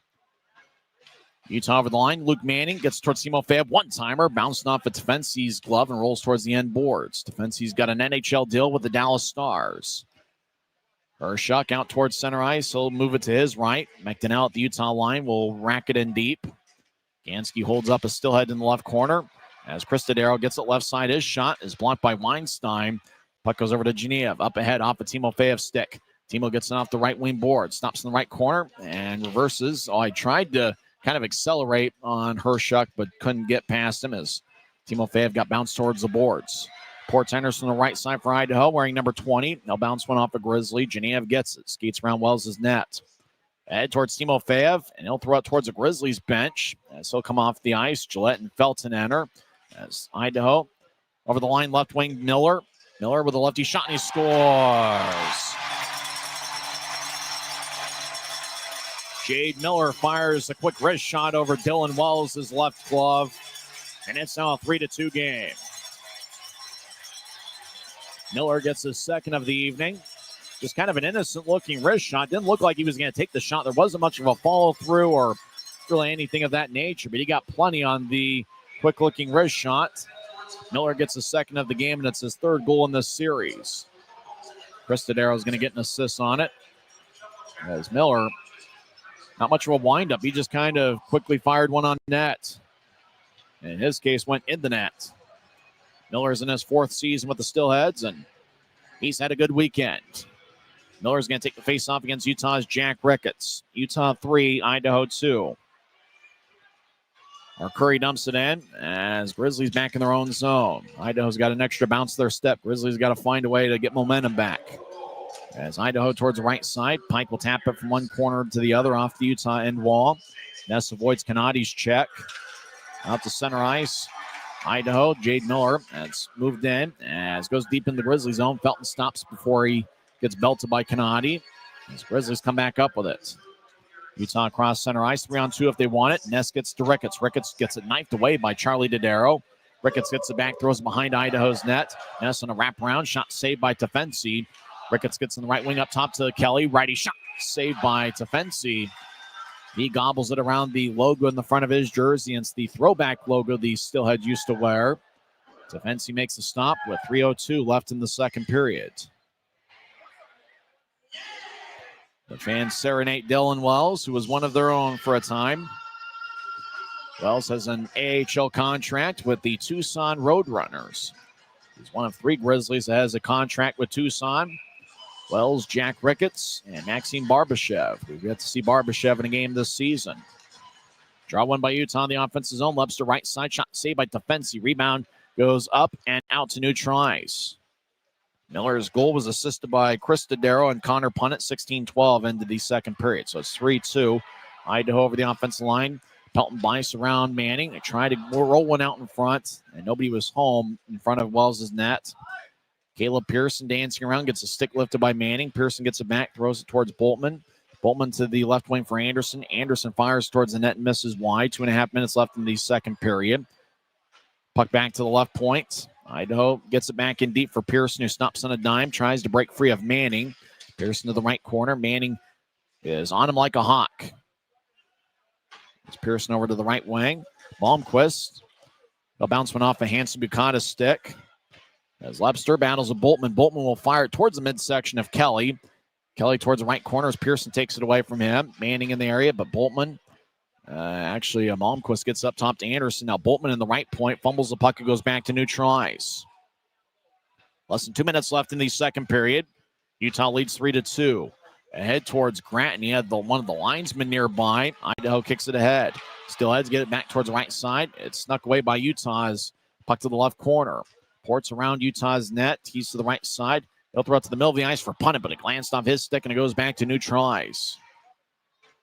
Utah over the line. Luke Manning gets towards Timofeyev. One-timer. Bounced off of Defense's glove and rolls towards the end boards. Defense's got an NHL deal with the Dallas Stars. Urshuk out towards center ice. He'll move it to his right. McDonnell at the Utah line will rack it in deep. Gansky holds up a Steelhead in the left corner. As Cristodero gets it left side, his shot is blocked by Weinstein. Puck goes over to Genev. Up ahead off of Timofeyev's stick. Timo gets it off the right wing board. Stops in the right corner and reverses. I tried to kind of accelerate on Urshuk, but couldn't get past him as Timofeyev got bounced towards the boards. Ports Henderson on the right side for Idaho, wearing number 20. They'll bounce one off a Grizzly. Genev gets it. Skates around Wells' net. Head towards Timofeyev, and he'll throw it towards the Grizzlies bench. As he'll come off the ice, Gillette and Felton enter. As Idaho over the line, left wing Miller. Miller with a lefty shot, and he scores. Jade Miller fires a quick wrist shot over Dylan Wells' left glove, and it's now a 3-2 game. Miller gets his second of the evening. Just kind of an innocent-looking wrist shot. Didn't look like he was going to take the shot. There wasn't much of a follow-through or really anything of that nature, but he got plenty on the quick-looking wrist shot. Miller gets his second of the game, and it's his third goal in this series. Cristodero is going to get an assist on it. As Miller, not much of a wind-up. He just kind of quickly fired one on net. in his case, went in the net. Miller's in his 4th season with the Steelheads, and he's had a good weekend. Miller's going to take the face-off against Utah's Jack Ricketts. Utah 3, Idaho 2. Our Curry dumps it in as Grizzlies back in their own zone. Idaho's got an extra bounce to their step. Grizzlies got to find a way to get momentum back. As Idaho towards the right side, Pike will tap it from one corner to the other off the Utah end wall. Ness avoids Kanadi's check. Out to center ice. Idaho, Jade Miller has moved in as goes deep in the Grizzly zone. Felton stops before he gets belted by Kanadi. As Grizzlies come back up with it. Utah across center ice, 3-on-2 if they want it. Ness gets to Ricketts. Ricketts gets it knifed away by Charlie Dodaro. Ricketts gets it back, throws it behind Idaho's net. Ness on a wraparound, shot saved by Tefensi. Ricketts gets in the right wing up top to Kelly. Righty shot saved by Tefensi. He gobbles it around the logo in the front of his jersey. It's the throwback logo the Steelheads used to wear. Tefensi makes a stop with 3:02 left in the second period. The fans serenade Dylan Wells, who was one of their own for a time. Wells has an AHL contract with the Tucson Roadrunners. He's one of 3 Grizzlies that has a contract with Tucson. Wells, Jack Ricketts, and Maxime Barbashev. We've got to see Barbashev in a game this season. Draw one by Utah on the offensive zone. Lebster right side, shot saved by Tefensi. Rebound goes up and out to neutral ice. Miller's goal was assisted by Chris Dodaro and Connor Punnett, 16-12 into the second period. So it's 3-2. Idaho over the offensive line. Pelton Bice around Manning. They tried to roll one out in front, and nobody was home in front of Wells' net. Caleb Pearson dancing around, gets a stick lifted by Manning. Pearson gets it back, throws it towards Boltman. Boltman to the left wing for Anderson. Anderson fires towards the net and misses wide. 2.5 minutes left in the second period. Puck back to the left point. Idaho gets it back in deep for Pearson, who stops on a dime, tries to break free of Manning. Pearson to the right corner. Manning is on him like a hawk. It's Pearson over to the right wing. Malmquist. He'll bounce one off a Hanson Bukata's stick. As Lebster battles with Boltman. Boltman will fire it towards the midsection of Kelly. Kelly towards the right corner as Pearson takes it away from him. Manning in the area, but Boltman. Malmquist gets up top to Anderson. Now Boltman in the right point. Fumbles the puck. It goes back to neutral ice. Less than 2 minutes left in the second period. Utah leads 3-2. Ahead towards Grattan. He had one of the linesmen nearby. Idaho kicks it ahead. Steelheads get it back towards the right side. It's snuck away by Utah's puck to the left corner. Ports around Utah's net. He's to the right side. He'll throw it to the middle of the ice for Punnett, but it glanced off his stick and it goes back to neutral ice.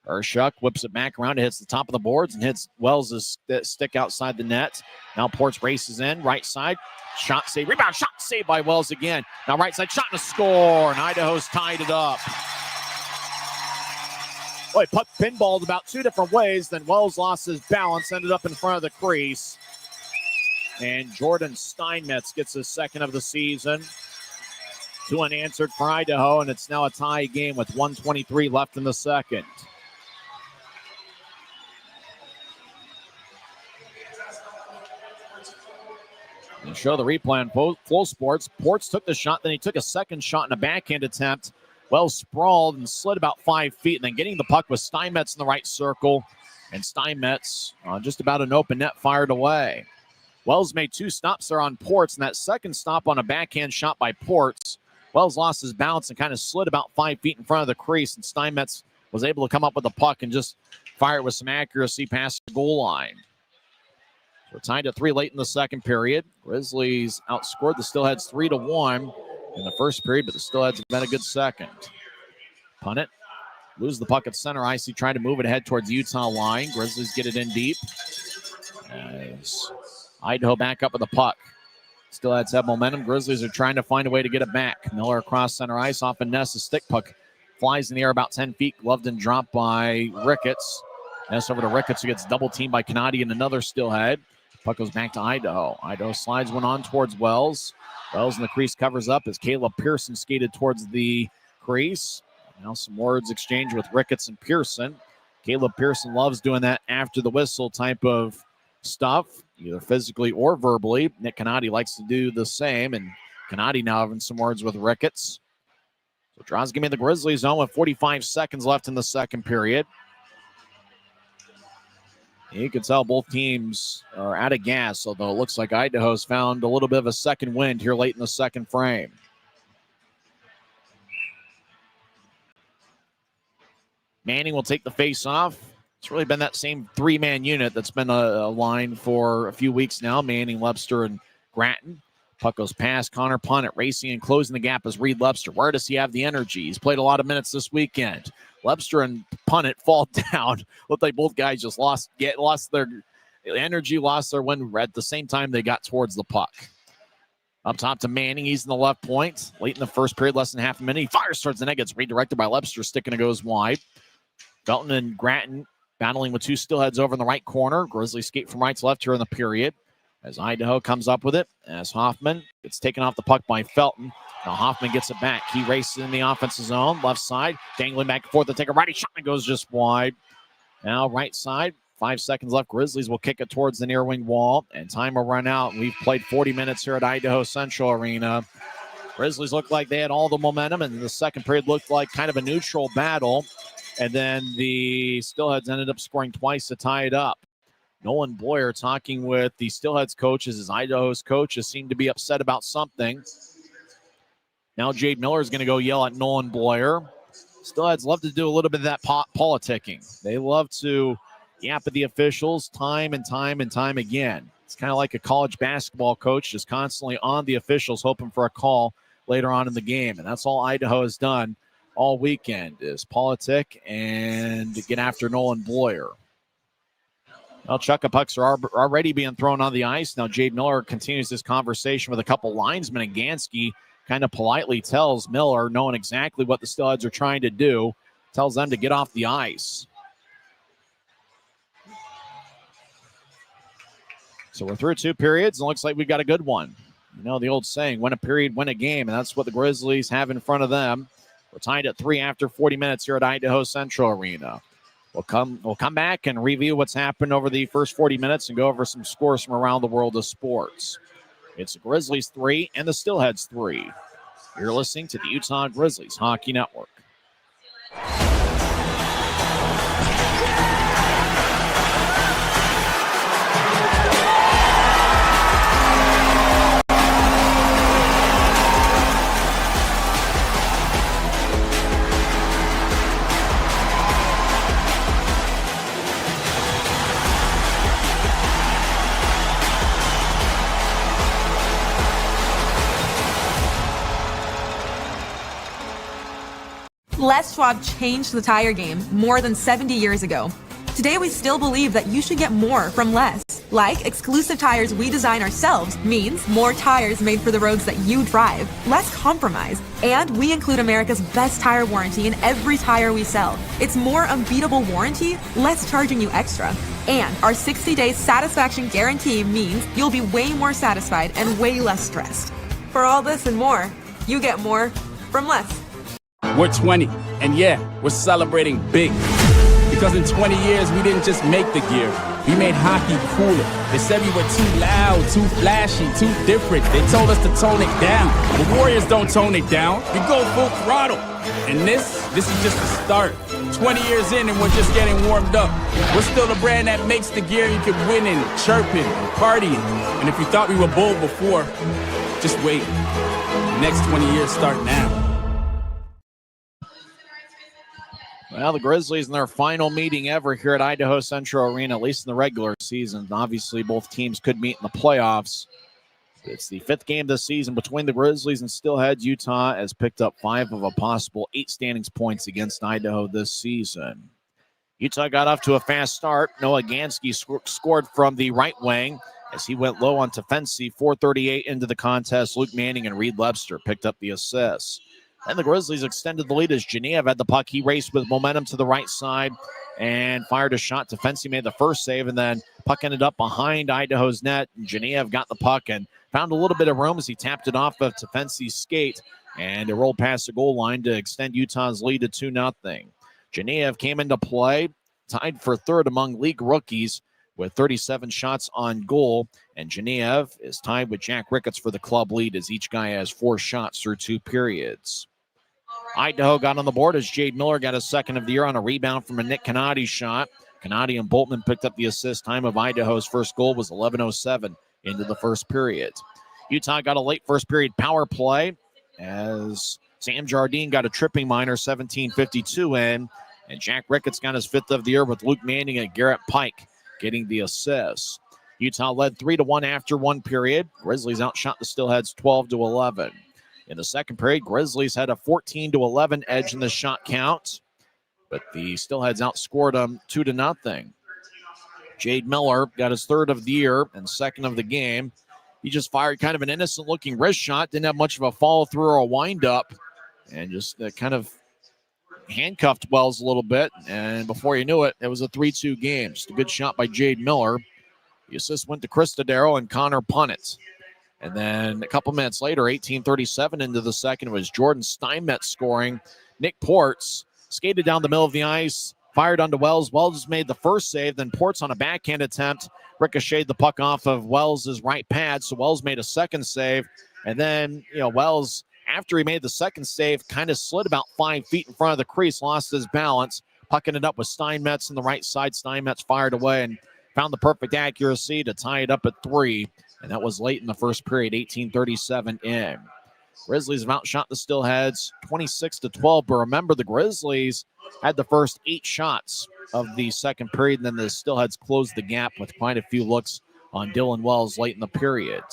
Urshuk whips it back around. It hits the top of the boards and hits Wells' stick outside the net. Now Ports races in. Right side. Shot save. Rebound. Shot saved by Wells again. Now right side. Shot and a score. And Idaho's tied it up. Boy, puck pinballed about 2 different ways. Then Wells lost his balance. Ended up in front of the crease. And Jordan Steinmetz gets his second of the season. 2 unanswered for Idaho, and it's now a tie game with 1:23 left in the second. And show the replay on Flow Sports. Ports took the shot, then he took a second shot in a backhand attempt. Wells sprawled and slid about 5 feet, and then getting the puck was Steinmetz in the right circle. And Steinmetz, just about an open net, fired away. Wells made 2 stops there on Ports, and that second stop on a backhand shot by Ports, Wells lost his balance and kind of slid about 5 feet in front of the crease, and Steinmetz was able to come up with the puck and just fire it with some accuracy past the goal line. We're tied at 3 late in the second period. Grizzlies outscored the Steelheads 3-1 in the first period, but the Steelheads have been a good second. Punnett loses the puck at center ice. He tried to move it ahead towards the Utah line. Grizzlies get it in deep. As Idaho back up with the puck. Steelheads have momentum. Grizzlies are trying to find a way to get it back. Miller across center ice off of Ness. Stick puck flies in the air about 10 feet. Gloved and dropped by Ricketts. Ness over to Ricketts, who gets double teamed by Kanadi and another Steelhead. Puck goes back to Idaho. Idaho slides one on towards Wells. Wells in the crease covers up as Caleb Pearson skated towards the crease. Now some words exchanged with Ricketts and Pearson. Caleb Pearson loves doing that after the whistle type of stuff, either physically or verbally. Nick Kanadi likes to do the same, and Kanadi now having some words with Ricketts. So draws give me the Grizzlies zone with 45 seconds left in the second period. You can tell both teams are out of gas, although it looks like Idaho's found a little bit of a second wind here late in the second frame. Manning will take the face off. It's really been that same three-man unit that's been a line for a few weeks now. Manning, Webster, and Gratton. Puck goes past Connor Punnett, racing and closing the gap as Reed Webster. Where does he have the energy? He's played a lot of minutes this weekend. Webster and Punnett fall down. Looked like both guys just lost their energy, lost their wind at the same time they got towards the puck. Up top to Manning. He's in the left point. Late in the first period, less than half a minute. He fires towards the net, gets redirected by Webster. Stick and it goes wide. Felton and Gratton battling with two Steelheads over in the right corner. Grizzlies skate from right to left here in the period. As Idaho comes up with it, as Hoffman gets taken off the puck by Felton. Now Hoffman gets it back. He races in the offensive zone, left side, dangling back and forth to take a righty shot, and goes just wide. Now right side, 5 seconds left. Grizzlies will kick it towards the near wing wall, and time will run out. We've played 40 minutes here at Idaho Central Arena. Grizzlies looked like they had all the momentum, and the second period looked like kind of a neutral battle. And then the Steelheads ended up scoring twice to tie it up. Nolan Boyer talking with the Steelheads coaches as Idaho's coaches seem to be upset about something. Now Jade Miller is going to go yell at Nolan Boyer. Steelheads love to do a little bit of that politicking. They love to yap at the officials time and time again. It's kind of like a college basketball coach just constantly on the officials hoping for a call later on in the game. And that's all Idaho has done all weekend is politic and get after Nolan Boyer. Well, Chucka pucks are already being thrown on the ice. Now Jade Miller continues this conversation with a couple linesmen, and Gansky kind of politely tells Miller, knowing exactly what the Steelheads are trying to do, tells them to get off the ice. So we're through two periods, and looks like we've got a good one. You know the old saying, win a period, win a game, and that's what the Grizzlies have in front of them. We're tied at 3 after 40 minutes here at Idaho Central Arena. We'll come back and review what's happened over the first 40 minutes and go over some scores from around the world of sports. It's the Grizzlies 3 and the Steelheads 3. You're listening to the Utah Grizzlies Hockey Network. Les Schwab changed the tire game more than 70 years ago. Today, we still believe that you should get more from less. Like exclusive tires we design ourselves means more tires made for the roads that you drive, less compromise. And we include America's best tire warranty in every tire we sell. It's more unbeatable warranty, less charging you extra. And our 60-day satisfaction guarantee means you'll be way more satisfied and way less stressed. For all this and more, you get more from less. We're 20, and yeah, we're celebrating big. Because in 20 years, we didn't just make the gear. We made hockey cooler. They said we were too loud, too flashy, too different. They told us to tone it down. The Warriors don't tone it down. We go full throttle. And this is just the start. 20 years in, and we're just getting warmed up. We're still the brand that makes the gear you can win in, chirping, partying. And if you thought we were bold before, just wait. The next 20 years start now. Well, the Grizzlies in their final meeting ever here at Idaho Central Arena, at least in the regular season. Obviously, both teams could meet in the playoffs. It's the 5th game this season between the Grizzlies and Steelheads. Utah has picked up 5 of a possible 8 standings points against Idaho this season. Utah got off to a fast start. Noah Gansky scored from the right wing as he went low on Tefensi. 4:38 into the contest. Luke Manning and Reed Webster picked up the assists. And the Grizzlies extended the lead as Genev had the puck. He raced with momentum to the right side and fired a shot. Tefensi made the first save, and then puck ended up behind Idaho's net. And Genev got the puck and found a little bit of room as he tapped it off of Tefensi's skate, and it rolled past the goal line to extend Utah's lead to 2-0. Genev came into play, tied for 3rd among league rookies with 37 shots on goal. And Genev is tied with Jack Ricketts for the club lead as each guy has 4 shots through 2 periods. Idaho got on the board as Jade Miller got his 2nd of the year on a rebound from a Nick Canati shot. Canadian Boltman picked up the assist. Time of Idaho's first goal was 11:07 into the first period. Utah got a late first period power play as Sam Jardine got a tripping minor, 17:52 in, and Jack Ricketts got his 5th of the year with Luke Manning and Garrett Pike getting the assist. Utah led 3-1 after one period. Grizzlies outshot the Steelheads 12-11. In the second period, Grizzlies had a 14-11 edge in the shot count, but the Steelheads outscored them 2-0. Jade Miller got his 3rd of the year and 2nd of the game. He just fired kind of an innocent-looking wrist shot, didn't have much of a follow-through or a wind-up, and just kind of handcuffed Wells a little bit. And before you knew it, it was a 3-2 game. Just a good shot by Jade Miller. The assist went to Chris Tadero and Connor Punnett. And then a couple minutes later, 18:37 into the second, was Jordan Steinmetz scoring. Nick Ports skated down the middle of the ice, fired onto Wells. Wells made the first save, then Ports on a backhand attempt ricocheted the puck off of Wells' right pad, so Wells made a second save. And then, Wells, after he made the second save, kind of slid about 5 feet in front of the crease, lost his balance, pucking it up with Steinmetz on the right side. Steinmetz fired away and found the perfect accuracy to tie it up at 3, and that was late in the first period, 18:37 in. Grizzlies have outshot the Steelheads 26-12, but remember the Grizzlies had the first 8 shots of the second period, and then the Steelheads closed the gap with quite a few looks on Dylan Wells late in the period.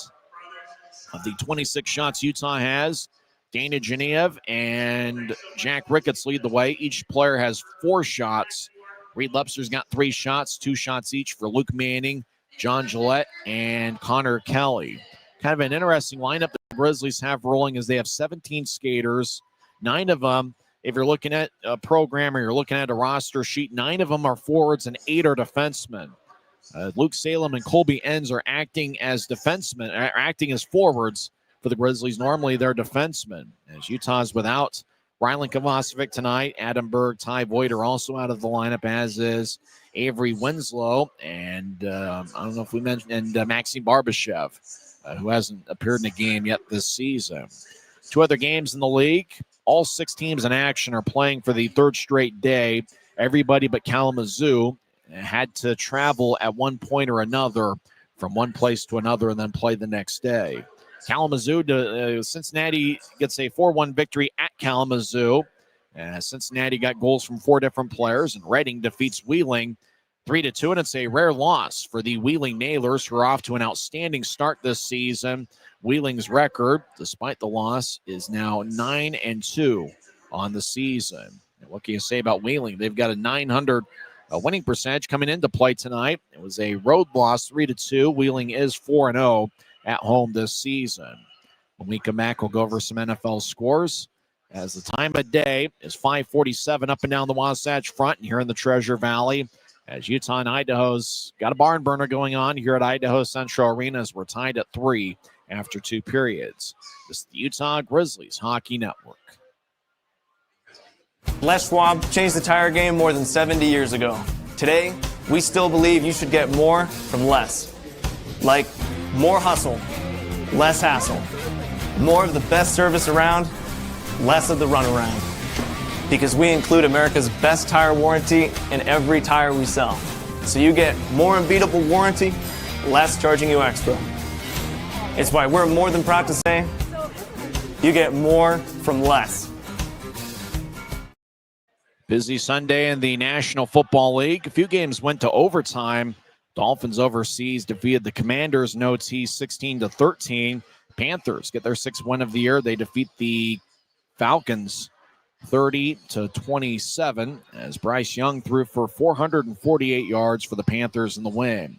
Of the 26 shots Utah has, Dana Genev and Jack Ricketts lead the way. Each player has 4 shots. Reed Lepster's got 3 shots, 2 shots each for Luke Manning, John Gillette, and Connor Kelly. Kind of an interesting lineup the Grizzlies have rolling as they have 17 skaters. 9 of them, if you're looking at a program or you're looking at a roster sheet, 9 of them are forwards and 8 are defensemen. Luke Salem and Colby Enns are acting as defensemen, acting as forwards for the Grizzlies. Normally they're defensemen. As Utah's without Rylan Kovacevic tonight, Adam Berg, Ty Voigt are also out of the lineup, as is Avery Winslow, and I don't know if we mentioned, and Maxim Barbashev, who hasn't appeared in a game yet this season. 2 other games in the league. All 6 teams in action are playing for the 3rd straight day. Everybody but Kalamazoo had to travel at one point or another from one place to another and then play the next day. Kalamazoo, Cincinnati gets a 4-1 victory at Kalamazoo. Cincinnati got goals from 4 different players, and Reading defeats Wheeling 3-2, and it's a rare loss for the Wheeling Nailers, who are off to an outstanding start this season. Wheeling's record, despite the loss, is now 9-2 on the season. And what can you say about Wheeling? They've got a .900 winning percentage coming into play tonight. It was a road loss, 3-2. Wheeling is 4-0 at home this season. When we come back, we'll go over some NFL scores, as the time of day is 5:47 up and down the Wasatch Front and here in the Treasure Valley, as Utah and Idaho's got a barn burner going on here at Idaho Central Arena, as we're tied at 3 after 2 periods. This is the Utah Grizzlies Hockey Network. Les Schwab changed the tire game more than 70 years ago. Today, we still believe you should get more from less. Like more hustle, less hassle. More of the best service around, less of the runaround. Because we include America's best tire warranty in every tire we sell. So you get more unbeatable warranty, less charging you extra. It's why we're more than proud to say, you get more from less. Busy Sunday in the National Football League. A few games went to overtime. Dolphins overseas defeated the Commanders in OT 16-13. Panthers get their 6th win of the year. They defeat the Falcons 30-27, as Bryce Young threw for 448 yards for the Panthers in the win.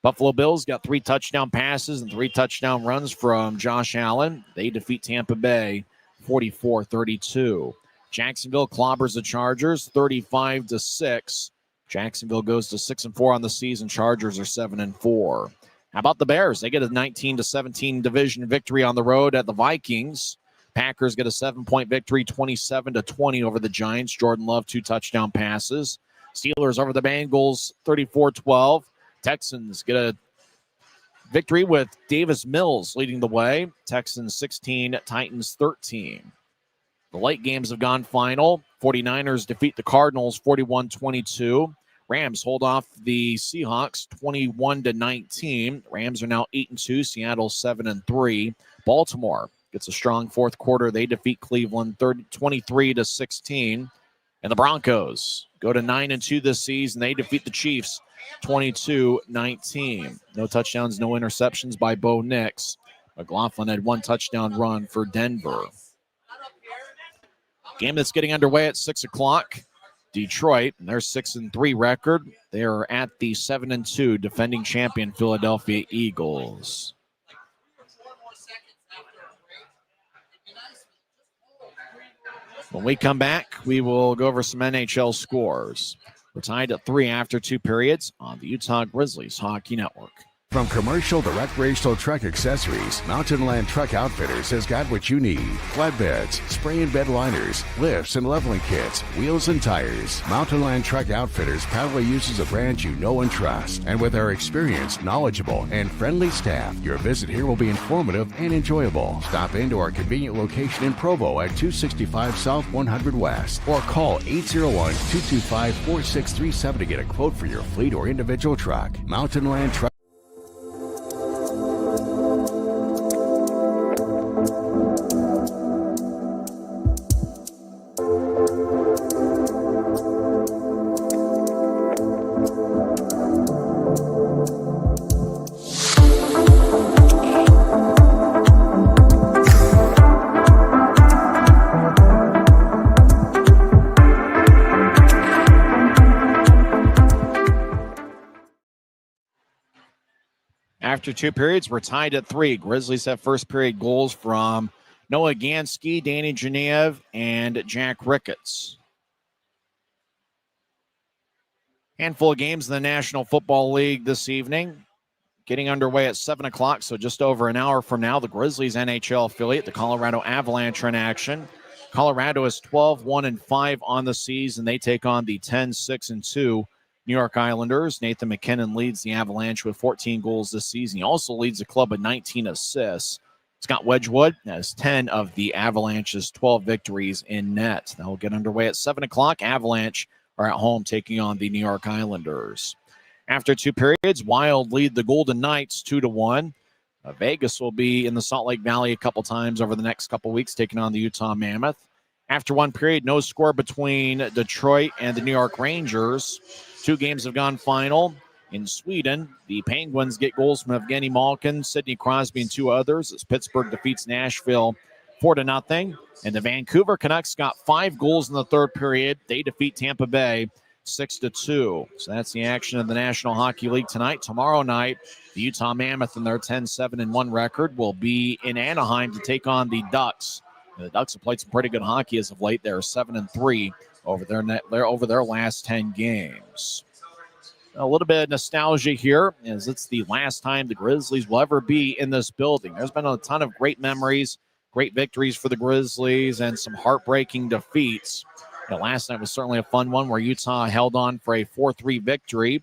Buffalo Bills got 3 touchdown passes and 3 touchdown runs from Josh Allen. They defeat Tampa Bay 44-32. Jacksonville clobbers the Chargers 35-6. Jacksonville goes to 6-4 on the season. Chargers are 7-4. How about the Bears? They get a 19-17 division victory on the road at the Vikings. Packers get a 7-point victory, 27-20 over the Giants. Jordan Love 2 touchdown passes. Steelers over the Bengals 34-12. Texans get a victory with Davis Mills leading the way. Texans 16, Titans 13. The late games have gone final. 49ers defeat the Cardinals 41-22. Rams hold off the Seahawks 21-19. Rams are now 8-2. Seattle 7-3. Baltimore gets a strong fourth quarter. They defeat Cleveland 23-16. And the Broncos go to 9-2 this season. They defeat the Chiefs 22-19. No touchdowns, no interceptions by Bo Nix. McLaughlin had one touchdown run for Denver. Game that's getting underway at 6 o'clock. Detroit, and their 6-3 record. They are at the 7-2 defending champion Philadelphia Eagles. When we come back, we will go over some NHL scores. We're tied at 3 after 2 periods on the Utah Grizzlies Hockey Network. From commercial to recreational truck accessories, Mountain Land Truck Outfitters has got what you need. Flatbeds, spray and bed liners, lifts and leveling kits, wheels and tires. Mountain Land Truck Outfitters proudly uses a brand you know and trust. And with our experienced, knowledgeable, and friendly staff, your visit here will be informative and enjoyable. Stop into our convenient location in Provo at 265 South 100 West or call 801-225-4637 to get a quote for your fleet or individual truck. Mountain Land Truck. After 2 periods, we're tied at 3. Grizzlies have first period goals from Noah Gansky, Danny Genev, and Jack Ricketts. Handful of games in the National Football League this evening. Getting underway at 7 o'clock, so just over an hour from now, the Grizzlies NHL affiliate, the Colorado Avalanche, are in action. Colorado is 12-1-5 on the season. They take on the 10-6-2 New York Islanders. Nathan McKinnon leads the Avalanche with 14 goals this season. He also leads the club with 19 assists. Scott Wedgwood has 10 of the Avalanche's 12 victories in net. That will get underway at 7 o'clock. Avalanche are at home taking on the New York Islanders. After 2 periods, Wild lead the Golden Knights 2-1. Vegas will be in the Salt Lake Valley a couple times over the next couple weeks, taking on the Utah Mammoth. After 1 period, no score between Detroit and the New York Rangers. 2 games have gone final. In Sweden, the Penguins get goals from Evgeny Malkin, Sidney Crosby, and 2 others as Pittsburgh defeats Nashville 4-0. And the Vancouver Canucks got 5 goals in the third period. They defeat Tampa Bay 6-2. So that's the action of the National Hockey League tonight. Tomorrow night, the Utah Mammoth and their 10-7-1 record will be in Anaheim to take on the Ducks. The Ducks have played some pretty good hockey as of late. They're 7-3 over their last 10 games. A little bit of nostalgia here, as it's the last time the Grizzlies will ever be in this building. There's been a ton of great memories, great victories for the Grizzlies, and some heartbreaking defeats. Last night was certainly a fun one where Utah held on for a 4-3 victory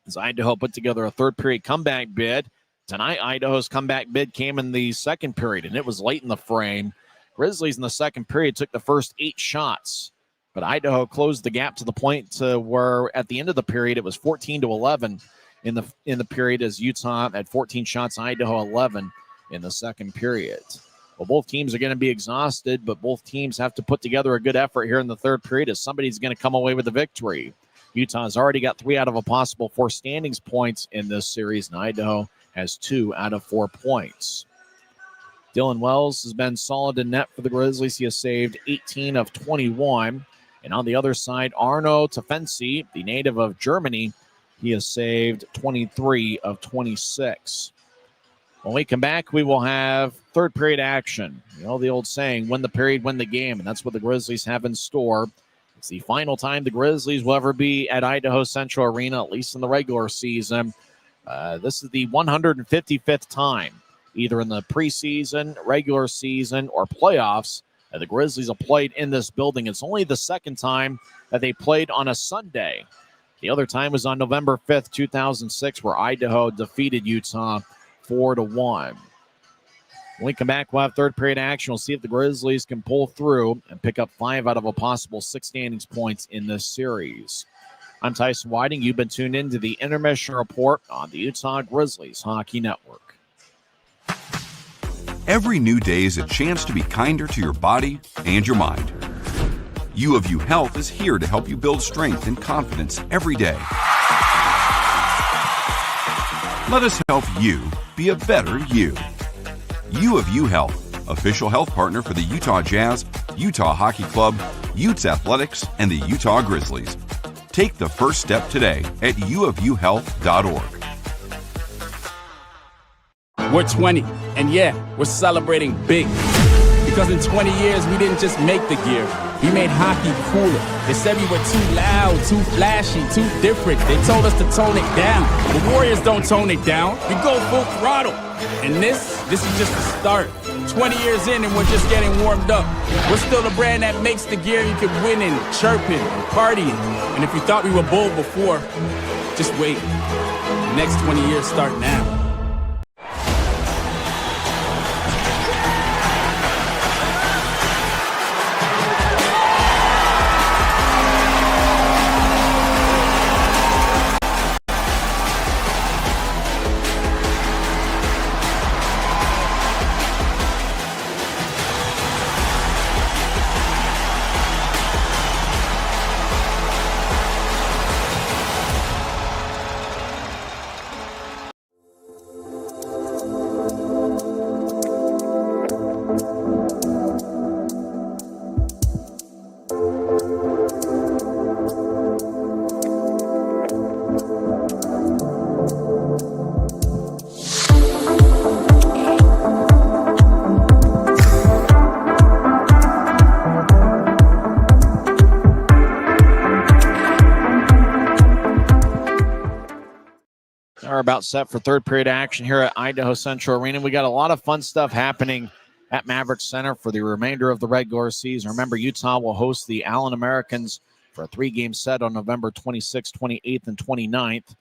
as Idaho put together a third period comeback bid. Tonight, Idaho's comeback bid came in the second period, and it was late in the frame. Grizzlies in the second period took the first 8 shots. But Idaho closed the gap to the point to where at the end of the period, it was 14-11 in the period as Utah had 14 shots, Idaho 11 in the second period. Well, both teams are going to be exhausted, but both teams have to put together a good effort here in the third period as somebody's going to come away with a victory. Utah's already got 3 out of a possible 4 standings points in this series, and Idaho has 2 out of 4 points. Dylan Wells has been solid in net for the Grizzlies. He has saved 18 of 21. And on the other side, Arno Tafensi, the native of Germany, he has saved 23 of 26. When we come back, we will have third period action. You know the old saying, win the period, win the game. And that's what the Grizzlies have in store. It's the final time the Grizzlies will ever be at Idaho Central Arena, at least in the regular season. This is the 155th time, either in the preseason, regular season, or playoffs, the Grizzlies have played in this building. It's only the second time that they played on a Sunday. The other time was on November 5th, 2006, where Idaho defeated Utah 4-1. When we come back, we'll have third period action. We'll see if the Grizzlies can pull through and pick up 5 out of a possible 6 standings points in this series. I'm Tyson Whiting. You've been tuned in to the Intermission Report on the Utah Grizzlies Hockey Network. Every new day is a chance to be kinder to your body and your mind. U of U Health is here to help you build strength and confidence every day. Let us help you be a better you. U of U Health, official health partner for the Utah Jazz, Utah Hockey Club, Utes Athletics, and the Utah Grizzlies. Take the first step today at uofuhealth.org. We're 20, and yeah, we're celebrating big. Because in 20 years, we didn't just make the gear. We made hockey cooler. They said we were too loud, too flashy, too different. They told us to tone it down. The Warriors don't tone it down. We go full throttle. And this is just the start. 20 years in and we're just getting warmed up. We're still the brand that makes the gear you can win in, chirping, partying. And if you thought we were bold before, just wait. The next 20 years start now. Are about set for third period action here at Idaho Central Arena. We got a lot of fun stuff happening at Maverick Center for the remainder of the regular season. Remember, Utah will host the Allen Americans for a 3-game set on November 26th, 28th, and 29th.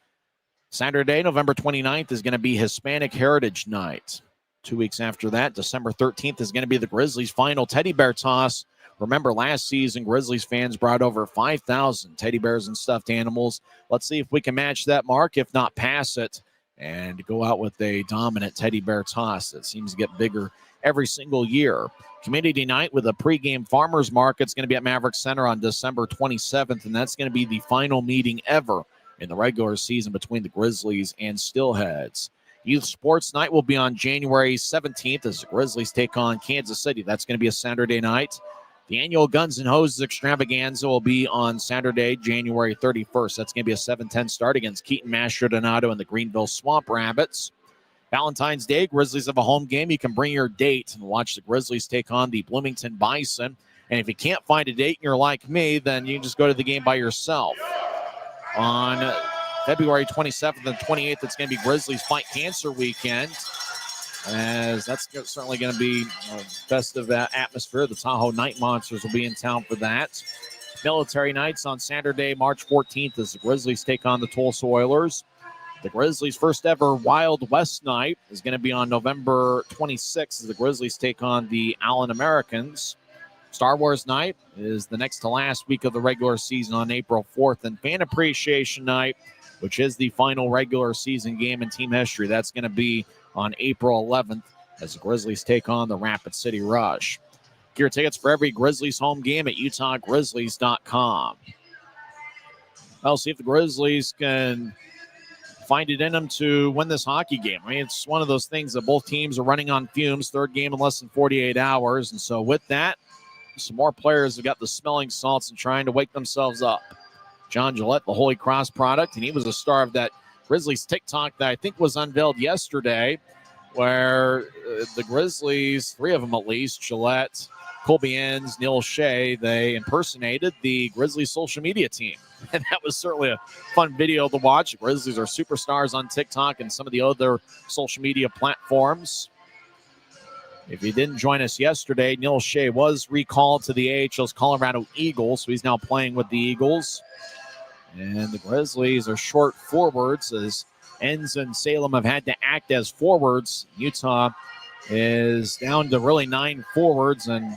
Saturday, November 29th, is going to be Hispanic Heritage Night. 2 weeks after that, December 13th, is going to be the Grizzlies' final teddy bear toss. Remember, last season, Grizzlies fans brought over 5,000 teddy bears and stuffed animals. Let's see if we can match that mark, if not pass it, and go out with a dominant teddy bear toss that seems to get bigger every single year. Community night with a pregame farmers market is going to be at Maverick Center on December 27th, and that's going to be the final meeting ever in the regular season between the Grizzlies and Steelheads. Youth Sports Night will be on January 17th as the Grizzlies take on Kansas City. That's going to be a Saturday night. The annual Guns N' Hoses extravaganza will be on Saturday, January 31st. That's going to be a 7:10 start against Keaton Mastrodonato and the Greenville Swamp Rabbits. Valentine's Day, Grizzlies have a home game. You can bring your date and watch the Grizzlies take on the Bloomington Bison. And if you can't find a date and you're like me, then you can just go to the game by yourself. On February 27th and 28th, it's going to be Grizzlies Fight Cancer Weekend, as that's certainly going to be a festive atmosphere. The Tahoe Night Monsters will be in town for that. Military Nights on Saturday, March 14th, as the Grizzlies take on the Tulsa Oilers. The Grizzlies' first ever Wild West Night is going to be on November 26th, as the Grizzlies take on the Allen Americans. Star Wars Night is the next to last week of the regular season on April 4th. And Fan Appreciation Night, which is the final regular season game in team history, that's going to be on April 11th as the Grizzlies take on the Rapid City Rush. Get your tickets for every Grizzlies home game at UtahGrizzlies.com. Well, see if the Grizzlies can find it in them to win this hockey game. I mean, it's one of those things that both teams are running on fumes, third game in less than 48 hours. And so with that, some more players have got the smelling salts and trying to wake themselves up. John Gillette, the Holy Cross product, and he was a star of that Grizzlies TikTok that I think was unveiled yesterday, where the Grizzlies, 3 of them at least, Gillette, Colby Enns, Neil Shea, they impersonated the Grizzlies social media team. And that was certainly a fun video to watch. The Grizzlies are superstars on TikTok and some of the other social media platforms. If you didn't join us yesterday, Neil Shea was recalled to the AHL's Colorado Eagles, so he's now playing with the Eagles. And the Grizzlies are short forwards as Enns and Salem have had to act as forwards. Utah is down to really 9 forwards, and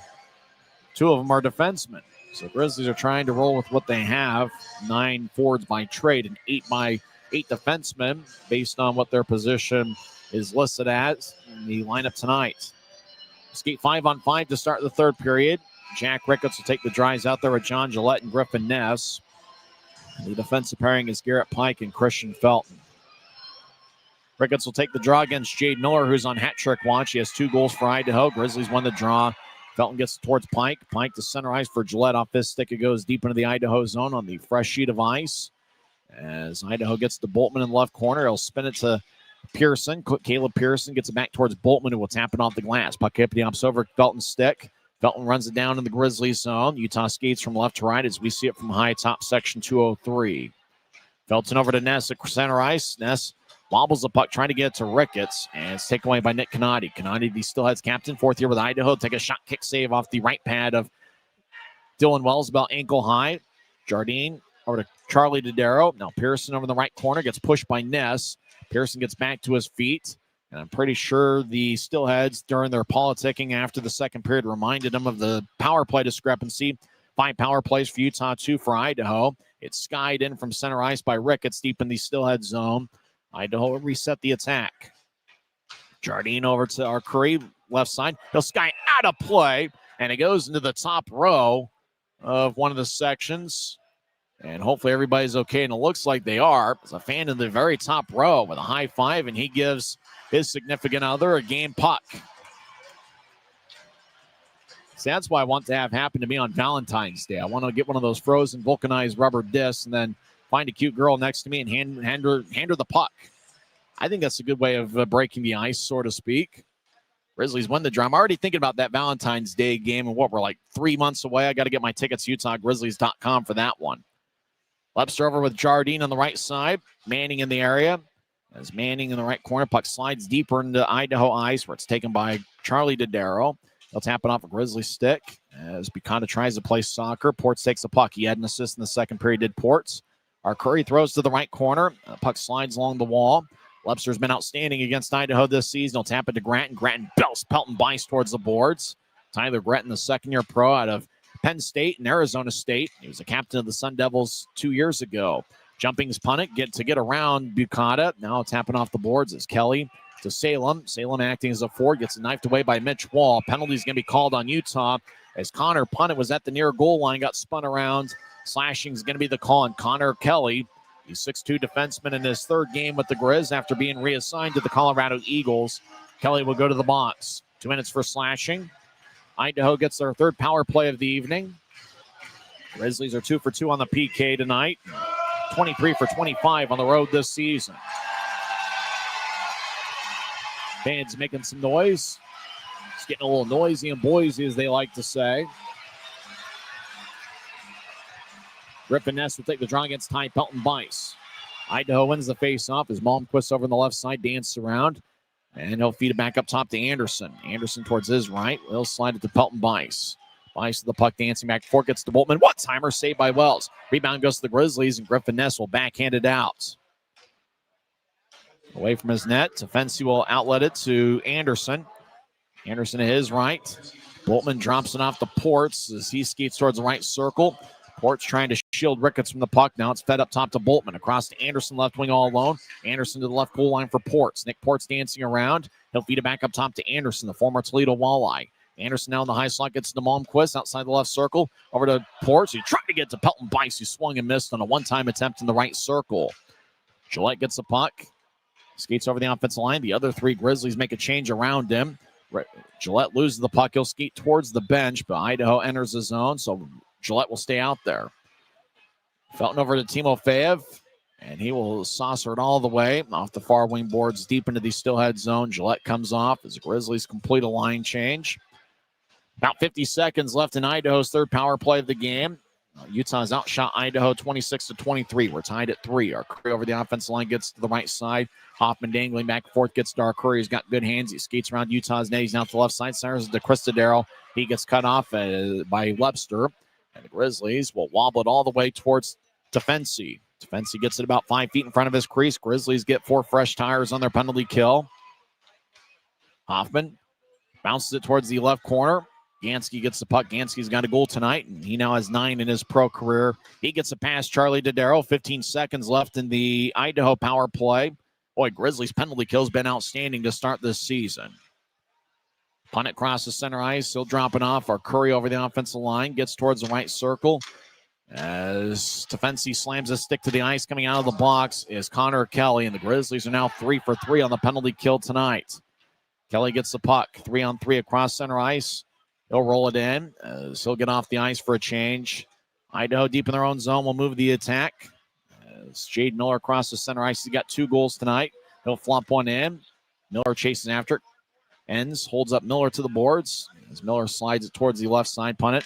2 of them are defensemen. So Grizzlies are trying to roll with what they have. 9 forwards by trade and 8 defensemen based on what their position is listed as in the lineup tonight. Skate 5-on-5 to start the third period. Jack Ricketts will take the drives out there with John Gillette and Griffin Ness. The defensive pairing is Garrett Pike and Christian Felton. Ricketts will take the draw against Jade Miller, who's on hat trick watch. He has 2 goals for Idaho. Grizzlies won the draw. Felton gets towards Pike. Pike to center ice for Gillette. Off his stick, it goes deep into the Idaho zone on the fresh sheet of ice. As Idaho gets to Boltman in the left corner, he'll spin it to Pearson. Caleb Pearson gets it back towards Boltman, who will tap it off the glass. Puck jumps over Felton's stick. Felton runs it down in the Grizzlies zone. Utah skates from left to right as we see it from high top section 203. Felton over to Ness at center ice. Ness wobbles the puck, trying to get it to Ricketts, and it's taken away by Nick Canati. Canati, the Steelheads captain, 4th year with Idaho, take a shot kick save off the right pad of Dylan Wells, about ankle high. Jardine over to Charlie Dodaro. Now Pearson over in the right corner, gets pushed by Ness. Pearson gets back to his feet. And I'm pretty sure the Steelheads, during their politicking after the second period, reminded them of the power play discrepancy. 5 power plays for Utah, 2 for Idaho. It's skied in from center ice by Ricketts deep in the Steelhead zone. Idaho will reset the attack. Jardine over to Arcuri, left side. He'll sky out of play, and it goes into the top row of one of the sections. And hopefully everybody's okay, and it looks like they are. There's a fan in the very top row with a high five, and he gives his significant other a game puck. So that's what I want to have happen to me on Valentine's Day. I want to get one of those frozen vulcanized rubber discs and then find a cute girl next to me and hand her the puck. I think that's a good way of breaking the ice, so to speak. Grizzlies win the draw. I'm already thinking about that Valentine's Day game, and we're like 3 months away. I got to get my tickets, UtahGrizzlies.com for that one. Webster over with Jardine on the right side. Manning in the area. As Manning in the right corner, puck slides deeper into Idaho ice, where it's taken by Charlie Dodaro. They'll tap it off a Grizzly stick as Buchanan tries to play soccer. Ports takes the puck. He had an assist in the second period, did Ports. Arcuri throws to the right corner. The puck slides along the wall. Webster's been outstanding against Idaho this season. He'll tap it to Granton. Granton belts Pelton Bice towards the boards. Tyler Gretton, the second-year pro out of Penn State and Arizona State. He was a captain of the Sun Devils 2 years ago. Jumping's punnet to get around Buchanan. Now tapping off the boards is Kelly to Salem. Salem acting as a forward, gets knifed away by Mitch Wall. Penalty's going to be called on Utah as Connor Punnet was at the near goal line, got spun around. Slashing's going to be the call on Connor Kelly. He's 6'2" defenseman in his 3rd game with the Grizz after being reassigned to the Colorado Eagles. Kelly will go to the box. 2 minutes for slashing. Idaho gets their 3rd power play of the evening. Grizzlies are 2 for 2 on the PK tonight. 23 for 25 on the road this season. Fans making some noise. It's getting a little noisy in Boise, as they like to say. Griffin Ness will take the draw against Ty Pelton Bice. Idaho wins the face-off as Malmquist over on the left side dances around. And he'll feed it back up top to Anderson. Anderson towards his right. He'll slide it to Pelton Bice. Bice to the puck, dancing back and forth, gets to Boltman. One-timer saved by Wells. Rebound goes to the Grizzlies, and Griffin Ness will backhand it out. Away from his net. Tefensi will outlet it to Anderson. Anderson to his right. Boltman drops it off the Ports as he skates towards the right circle. Ports trying to shield Ricketts from the puck. Now it's fed up top to Boltman. Across to Anderson, left wing all alone. Anderson to the left goal line for Ports. Nick Ports dancing around. He'll feed it back up top to Anderson, the former Toledo Walleye. Anderson now in the high slot, gets to Malmquist outside the left circle. Over to Ports. He tried to get to Pelton Bice, who swung and missed on a one-time attempt in the right circle. Gillette gets the puck. Skates over the offensive line. The other 3 Grizzlies make a change around him. Gillette loses the puck. He'll skate towards the bench, but Idaho enters the zone, so Gillette will stay out there. Felton over to Timofeyev, and he will saucer it all the way off the far wing boards deep into the Steelhead zone. Gillette comes off as the Grizzlies complete a line change. About 50 seconds left in Idaho's 3rd power play of the game. Utah's outshot Idaho 26-23. We're tied at 3. Arcuri over the offensive line gets to the right side. Hoffman dangling back and forth, gets to Arcuri. He's got good hands. He skates around Utah's net. He's now to the left side. Centers to Chris Dodaro. He gets cut off by Webster. And the Grizzlies will wobble it all the way towards Tefensi. Tefensi gets it about 5 feet in front of his crease. Grizzlies get 4 fresh tires on their penalty kill. Hoffman bounces it towards the left corner. Gansky gets the puck. Gansky's got a goal tonight, and he now has 9 in his pro career. He gets a pass. Charlie Dodaro, 15 seconds left in the Idaho power play. Boy, Grizzlies' penalty kill's been outstanding to start this season. Punt it across the center ice. Still dropping off. Our Curry over the offensive line. Gets towards the right circle. As Tefensi slams his stick to the ice, coming out of the box is Connor Kelly, and the Grizzlies are now 3 for 3 on the penalty kill tonight. Kelly gets the puck, 3-on-3 across center ice. He'll roll it in. He'll get off the ice for a change. Idaho deep in their own zone will move the attack. As Jade Miller across the center ice. He's got 2 goals tonight. He'll flop one in. Miller chasing after it. Ends, holds up Miller to the boards. As Miller slides it towards the left side, punt it.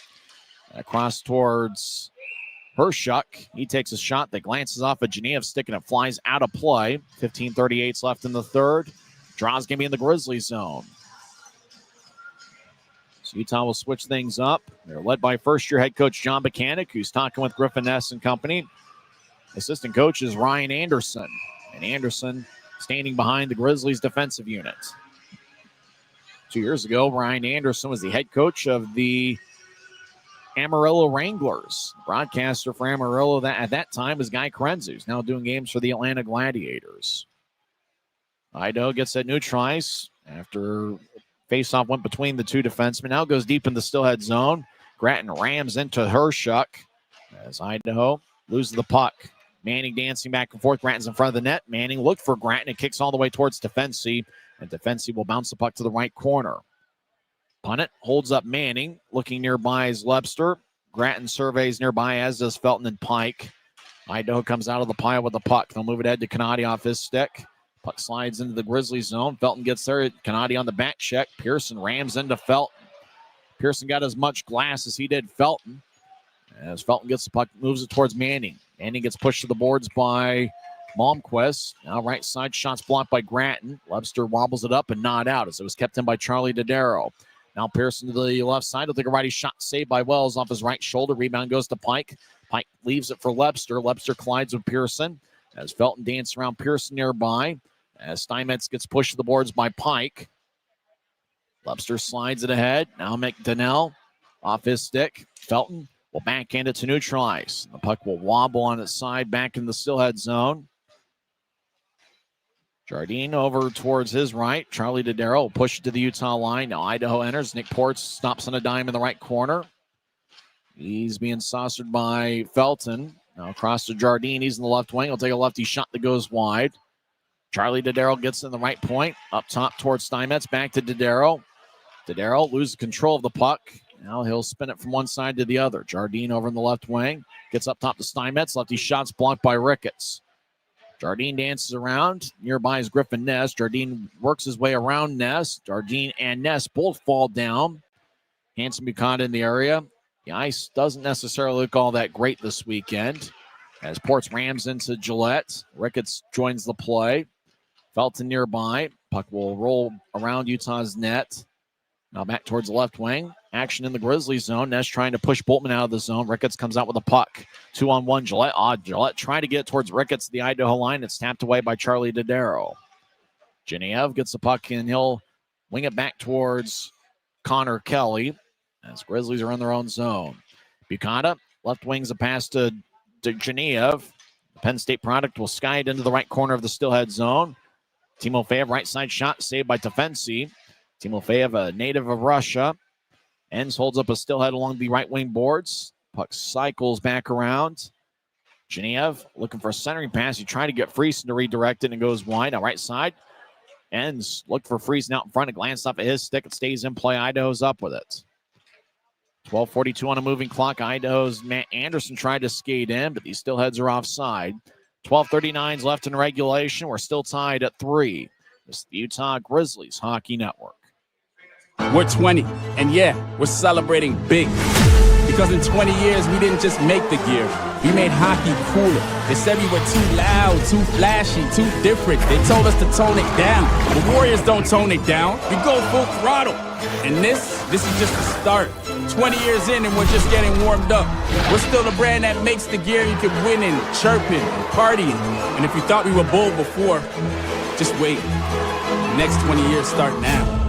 Across towards Hershuk. He takes a shot that glances off of Geneva's stick and it flies out of play. 15:38 left in the third. Draw's going to be in the Grizzlies zone. So Utah will switch things up. They're led by first-year head coach John Buchanan, who's talking with Griffin Ness and company. Assistant coach is Ryan Anderson. And Anderson standing behind the Grizzlies defensive unit. 2 years ago, Ryan Anderson was the head coach of the Amarillo Wranglers. Broadcaster for Amarillo at that time was Guy Krenz, who's now doing games for the Atlanta Gladiators. Idaho gets that neutralize after faceoff went between the two defensemen. Now goes deep in the Steelhead zone. Grattan rams into Hershuk as Idaho loses the puck. Manning dancing back and forth. Grattan's in front of the net. Manning looked for Grattan. It kicks all the way towards Tefensi, and Tefensi will bounce the puck to the right corner. Punt it, holds up Manning. Looking nearby is Lebster. Grattan surveys nearby, as does Felton and Pike. Idaho comes out of the pile with the puck. They'll move it ahead to Canadi off his stick. Puck slides into the Grizzlies zone. Felton gets there. Canadi on the back check. Pearson rams into Felton. Pearson got as much glass as he did Felton. As Felton gets the puck, moves it towards Manning. Manning gets pushed to the boards by Malmquist. Now right side, shots blocked by Grattan. Lebster wobbles it up and not out as it was kept in by Charlie Dodaro. Now Pearson to the left side. He'll take a righty shot saved by Wells off his right shoulder. Rebound goes to Pike. Pike leaves it for Lebster. Lebster collides with Pearson as Felton dances around Pearson nearby. As Steinmetz gets pushed to the boards by Pike. Lebster slides it ahead. Now McDonnell off his stick. Felton will backhand it to neutralize. The puck will wobble on its side back in the Steelhead zone. Jardine over towards his right. Charlie Dodaro will push it to the Utah line. Now Idaho enters. Nick Ports stops on a dime in the right corner. He's being saucered by Felton. Now across to Jardine. He's in the left wing. He'll take a lefty shot that goes wide. Charlie Dodaro gets in the right point. Up top towards Steinmetz. Back to Dodaro. Dodaro loses control of the puck. Now he'll spin it from one side to the other. Jardine over in the left wing. Gets up top to Steinmetz. Lefty shots blocked by Ricketts. Jardine dances around. Nearby is Griffin Ness. Jardine works his way around Ness. Jardine and Ness both fall down. Hanson Buchanan in the area. The ice doesn't necessarily look all that great this weekend. As Ports rams into Gillette. Ricketts joins the play. Felton nearby. Puck will roll around Utah's net. Now back towards the left wing. Action in the Grizzlies zone. Ness trying to push Boltman out of the zone. Ricketts comes out with a puck. 2-on-1. Gillette. Gillette trying to get towards Ricketts, the Idaho line. It's tapped away by Charlie Dodaro. Genev gets the puck and he'll wing it back towards Connor Kelly as Grizzlies are in their own zone. Buchanan left wings a pass to Genev. The Penn State product will sky it into the right corner of the Steelhead zone. Timofeyev, right side shot saved by Tefensi. Timofeyev, a native of Russia. Enns holds up a Steelhead along the right wing boards. Puck cycles back around. Genev looking for a centering pass. He tried to get Friesen to redirect it and goes wide. Now right side. Enns looked for Friesen out in front. It glanced off of his stick. It stays in play. Idaho's up with it. 12:42 on a moving clock. Idaho's Matt Anderson tried to skate in, but these Steelheads are offside. 12:39 left in regulation. We're still tied at 3. This is the Utah Grizzlies Hockey Network. We're 20, and yeah, we're celebrating big. Because in 20 years, we didn't just make the gear. We made hockey cooler. They said we were too loud, too flashy, too different. They told us to tone it down. The Warriors don't tone it down. We go full throttle. And this is just the start. 20 years in and we're just getting warmed up. We're still the brand that makes the gear you can win in, chirping, and partying. And if you thought we were bold before, just wait. The next 20 years start now.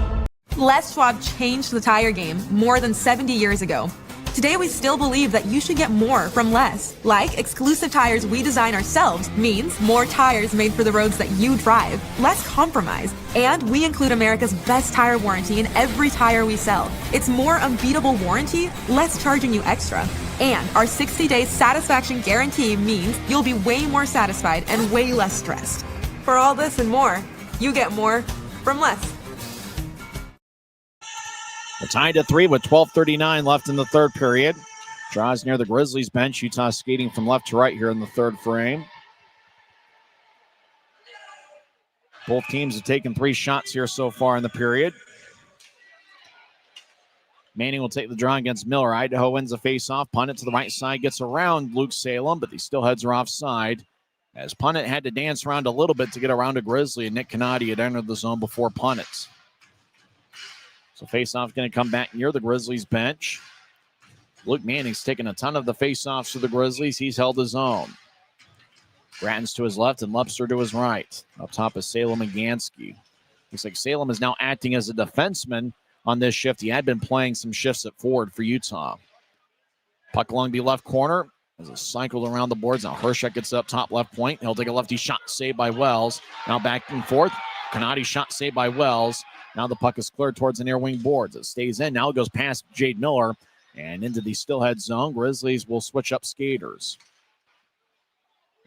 Les Schwab changed the tire game more than 70 years ago. Today, we still believe that you should get more from less. Like exclusive tires we design ourselves means more tires made for the roads that you drive, less compromise. And we include America's best tire warranty in every tire we sell. It's more unbeatable warranty, less charging you extra. And our 60-day satisfaction guarantee means you'll be way more satisfied and way less stressed. For all this and more, you get more from less. We're tied at 3 with 12:39 left in the third period. Draws near the Grizzlies bench. Utah skating from left to right here in the third frame. Both teams have taken 3 shots here so far in the period. Manning will take the draw against Miller. Idaho wins the faceoff. Punnett to the right side gets around Luke Salem, but the Steelheads are offside. As Punnett had to dance around a little bit to get around a Grizzly, and Nick Canati had entered the zone before Punnett. So faceoff going to come back near the Grizzlies bench. Luke Manning's taken a ton of the faceoffs for the Grizzlies. He's held his own. Gratton's to his left and Lepster to his right. Up top is Salem and Gansky. Looks like Salem is now acting as a defenseman on this shift. He had been playing some shifts at forward for Utah. Puck along the left corner as it cycled around the boards. Now Hershek gets up top left point. He'll take a lefty shot saved by Wells. Now back and forth. Canati shot saved by Wells. Now the puck is cleared towards the near wing boards. It stays in. Now it goes past Jade Miller and into the Steelhead zone. Grizzlies will switch up skaters.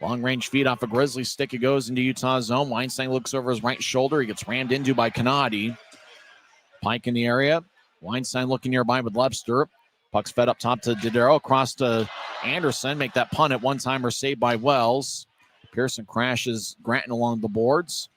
Long range feed off a Grizzlies stick. It goes into Utah zone. Weinstein looks over his right shoulder. He gets rammed into by Canati. Pike in the area. Weinstein looking nearby with Lepster. Puck's fed up top to Dodaro. Across to Anderson. Make that punt at one-timer saved by Wells. Pearson crashes Gratton along the boards.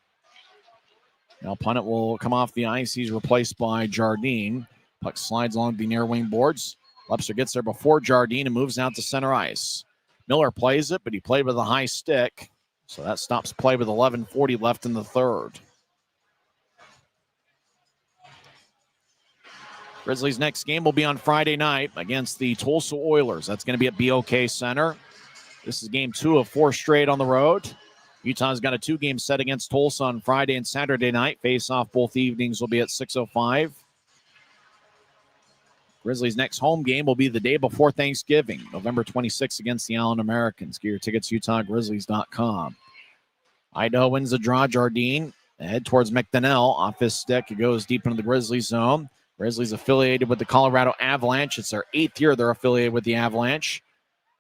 Now Punnett will come off the ice. He's replaced by Jardine. Puck slides along the near wing boards. Lepster gets there before Jardine and moves out to center ice. Miller plays it, but he played with a high stick. So that stops play with 11:40 left in the third. Grizzlies' next game will be on Friday night against the Tulsa Oilers. That's going to be at BOK Center. This is game 2 of 4 straight on the road. Utah's got a 2-game set against Tulsa on Friday and Saturday night. Face-off both evenings will be at 6:05. Grizzlies' next home game will be the day before Thanksgiving, November 26th against the Allen Americans. Get your tickets, UtahGrizzlies.com. Idaho wins the draw. Jardine head towards McDonnell. Off his stick, it goes deep into the Grizzlies zone. Grizzlies affiliated with the Colorado Avalanche. It's their 8th year they're affiliated with the Avalanche.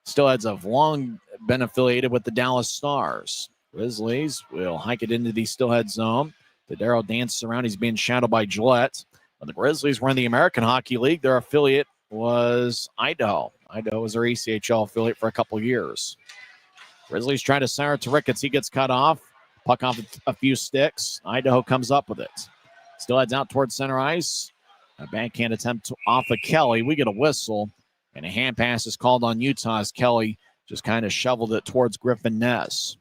Steelheads have long been affiliated with the Dallas Stars. Grizzlies will hike it into the Steelhead zone. Dodaro dances around. He's being shadowed by Gillette. When the Grizzlies were in the American Hockey League, their affiliate was Idaho. Idaho was their ECHL affiliate for a couple years. Grizzlies try to center it to Ricketts. He gets cut off. Puck off a few sticks. Idaho comes up with it. Steelheads out towards center ice. A backhand attempt off of Kelly. We get a whistle, and a hand pass is called on Utah as Kelly just kind of shoveled it towards Griffin Ness.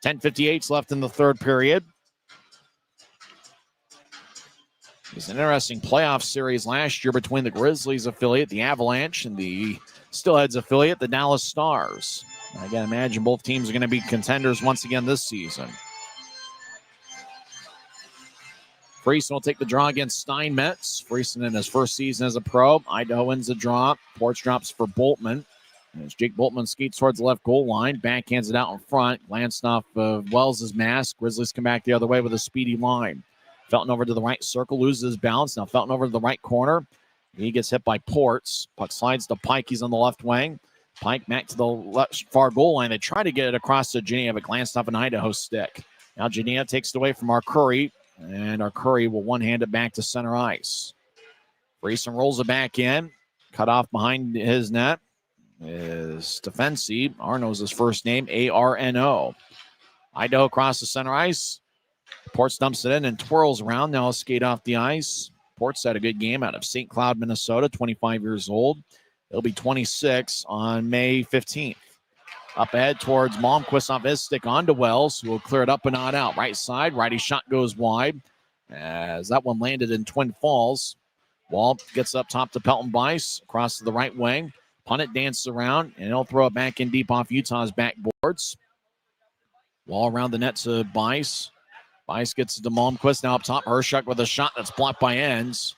10:58 left in the third period. It was an interesting playoff series last year between the Grizzlies affiliate, the Avalanche, and the Steelheads affiliate, the Dallas Stars. I can imagine both teams are going to be contenders once again this season. Friesen will take the draw against Steinmetz. Friesen in his first season as a pro. Idaho wins the draw. Porch drops for Boltman. As Jake Boltman skates towards the left goal line, backhands it out in front, glanced off of Wells' mask. Grizzlies come back the other way with a speedy line. Felton over to the right circle, loses his balance. Now Felton over to the right corner. He gets hit by Ports. Puck slides to Pike. He's on the left wing. Pike back to the left far goal line. They try to get it across to Geneva, but glanced off an Idaho stick. Now Geneva takes it away from Arcuri, and Arcuri will one-hand it back to center ice. Friesen rolls it back in. Cut off behind his net is Stefensi. Arno's his first name, Arno. Idaho across the center ice. Ports dumps it in and twirls around. Now he'll skate off the ice. Ports had a good game out of St. Cloud, Minnesota, 25 years old. He'll be 26 on May 15th. Up ahead towards Malmquist off his stick onto Wells, who will clear it up and not out. Right side, righty shot goes wide as that one landed in Twin Falls. Wall gets up top to Pelton Bice, across to the right wing. Punnett dances around, and he'll throw it back in deep off Utah's backboards. Wall around the net to Bice. Bice gets it to Malmquist. Now up top, Hershuk with a shot that's blocked by Enns.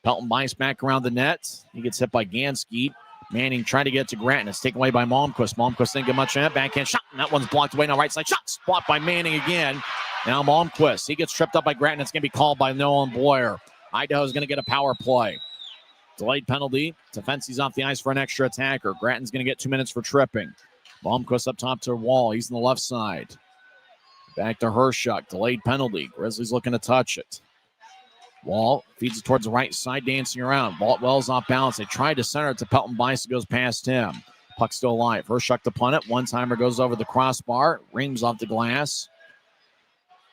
Pelton Bice back around the net. He gets hit by Gansky. Manning trying to get to Gratton. It's taken away by Malmquist. Malmquist didn't get much in it. Backhand shot. And that one's blocked away. Now right side shot. Blocked by Manning again. Now Malmquist. He gets tripped up by Gratton. It's going to be called by Nolan Boyer. Idaho's going to get a power play. Delayed penalty. Defense's off the ice for an extra attacker. Gratton's going to get 2 minutes for tripping. Malmquist up top to Wall. He's on the left side. Back to Hershuk. Delayed penalty. Grizzlies looking to touch it. Wall feeds it towards the right side, dancing around. Wells off balance. They tried to center it to Pelton Bice. It goes past him. Puck still alive. Hershuk to punt it. One-timer goes over the crossbar. Rings off the glass.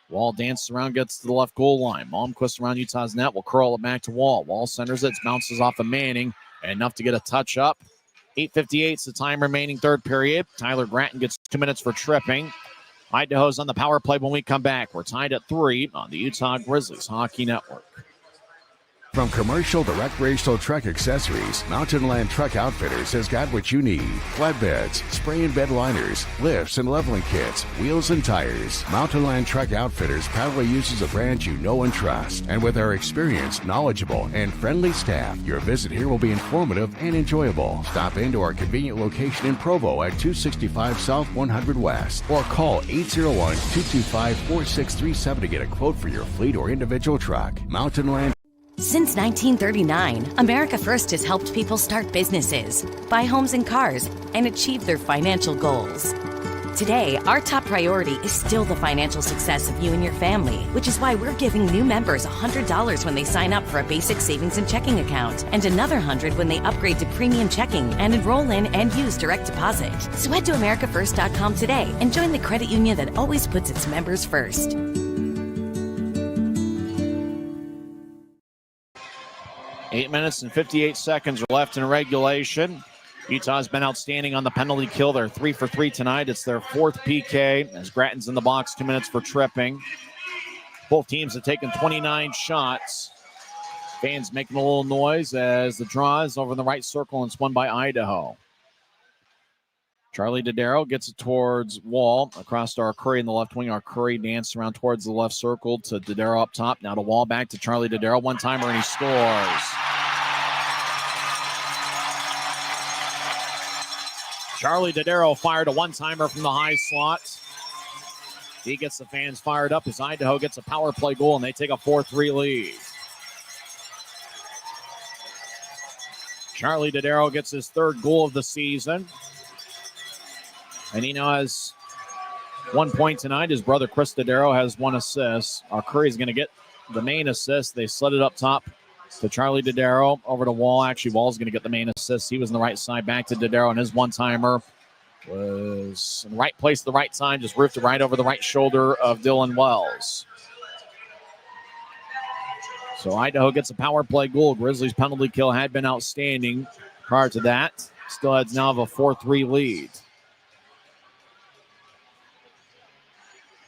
Wall dances around, gets to the left goal line. Malmquist around Utah's net. Will curl it back to Wall. Wall centers it. Bounces off of Manning. And enough to get a touch up. 8:58 is the time remaining third period. Tyler Gratton gets 2 minutes for tripping. Idaho's on the power play when we come back. We're tied at 3 on the Utah Grizzlies Hockey Network. From commercial to recreational truck accessories, Mountain Land Truck Outfitters has got what you need. Flatbeds, spray and bed liners, lifts and leveling kits, wheels and tires. Mountain Land Truck Outfitters proudly uses a brand you know and trust. And with our experienced, knowledgeable, and friendly staff, your visit here will be informative and enjoyable. Stop into our convenient location in Provo at 265 South 100 West or call 801-225-4637 to get a quote for your fleet or individual truck. Mountain Land. Since 1939, America First has helped people start businesses, buy homes and cars, and achieve their financial goals. Today, our top priority is still the financial success of you and your family, which is why we're giving new members $100 when they sign up for a basic savings and checking account, and another $100 when they upgrade to premium checking and enroll in and use direct deposit. So head to AmericaFirst.com today and join the credit union that always puts its members first. 8 minutes and 58 seconds left in regulation. Utah's been outstanding on the penalty kill. They're 3 for 3 tonight. It's their fourth PK as Gratton's in the box. 2 minutes for tripping. Both teams have taken 29 shots. Fans making a little noise as the draw is over in the right circle and it's won by Idaho. Charlie Dodaro gets it towards Wall. Across to Arcuri in the left wing. Arcuri dances around towards the left circle to Dodaro up top. Now to Wall, back to Charlie Dodaro. One-timer and he scores. Charlie Dodaro fired a one-timer from the high slot. He gets the fans fired up as Idaho gets a power play goal and they take a 4-3 lead. Charlie Dodaro gets his third goal of the season. And he now has 1 point tonight. His brother Chris Dodaro has 1 assist. Arcuri is going to get the main assist. They slid it up top to Charlie Dodaro over to Wall. Actually, Wall's going to get the main assist. He was on the right side, back to Dodaro, and his one-timer was in the right place at the right time, just roofed it right over the right shoulder of Dylan Wells. So Idaho gets a power play goal. Grizzlies' penalty kill had been outstanding prior to that. Steelheads now have a 4-3 lead.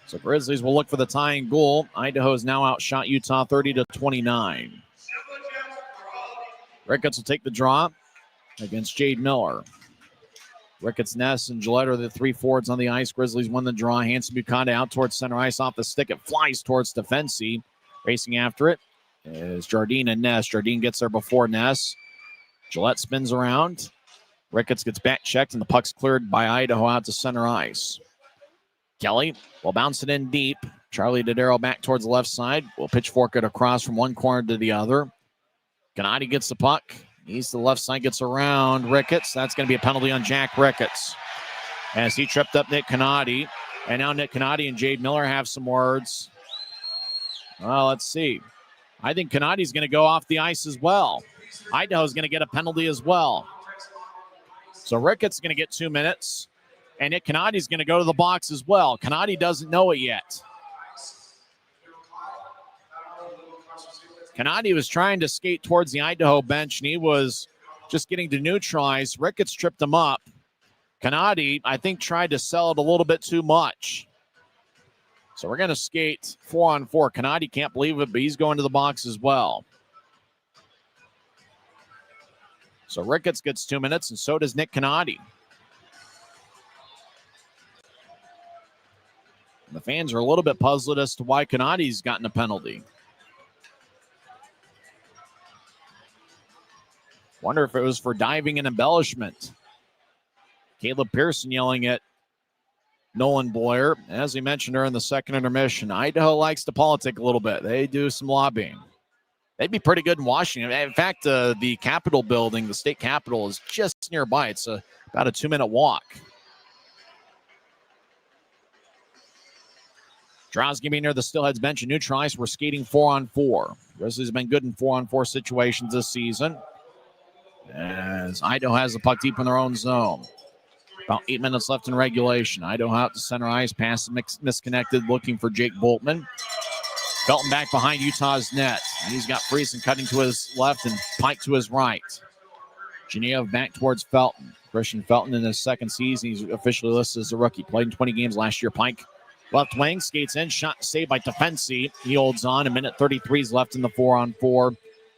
So Grizzlies will look for the tying goal. Idaho has now outshot Utah 30-29. Ricketts will take the draw against Jade Miller. Ricketts, Ness, and Gillette are the three forwards on the ice. Grizzlies won the draw. Hanson Bukanda out towards center ice off the stick. It flies towards Defensi. Racing after it is Jardine and Ness. Jardine gets there before Ness. Gillette spins around. Ricketts gets back checked, and the puck's cleared by Idaho out to center ice. Kelly will bounce it in deep. Charlie Dodaro back towards the left side. Will pitchfork it across from one corner to the other. Gennady gets the puck. He's to the left side, gets around Ricketts. That's going to be a penalty on Jack Ricketts as he tripped up Nick Gennady. And now Nick Gennady and Jade Miller have some words. Well, let's see. I think Gennady's going to go off the ice as well. Idaho's going to get a penalty as well. So Ricketts is going to get 2 minutes. And Nick Gennady's going to go to the box as well. Gennady doesn't know it yet. Gennady was trying to skate towards the Idaho bench, and he was just getting to neutralize. Ricketts tripped him up. Gennady, I think, tried to sell it a little bit too much. So we're going to skate 4-on-4. Gennady can't believe it, but he's going to the box as well. So Ricketts gets 2 minutes, and so does Nick Gennady. The fans are a little bit puzzled as to why Canadi's gotten a penalty. Wonder if it was for diving and embellishment. Caleb Pearson yelling at Nolan Boyer. As we mentioned during the second intermission, Idaho likes to politic a little bit. They do some lobbying. They'd be pretty good in Washington. In fact, the Capitol building, the state capitol, is just nearby. It's about a 2-minute walk. Drow's going to be near the Steelheads bench and neutralized. We're skating 4-on-4. Grizzlies have been good in 4-on-4 situations this season, as Idaho has the puck deep in their own zone. About 8 minutes left in regulation. Idaho out to center ice. Pass misconnected, looking for Jake Boltman. Felton back behind Utah's net. And he's got Friesen cutting to his left and Pike to his right. Genev back towards Felton. Christian Felton in his second season. He's officially listed as a rookie. Played in 20 games last year. Pike left wing, skates in. Shot saved by Defensi. He holds on. A minute 33 is left in the 4-on-4.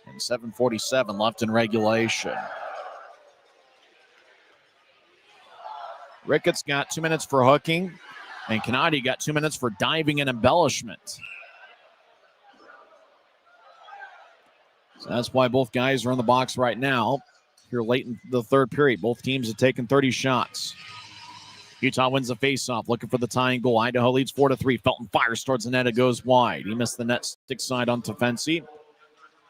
And 7:47 left in regulation. Ricketts got 2 minutes for hooking. And Canadi got 2 minutes for diving and embellishment. So that's why both guys are in the box right now. Here late in the third period, both teams have taken 30 shots. Utah wins the faceoff, looking for the tying goal. Idaho leads 4-3. Felton fires towards the net. It goes wide. He missed the net stick side on Tefensi.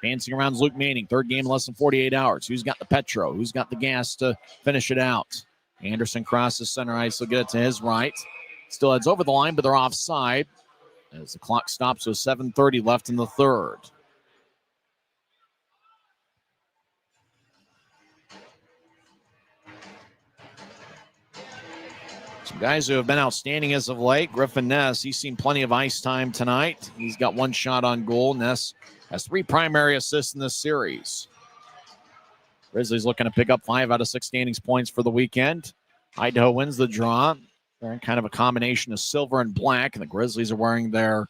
Dancing around is Luke Manning. Third game in less than 48 hours. Who's got the Petro? Who's got the gas to finish it out? Anderson crosses center ice. He'll get it to his right. Still heads over the line, but they're offside as the clock stops with 7:30 left in the third. Some guys who have been outstanding as of late. Griffin Ness, he's seen plenty of ice time tonight. He's got one shot on goal. Ness has 3 primary assists in this series. Grizzlies looking to pick up 5 out of 6 standings points for the weekend. Idaho wins the draw. They're in kind of a combination of silver and black, and the Grizzlies are wearing their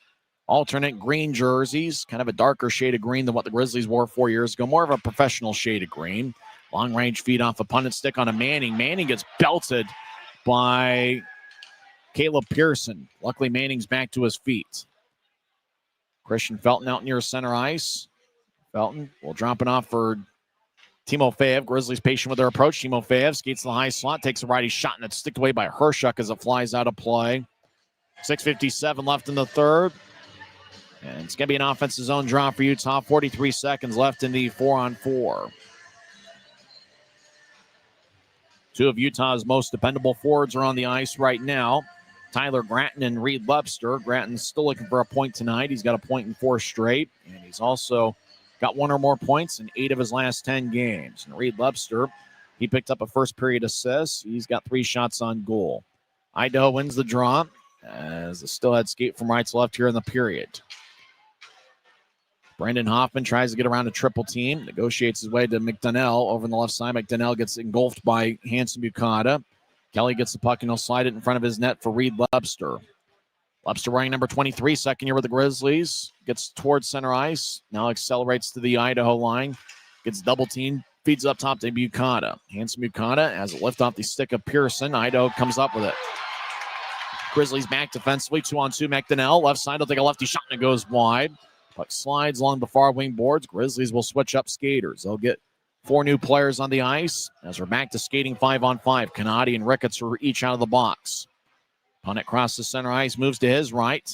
alternate green jerseys, kind of a darker shade of green than what the Grizzlies wore 4 years ago, more of a professional shade of green. Long-range feed off a punted stick on a Manning. Manning gets belted by Caleb Pearson. Luckily, Manning's back to his feet. Christian Felton out near center ice. Felton will drop it off for Timofeyev. Grizzlies patient with their approach. Timofeyev skates the high slot, takes a righty shot, and it's sticked away by Hershuk as it flies out of play. 6:57 left in the third. And it's going to be an offensive zone draw for Utah. 43 seconds left in the 4-on-4. Two of Utah's most dependable forwards are on the ice right now. Tyler Gratton and Reed Webster. Gratton's still looking for a point tonight. He's got a point in 4 straight. And he's also got 1 or more points in 8 of his last 10 games. And Reed Webster, he picked up a first period assist. He's got 3 shots on goal. Idaho wins the draw as the Steelheads skate from right to left here in the period. Brendan Hoffman tries to get around a triple team, negotiates his way to McDonnell over on the left side. McDonnell gets engulfed by Hanson Bukata. Kelly gets the puck and he'll slide it in front of his net for Reed Webster. Webster wearing number 23, second year with the Grizzlies. Gets towards center ice. Now accelerates to the Idaho line. Gets double teamed. Feeds up top to Bukata. Hanson Bukata has a lift off the stick of Pearson. Idaho comes up with it. Grizzlies back defensively. 2-on-2 McDonnell. Left side will take a lefty shot and it goes wide. Puck slides along the far wing boards. Grizzlies will switch up skaters. They'll get 4 new players on the ice as we're back to skating 5-on-5. Canadi and Ricketts are each out of the box. Punt across the center ice, moves to his right.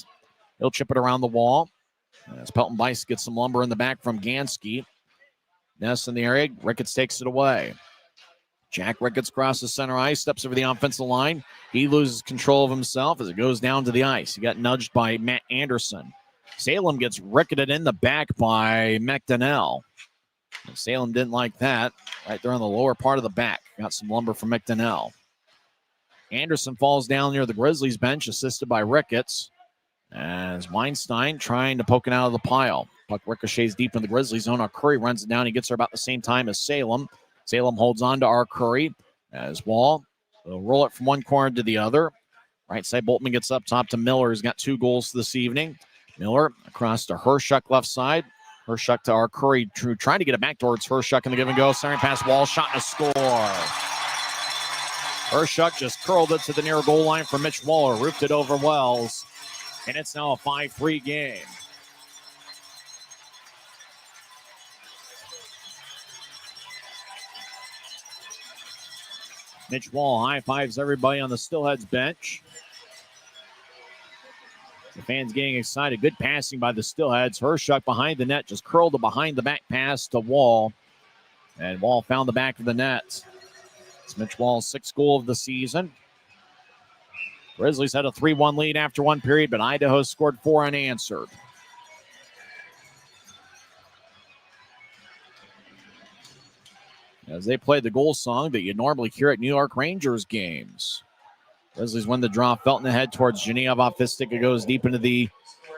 He'll chip it around the wall. As Pelton Bice gets some lumber in the back from Gansky. Ness in the area. Ricketts takes it away. Jack Ricketts crosses center ice, steps over the offensive line. He loses control of himself as it goes down to the ice. He got nudged by Matt Anderson. Salem gets ricketed in the back by McDonnell. And Salem didn't like that. Right there on the lower part of the back. Got some lumber from McDonnell. Anderson falls down near the Grizzlies bench, assisted by Ricketts. As Weinstein trying to poke it out of the pile. Puck ricochets deep in the Grizzlies zone. Curry runs it down. He gets there about the same time as Salem. Salem holds on to R. Curry. As Wall will roll it from one corner to the other. Right side, Boltman gets up top to Miller, who's got 2 goals this evening. Miller across to Hershuk left side. Hershuk to R. Curry, trying to get it back towards Hershuk in the give and go. Centering pass, Wall, shot and a score. Hershuk just curled it to the near goal line for Mitch Waller. Roofed it over Wells. And it's now a 5-3 game. Mitch Wall high-fives everybody on the Steelheads bench. The fans getting excited. Good passing by the Steelheads. Hershuk behind the net, just curled a behind-the-back pass to Wall. And Wall found the back of the net. It's Mitch Wall's 6th goal of the season. Grizzlies had a 3-1 lead after one period, but Idaho scored 4 unanswered. As they play the goal song that you normally hear at New York Rangers games. Grizzlies win the draw. Felton ahead towards Genev. Off his stick, it goes deep into the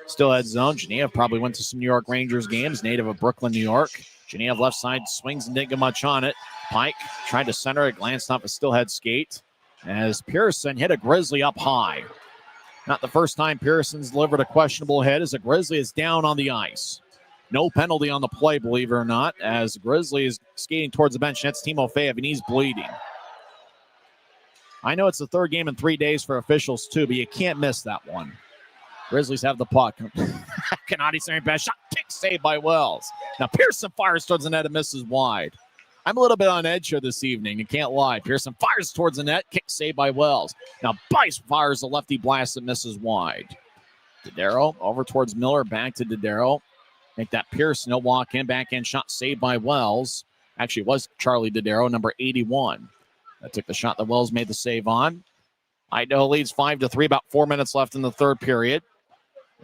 Steelhead zone. Genev probably went to some New York Rangers games, native of Brooklyn, New York. Genev left side swings and didn't get much on it. Pike tried to center it, glanced off a Steelhead skate as Pearson hit a Grizzly up high. Not the first time Pearson's delivered a questionable hit as a Grizzly is down on the ice. No penalty on the play, believe it or not, as Grizzly is skating towards the bench. That's Timofeyev, and he's bleeding. I know it's the 3rd game in 3 days for officials, too, but you can't miss that one. Grizzlies have the puck. Kanadi centering pass, shot, kick, saved by Wells. Now Pearson fires towards the net and misses wide. I'm a little bit on edge here this evening, you can't lie. Pearson fires towards the net, kick saved by Wells. Now Bice fires a lefty blast and misses wide. Dodaro over towards Miller, back to Dodaro. Make that Pearson, he'll walk in, backhand shot saved by Wells. Actually, it was Charlie Dodaro, number 81. That took the shot that Wells made the save on. Idaho leads 5-3, about 4 minutes left in the 3rd period.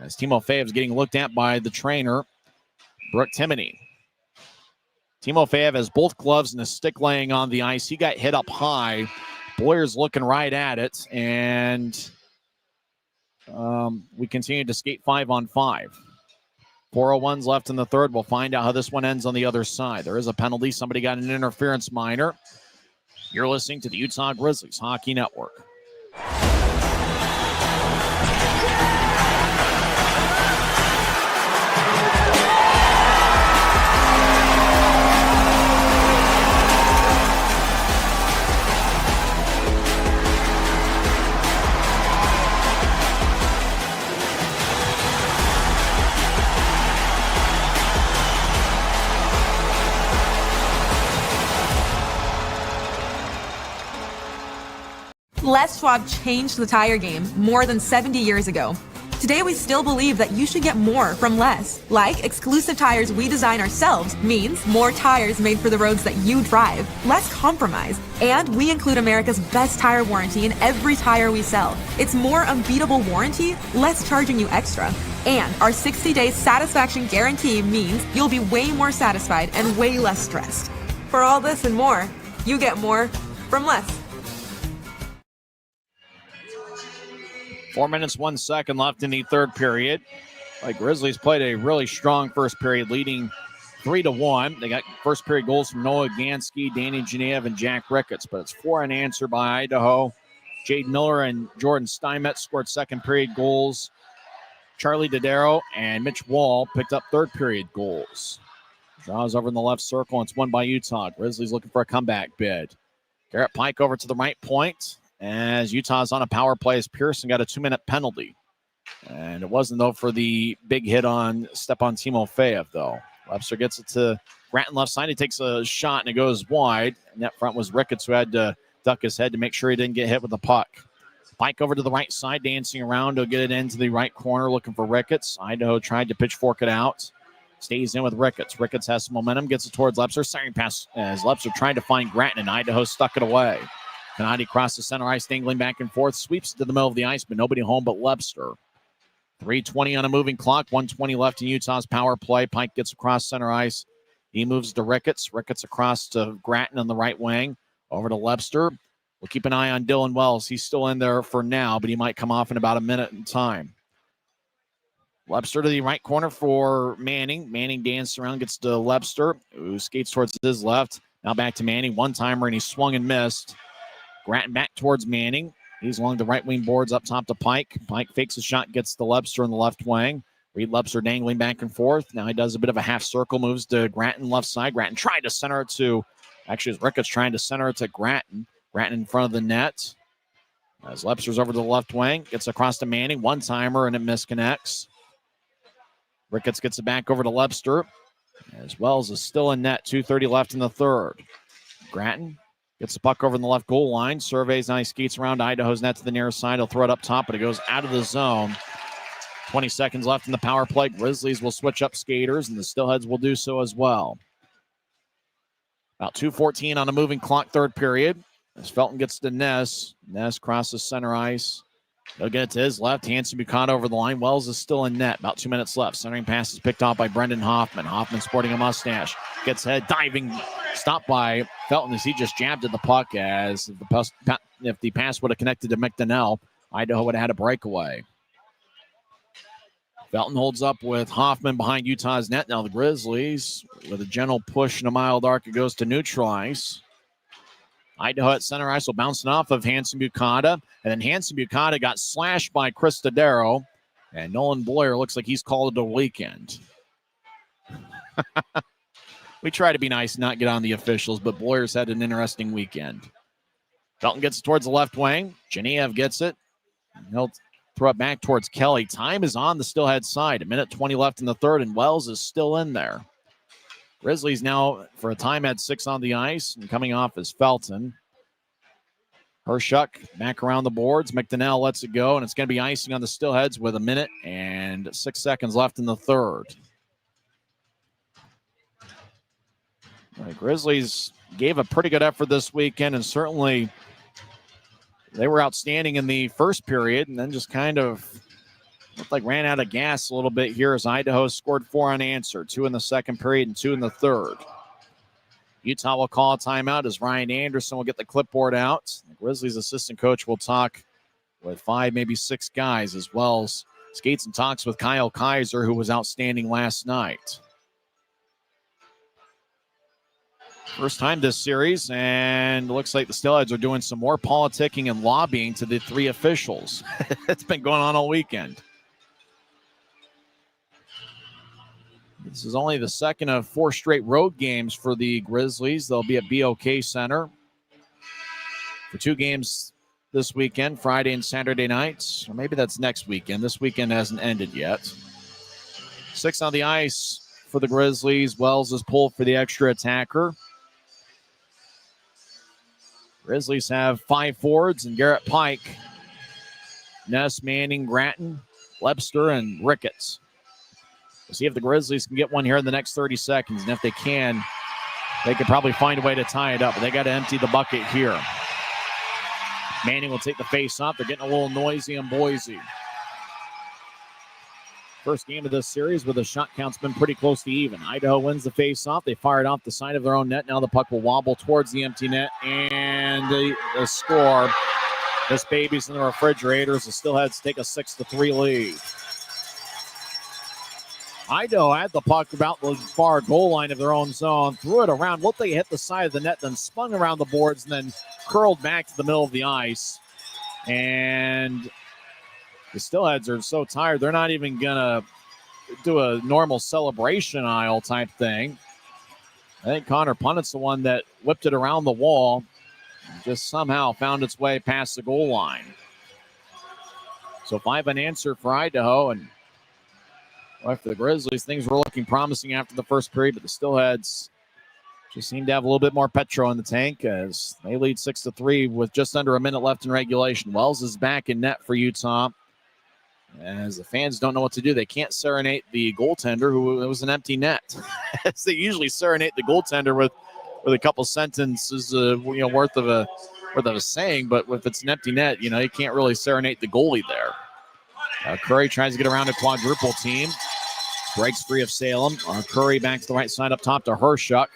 As Timofeyev is getting looked at by the trainer, Brooke Timoney. Timofeyev has both gloves and a stick laying on the ice. He got hit up high. Boyer's looking right at it, and we continue to skate 5-on-5. 4:01 left in the 3rd. We'll find out how this one ends on the other side. There is a penalty. Somebody got an interference minor. You're listening to the Utah Grizzlies Hockey Network. Les Schwab changed the tire game more than 70 years ago. Today, we still believe that you should get more from less. Like exclusive tires we design ourselves means more tires made for the roads that you drive, less compromise. And we include America's best tire warranty in every tire we sell. It's more unbeatable warranty, less charging you extra. And our 60-day satisfaction guarantee means you'll be way more satisfied and way less stressed. For all this and more, you get more from less. 4 minutes, 1 second left in the 3rd period. The Grizzlies played a really strong first period, leading 3-1. They got first period goals from Noah Gansky, Danny Genev, and Jack Ricketts, but it's 4 unanswered by Idaho. Jade Miller and Jordan Steinmetz scored second period goals. Charlie Dodaro and Mitch Wall picked up 3rd period goals. Draws over in the left circle, and it's won by Utah. Grizzlies looking for a comeback bid. Garrett Pike over to the right point. As Utah's on a power play, as Pearson got a 2-minute penalty. And it wasn't, though, for the big hit on Stepan Timofeyev, though. Webster gets it to Grattan left side. He takes a shot, and it goes wide. Net front was Ricketts, who had to duck his head to make sure he didn't get hit with the puck. Pike over to the right side, dancing around. He'll get it into the right corner, looking for Ricketts. Idaho tried to pitchfork it out. Stays in with Ricketts. Ricketts has some momentum, gets it towards Lepster. Siren pass as Lepster tried to find Grattan, and Idaho stuck it away. Kanadi crossed the center ice, dangling back and forth, sweeps it to the middle of the ice, but nobody home but Lepster. 3:20 on a moving clock, 1:20 left in Utah's power play. Pike gets across center ice. He moves to Ricketts. Ricketts across to Grattan on the right wing. Over to Lepster. We'll keep an eye on Dylan Wells. He's still in there for now, but he might come off in about a minute in time. Lepster to the right corner for Manning. Manning dances around, gets to Lepster, who skates towards his left. Now back to Manning. One-timer, and he swung and missed. Grattan back towards Manning. He's along the right wing boards up top to Pike. Pike fakes a shot, gets to Lepster in the left wing. Reed Lepster dangling back and forth. Now he does a bit of a half circle, moves to Grattan left side. Grattan tried to center it to, actually, Ricketts trying to center it to Grattan. Grattan in front of the net. As Lepster's over to the left wing, gets across to Manning, one-timer, and it misconnects. Ricketts gets it back over to Lepster, as Wells is still in net, 2:30 left in the third. Gratton gets the puck over in the left goal line, surveys, now he skates around Idaho's net to the near side. He'll throw it up top, but it goes out of the zone. 20 seconds left in the power play. Grizzlies will switch up skaters, and the Steelheads will do so as well. About 2:14 on a moving clock, third period. As Felton gets to Ness. Ness crosses center ice. He'll get it to his left. Hanson Buchanan over the line. Wells is still in net. About 2 minutes left. Centering pass is picked off by Brendan Hoffman. Hoffman sporting a mustache. Gets head diving. Stopped by Felton as he just jabbed at the puck. As if the pass would have connected to McDonnell, Idaho would have had a breakaway. Felton holds up with Hoffman behind Utah's net. Now the Grizzlies, with a gentle push and a mild arc, it goes to neutral ice. Idaho at center ice will bounce it off of Hanson Buchanan. And then Hanson Buchanan got slashed by Chris Tadero. And Nolan Boyer looks like he's called it a weekend. We try to be nice and not get on the officials, but Boyer's had an interesting weekend. Felton gets it towards the left wing. Genev gets it. He'll throw it back towards Kelly. Time is on the Steelhead side. 1:20 left in the third, and Wells is still in there. Grizzlies now, for a time, had 6 on the ice, and coming off is Felton. Hershuk back around the boards. McDonnell lets it go, and it's going to be icing on the Steelheads with 1 minute and 6 seconds left in the third. The Grizzlies gave a pretty good effort this weekend, and certainly they were outstanding in the first period, and then just kind of looked like ran out of gas a little bit here as Idaho scored 4 unanswered, 2 in the second period and 2 in the third. Utah will call a timeout as Ryan Anderson will get the clipboard out. The Grizzlies assistant coach will talk with 5, maybe 6 guys, as well as skates and talks with Kyle Kaiser, who was outstanding last night. First time this series, and it looks like the Steelheads are doing some more politicking and lobbying to the 3 officials. It's been going on all weekend. This is only the second of 4 straight road games for the Grizzlies. They'll be at BOK Center for 2 games this weekend, Friday and Saturday nights. Or maybe that's next weekend. This weekend hasn't ended yet. 6 on the ice for the Grizzlies. Wells is pulled for the extra attacker. Grizzlies have 5 forwards and Garrett Pike, Ness, Manning, Gratton, Lepster, and Ricketts. We'll see if the Grizzlies can get one here in the next 30 seconds. And if they can, they could probably find a way to tie it up. But they got to empty the bucket here. Manning will take the face off. They're getting a little noisy in Boise. First game of this series with a shot count's been pretty close to even. Idaho wins the face-off. They fire it off the side of their own net. Now the puck will wobble towards the empty net. And the score. This baby's in the refrigerator as the Steelheads take a 6-3 lead. Idaho had the puck about the far goal line of their own zone. Threw it around. Looked like it hit the side of the net, then spun around the boards, and then curled back to the middle of the ice. And the Steelheads are so tired, they're not even going to do a normal celebration aisle type thing. I think Connor Punnett's the one that whipped it around the wall and just somehow found its way past the goal line. So 5 unanswered for Idaho, and for the Grizzlies, things were looking promising after the first period, but the Steelheads just seem to have a little bit more petrol in the tank as they lead 6-3 with just under a minute left in regulation. Wells is back in net for Utah. As the fans don't know what to do, they can't serenade the goaltender, who it was an empty net. As they usually serenade the goaltender with a couple sentences, worth of a saying. But if it's an empty net, you can't really serenade the goalie there. Curry tries to get around a quadruple team, breaks free of Salem. Curry back to the right side up top to Hershuk.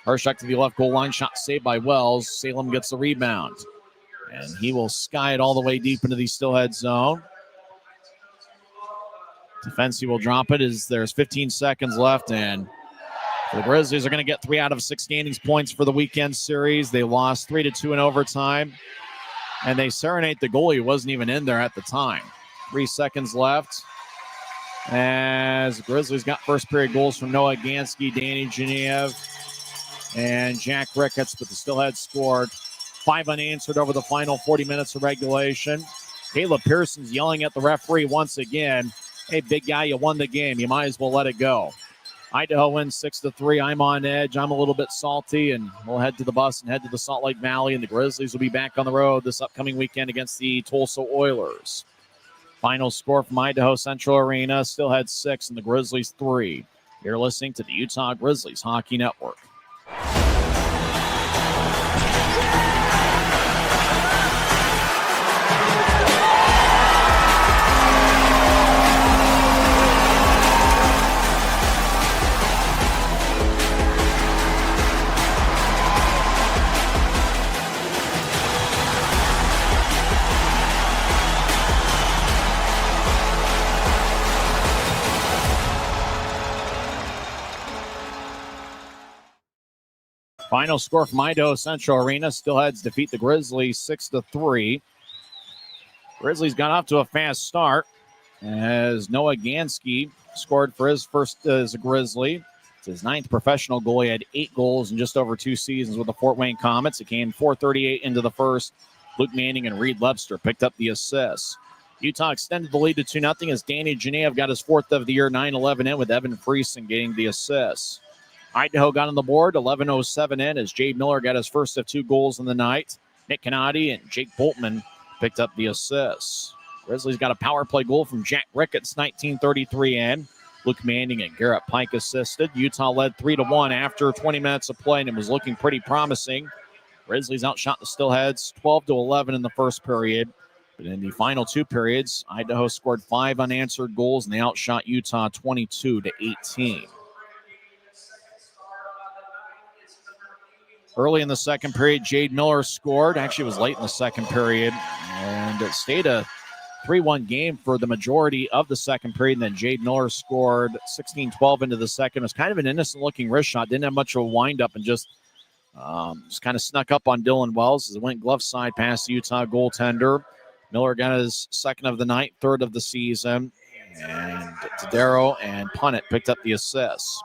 Hershuk to the left goal line, shot saved by Wells. Salem gets the rebound, and he will sky it all the way deep into the Steelhead zone. Defense, will drop it as there's 15 seconds left, and the Grizzlies are going to get 3 out of 6 standings points for the weekend series. They lost 3-2 in overtime, and they serenade the goalie who wasn't even in there at the time. 3 seconds left as the Grizzlies got first period goals from Noah Gansky, Danny Genev, and Jack Ricketts, but the Steelheads scored 5 unanswered over the final 40 minutes of regulation. Caleb Pearson's yelling at the referee once again. Hey, big guy, you won the game. You might as well let it go. Idaho wins 6-3. I'm on edge. I'm a little bit salty, and we'll head to the bus and head to the Salt Lake Valley, and the Grizzlies will be back on the road this upcoming weekend against the Tulsa Oilers. Final score from Idaho Central Arena, Steelheads 6 and the Grizzlies 3. You're listening to the Utah Grizzlies Hockey Network. Final score from Idaho Central Arena. Steelheads defeat the Grizzlies 6-3. Grizzlies got off to a fast start as Noah Gansky scored for his first as a Grizzly. It's his 9th professional goal. He had 8 goals in just over 2 seasons with the Fort Wayne Comets. It came 4:38 into the first. Luke Manning and Reed Webster picked up the assists. Utah extended the lead to 2-0 as Danny Genev got his 4th of the year, 9-11 in, with Evan Friesen getting the assists. Idaho got on the board, 11:07 in, as Jade Miller got his first of 2 goals in the night. Nick Canati and Jake Boltman picked up the assists. Grizzlies got a power play goal from Jack Ricketts, 19:33 in. Luke Manning and Garrett Pike assisted. Utah led 3-1 after 20 minutes of play, and it was looking pretty promising. Grizzlies outshot the Steelheads 12-11 in the first period. But in the final 2 periods, Idaho scored 5 unanswered goals, and they outshot Utah 22-18. Early in the second period, Jade Miller scored. Actually, it was late in the second period. And it stayed a 3-1 game for the majority of the second period. And then Jade Miller scored 16-12 into the second. It was kind of an innocent-looking wrist shot. Didn't have much of a wind-up and just kind of snuck up on Dylan Wells as it went glove side past the Utah goaltender. Miller got his 2nd of the night, 3rd of the season. And Tadero and Punnett picked up the assists.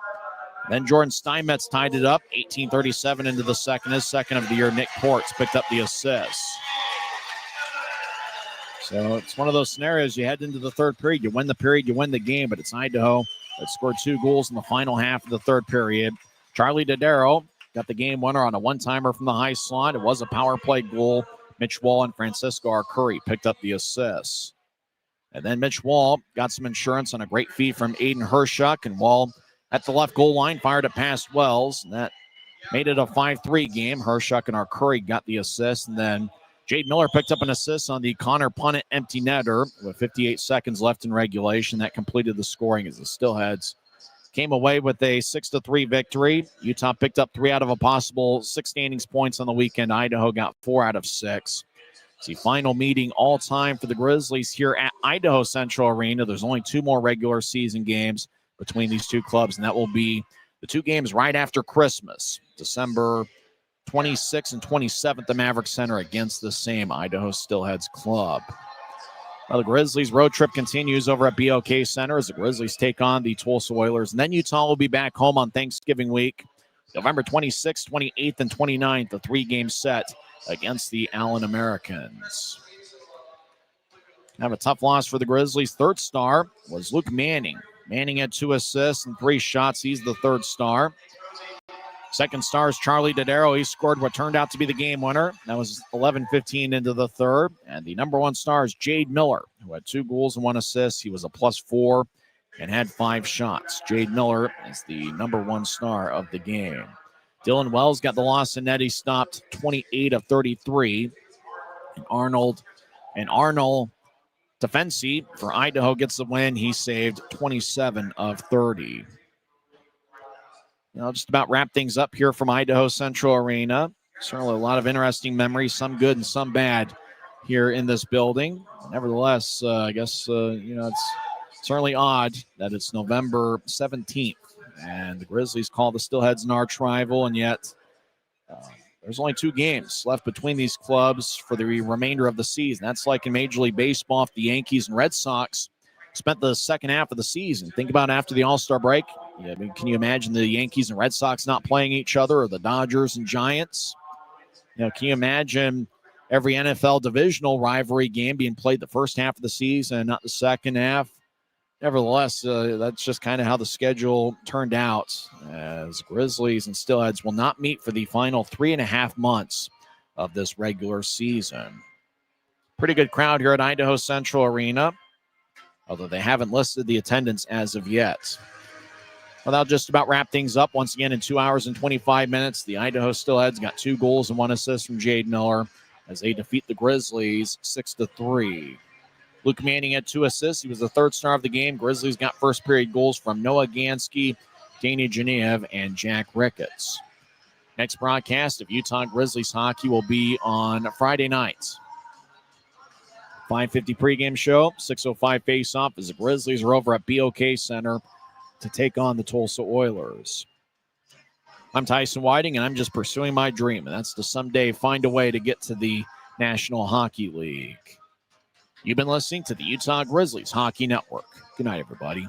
Then Jordan Steinmetz tied it up, 18:37 into the second. His 2nd of the year, Nick Ports, picked up the assists. So it's one of those scenarios. You head into the third period, you win the period, you win the game, but it's Idaho that scored 2 goals in the final half of the third period. Charlie Dodaro got the game winner on a one-timer from the high slot. It was a power play goal. Mitch Wall and Francisco Arcuri picked up the assists. And then Mitch Wall got some insurance on a great feed from Aiden Hershuk, and Wall at the left goal line fired it past Wells, and that made it a 5-3 game. Hershuk and Arcuri got the assist, and then Jade Miller picked up an assist on the Connor Punnett empty netter with 58 seconds left in regulation. That completed the scoring as the Steelheads came away with a 6-3 victory. Utah picked up 3 out of a possible 6 standings points on the weekend. Idaho got 4 out of 6. It's the final meeting all time for the Grizzlies here at Idaho Central Arena. There's only 2 more regular season games between these 2 clubs, and that will be the 2 games right after Christmas, December 26th and 27th, the Maverick Center against the same Idaho Steelheads club. Now the Grizzlies road trip continues over at BOK Center as the Grizzlies take on the Tulsa Oilers, and then Utah will be back home on Thanksgiving week, November 26th, 28th, and 29th, a 3-game set against the Allen Americans. Have a tough loss for the Grizzlies. 3rd star was Luke Manning. Manning had 2 assists and 3 shots. He's the 3rd star. 2nd star is Charlie Dodaro. He scored what turned out to be the game winner. That was 11:15 into the 3rd. And the number 1 star is Jade Miller, who had 2 goals and 1 assist. He was a +4 and had 5 shots. Jade Miller is the number 1 star of the game. Dylan Wells got the loss in net. He stopped 28 of 33. And Arnold Defensi for Idaho gets the win. He saved 27 of 30. Just about wrap things up here from Idaho Central Arena. Certainly a lot of interesting memories, some good and some bad here in this building. Nevertheless, I guess, it's certainly odd that it's November 17th and the Grizzlies call the Steelheads an arch rival, and yet there's only 2 games left between these clubs for the remainder of the season. That's like in Major League Baseball if the Yankees and Red Sox spent the second half of the season. Think about after the All-Star break. Can you imagine the Yankees and Red Sox not playing each other, or the Dodgers and Giants? Can you imagine every NFL divisional rivalry game being played the first half of the season, not the second half? Nevertheless, that's just kind of how the schedule turned out, as Grizzlies and Steelheads will not meet for the final 3.5 months of this regular season. Pretty good crowd here at Idaho Central Arena, although they haven't listed the attendance as of yet. Well, that'll just about wrap things up. Once again, in 2 hours and 25 minutes, the Idaho Steelheads got 2 goals and 1 assist from Jade Miller as they defeat the Grizzlies 6-3. Luke Manning had 2 assists. He was the third star of the game. Grizzlies got first period goals from Noah Gansky, Danny Genev, and Jack Ricketts. Next broadcast of Utah Grizzlies hockey will be on Friday night. 5:50 pregame show, 6:05 face-off as the Grizzlies are over at BOK Center to take on the Tulsa Oilers. I'm Tyson Whiting, and I'm just pursuing my dream, and that's to someday find a way to get to the National Hockey League. You've been listening to the Utah Grizzlies Hockey Network. Good night, everybody.